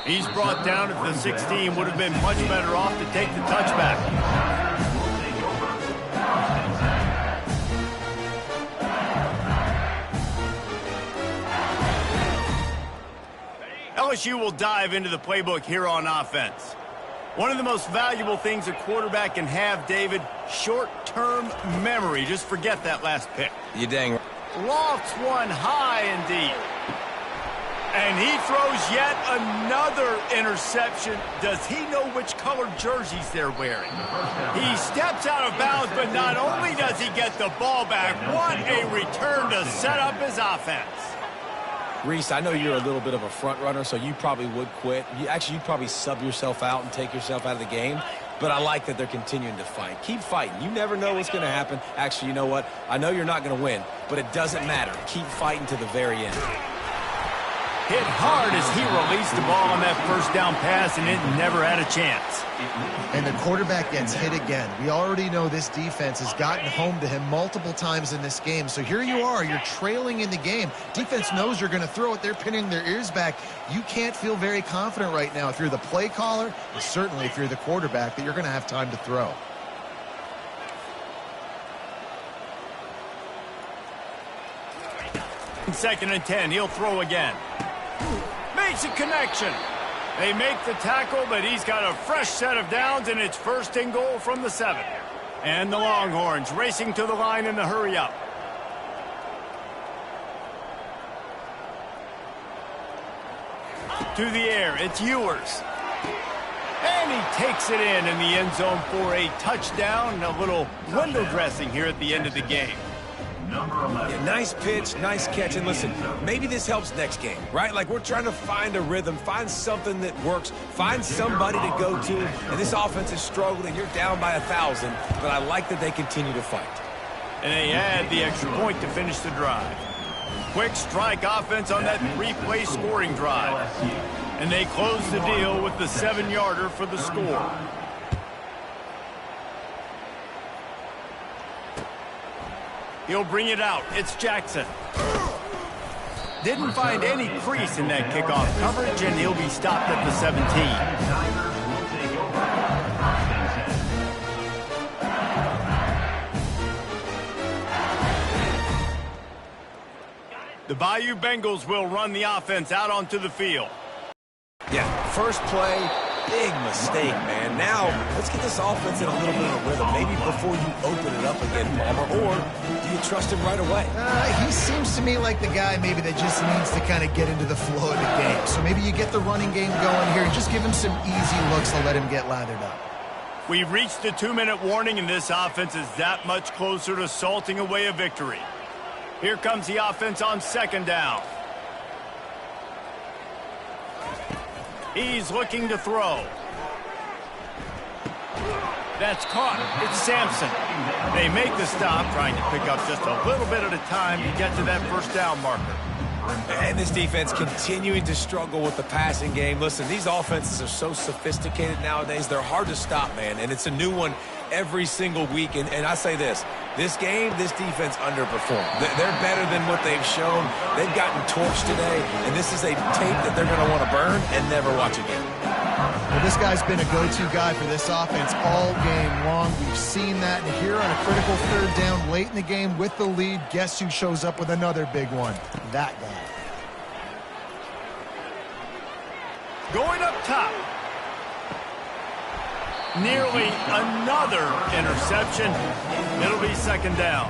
He's brought down at the 16, would have been much better off to take the touchback. LSU will dive into the playbook here on offense. One of the most valuable things a quarterback can have, David, short-term memory. Just forget that last pick. You dang right. Lofts one high and deep. And he throws yet another interception. Does he know which colored jerseys they're wearing? He steps out of bounds, but not only does he get the ball back, what a return to set up his offense. Reese, I know you're a little bit of a front runner, so you probably would quit. You'd probably sub yourself out and take yourself out of the game. But I like that they're continuing to fight. Keep fighting. You never know what's going to happen. Actually, you know what? I know you're not going to win, but it doesn't matter. Keep fighting to the very end. Hit hard as he released the ball on that first down pass, and it never had a chance. And the quarterback gets hit again. We already know this defense has gotten home to him multiple times in this game. So here you are. You're trailing in the game. Defense knows you're going to throw it. They're pinning their ears back. You can't feel very confident right now if you're the play caller, and certainly if you're the quarterback, that you're going to have time to throw. Second and 10, he'll throw again. Makes a connection. They make the tackle, but he's got a fresh set of downs, and it's first and goal from the 7. And the Longhorns racing to the line in the hurry-up. To the air, it's Ewers. And he takes it in the end zone for a touchdown. A little window dressing here at the end of the game. Yeah, nice pitch, nice catch. And listen, maybe this helps next game, right? Like, we're trying to find a rhythm, find something that works, find somebody to go to. And this offense is struggling. You're down by 1,000, but I like that they continue to fight. And they add the extra point to finish the drive. Quick strike offense on that 3-play scoring drive. And they close the deal with the 7-yarder for the score. He'll bring it out. It's Jackson. Didn't find any crease in that kickoff coverage, and he'll be stopped at the 17. The Bayou Bengals will run the offense out onto the field. Yeah, first play, big mistake, man. Now, let's get this offense in a little bit of a rhythm. Maybe before you open it up again, Palmer, or do you trust him right away? He seems to me like the guy maybe that just needs to kind of get into the flow of the game. So maybe you get the running game going here and just give him some easy looks to let him get lathered up. We've reached the 2-minute warning, and this offense is that much closer to salting away a victory. Here comes the offense on second down. He's looking to throw. That's caught. It's Sampson. They make the stop, trying to pick up just a little bit at a time to get to that first down marker. And this defense continuing to struggle with the passing game. Listen, these offenses are so sophisticated nowadays. They're hard to stop, man. And it's a new one every single week. And I say this game, this defense underperformed. They're better than what they've shown. They've gotten torched today. And this is a tape that they're going to want to burn and never watch again. Well, this guy's been a go-to guy for this offense all game long. We've seen that. And here on a critical third down late in the game with the lead, guess who shows up with another big one? That guy. Going up top. Nearly another interception. It'll be second down.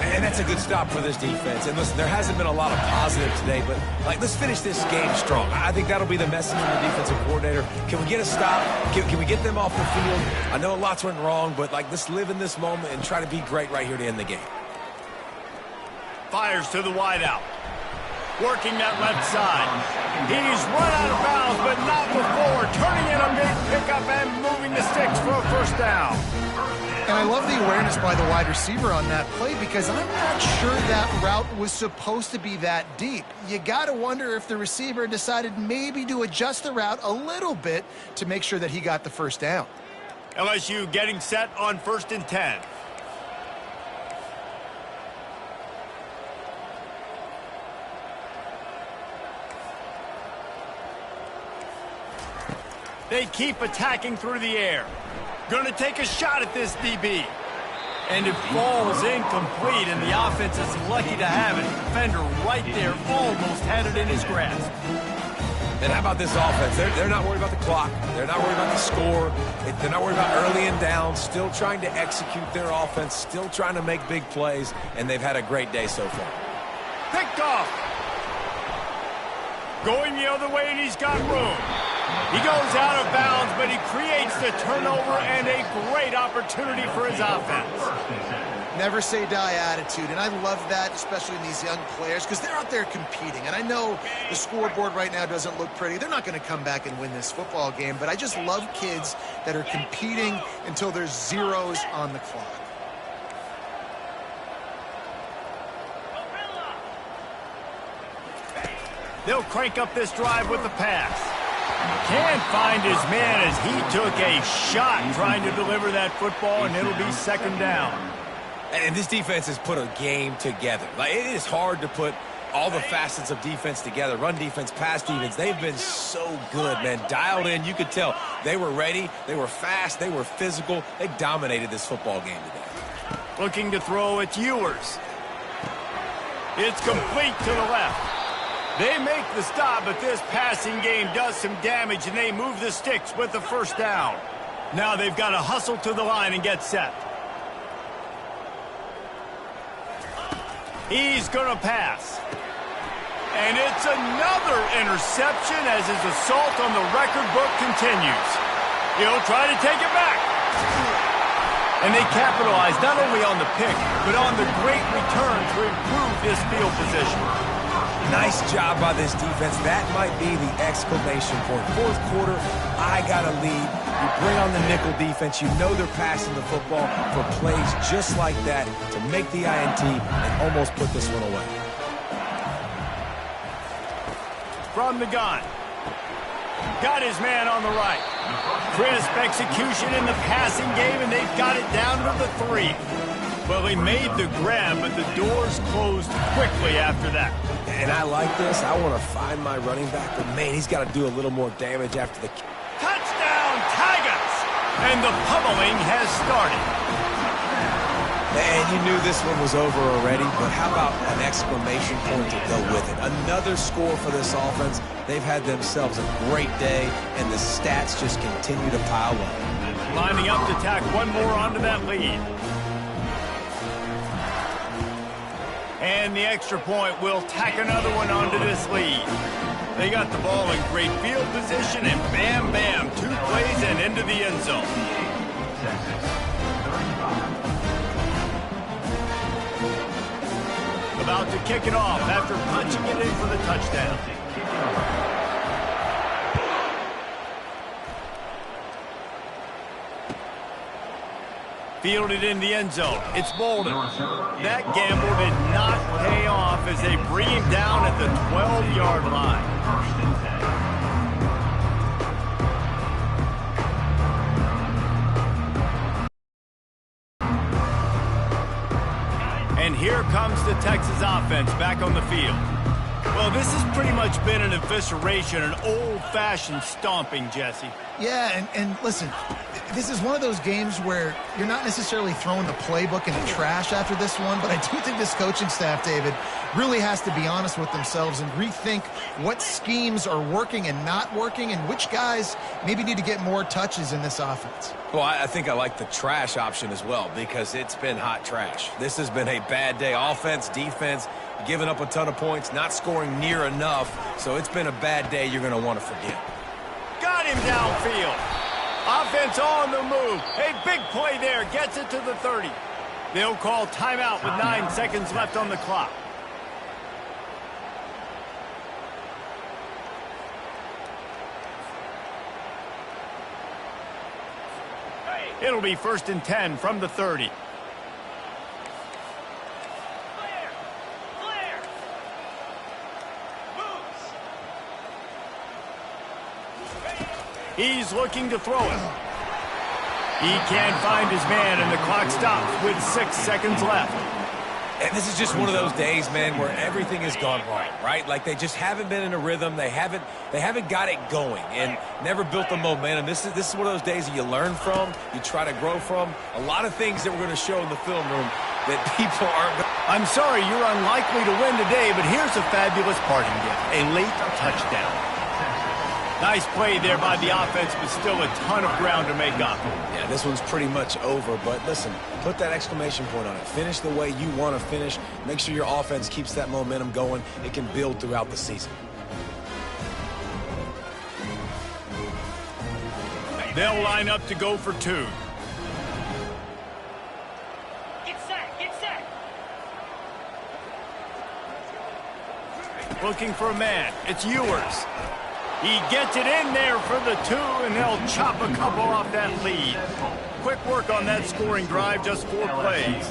And that's a good stop for this defense. And listen, there hasn't been a lot of positive today, but let's finish this game strong. I think that'll be the message from the defensive coordinator. Can we get a stop? Can we get them off the field? I know lots went wrong, but let's live in this moment and try to be great right here to end the game. Fires to the wideout. Working that left side. He's run out of bounds, but not before. Turning in a big pickup and moving the sticks for a first down. And I love the awareness by the wide receiver on that play because I'm not sure that route was supposed to be that deep. You got to wonder if the receiver decided maybe to adjust the route a little bit to make sure that he got the first down. LSU getting set on 1st and 10. They keep attacking through the air. Going to take a shot at this DB. And it falls incomplete, and the offense is lucky to have it. Defender right there almost had it in his grasp. And how about this offense? They're not worried about the clock. They're not worried about the score. They're not worried about early and down. Still trying to execute their offense. Still trying to make big plays. And they've had a great day so far. Picked off. Going the other way, and he's got room. He goes out of bounds, but he creates the turnover and a great opportunity for his offense. Never say die attitude, and I love that, especially in these young players, because they're out there competing. And I know the scoreboard right now doesn't look pretty. They're not going to come back and win this football game, but I just love kids that are competing until there's zeros on the clock. They'll crank up this drive with the pass. Can't find his man as he took a shot trying to deliver that football, and it'll be second down. And this defense has put a game together. Like, it is hard to put all the facets of defense together. Run defense, pass defense. They've been so good, man. Dialed in. You could tell they were ready. They were fast. They were physical. They dominated this football game today. Looking to throw, it's Ewers. It's complete to the left. They make the stop, but this passing game does some damage, and they move the sticks with the first down. Now they've got to hustle to the line and get set. He's going to pass. And it's another interception as his assault on the record book continues. He'll try to take it back. And they capitalize not only on the pick, but on the great return to improve this field position. Nice job by this defense. That might be the exclamation point. Fourth quarter, I got a lead. You bring on the nickel defense. You know they're passing the football for plays just like that to make the INT and almost put this one away. From the gun. Got his man on the right. Crisp execution in the passing game, and they've got it down to the 3. Well, he made the grab, but the doors closed quickly after that. And I like this. I want to find my running back, but, man, he's got to do a little more damage after the... Touchdown, Tigers! And the pummeling has started. Man, you knew this one was over already, but how about an exclamation point to go with it? Another score for this offense. They've had themselves a great day, and the stats just continue to pile up. Lining up to tack one more onto that lead. And the extra point will tack another one onto this lead. They got the ball in great field position, and bam, bam, 2 plays and into the end zone. About to kick it off after punching it in for the touchdown. Fielded in the end zone. It's Bolden. That gamble did not pay off as they bring him down at the 12-yard line. And here comes the Texas offense back on the field. Well, this has pretty much been an evisceration, an old-fashioned stomping, Jesse. Yeah, and listen, this is one of those games where you're not necessarily throwing the playbook in the trash after this one, but I do think this coaching staff, David, really has to be honest with themselves and rethink what schemes are working and not working and which guys maybe need to get more touches in this offense. Well, I think I like the trash option as well because it's been hot trash. This has been a bad day. Offense, defense, giving up a ton of points, not scoring near enough. So it's been a bad day you're going to want to forget. Got him downfield. Offense on the move. A big play there. Gets it to the 30. They'll call timeout with 9 seconds left on the clock. It'll be 1st and 10 from the 30. He's looking to throw it. He can't find his man, and the clock stops with 6 seconds left. And this is just one of those days, man, where everything has gone wrong, right? Like they just haven't been in a rhythm. They haven't got it going and never built the momentum. This is one of those days that you learn from, you try to grow from. A lot of things that we're going to show in the film room that people aren't. I'm sorry, you're unlikely to win today, but here's a fabulous parting gift: a late touchdown. Nice play there by the offense, but still a ton of ground to make up. Yeah, this one's pretty much over, but listen, put that exclamation point on it. Finish the way you want to finish. Make sure your offense keeps that momentum going. It can build throughout the season. They'll line up to go for 2. Get set, get set. Looking for a man. It's Ewers. He gets it in there for the 2, and they'll chop a couple off that lead. Quick work on that scoring drive, just 4 plays.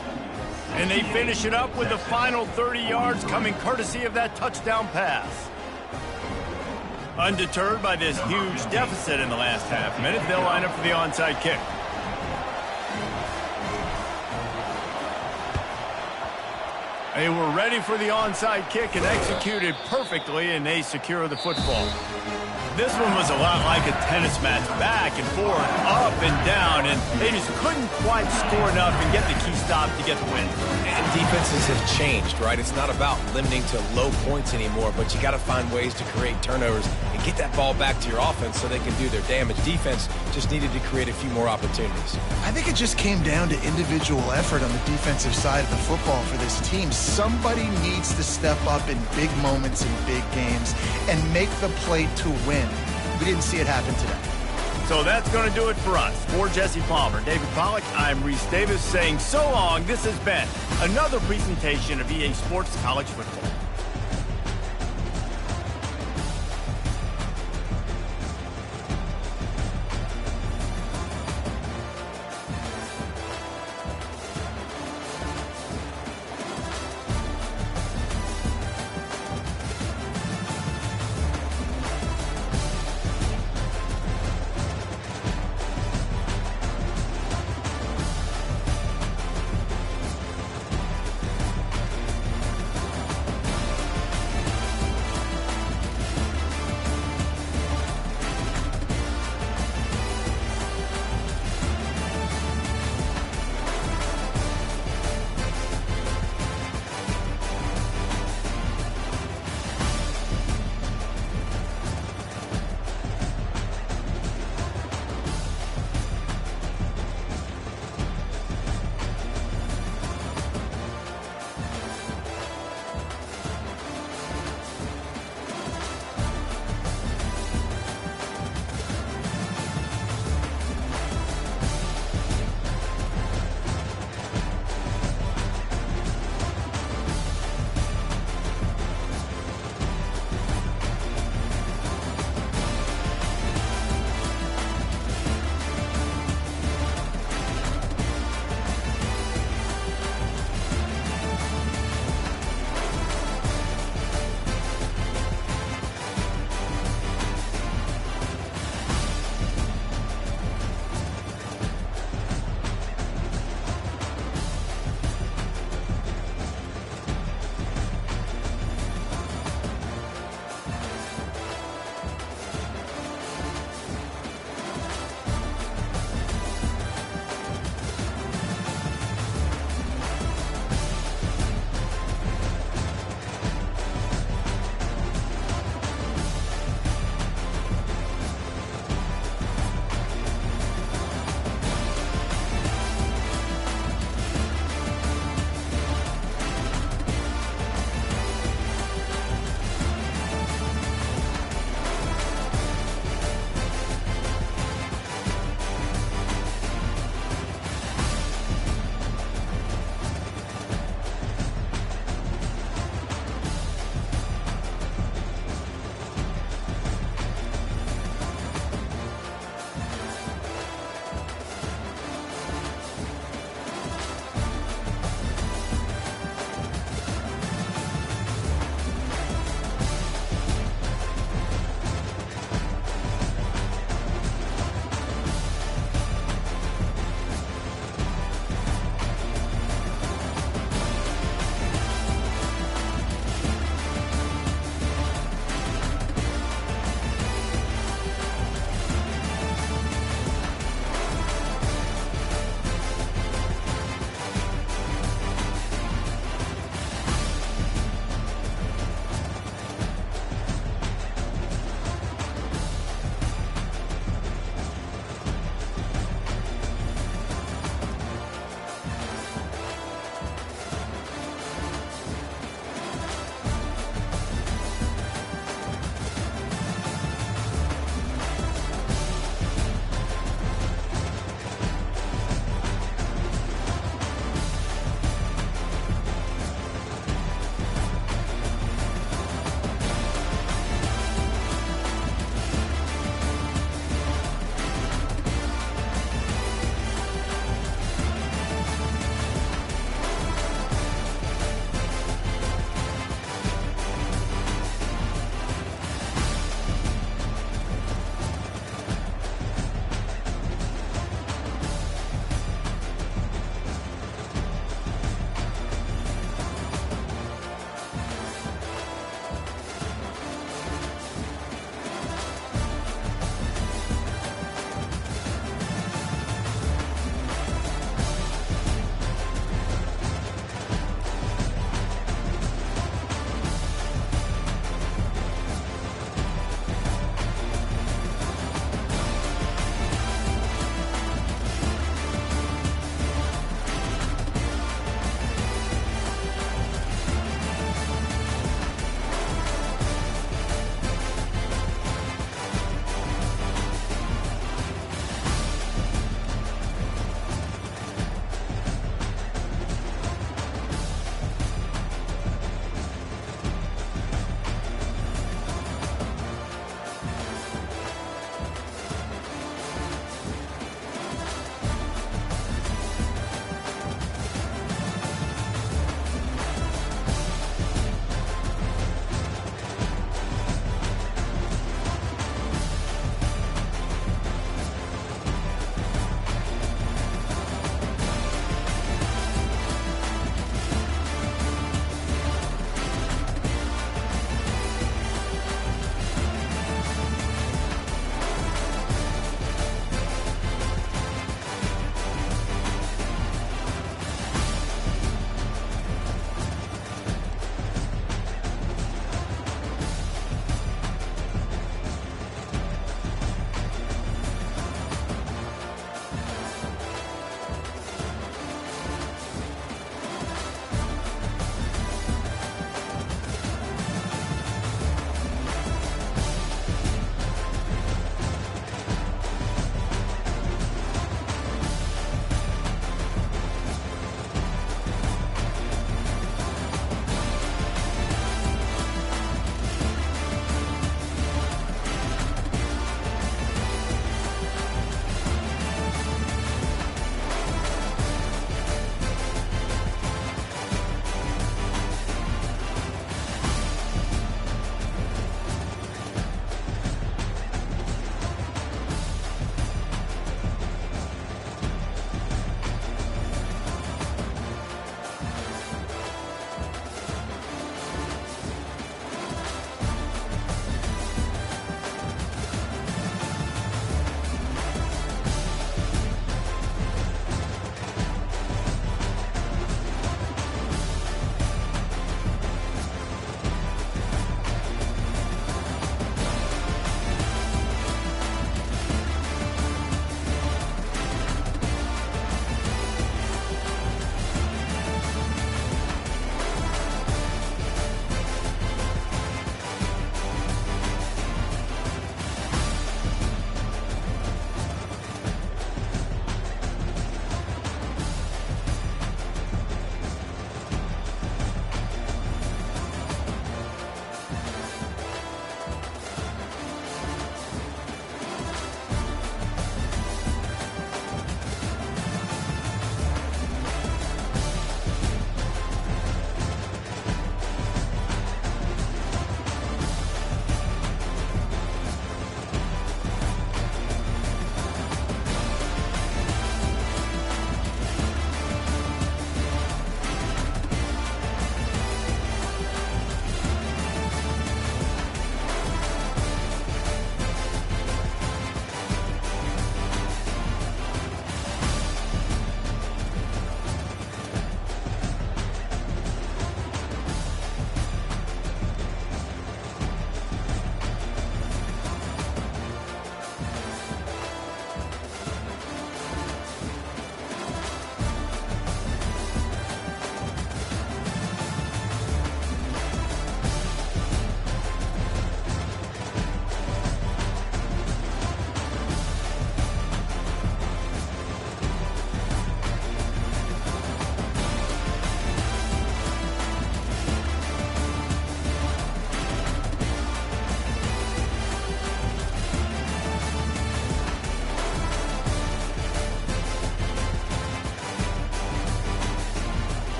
And they finish it up with the final 30 yards coming courtesy of that touchdown pass. Undeterred by this huge deficit in the last half minute, they'll line up for the onside kick. They were ready for the onside kick and executed perfectly, and they secure the football. This one was a lot like a tennis match, back and forth, up and down, and they just couldn't quite score enough and get the key stop to get the win. And defenses have changed, right? It's not about limiting to low points anymore, but you got to find ways to create turnovers and get that ball back to your offense so they can do their damage. Defense just needed to create a few more opportunities. I think it just came down to individual effort on the defensive side of the football for this team. Somebody needs to step up in big moments in big games and make the play to win. We didn't see it happen today. So that's going to do it for us. For Jesse Palmer, David Pollack, I'm Reese Davis saying so long. This has been another presentation of EA Sports College Football.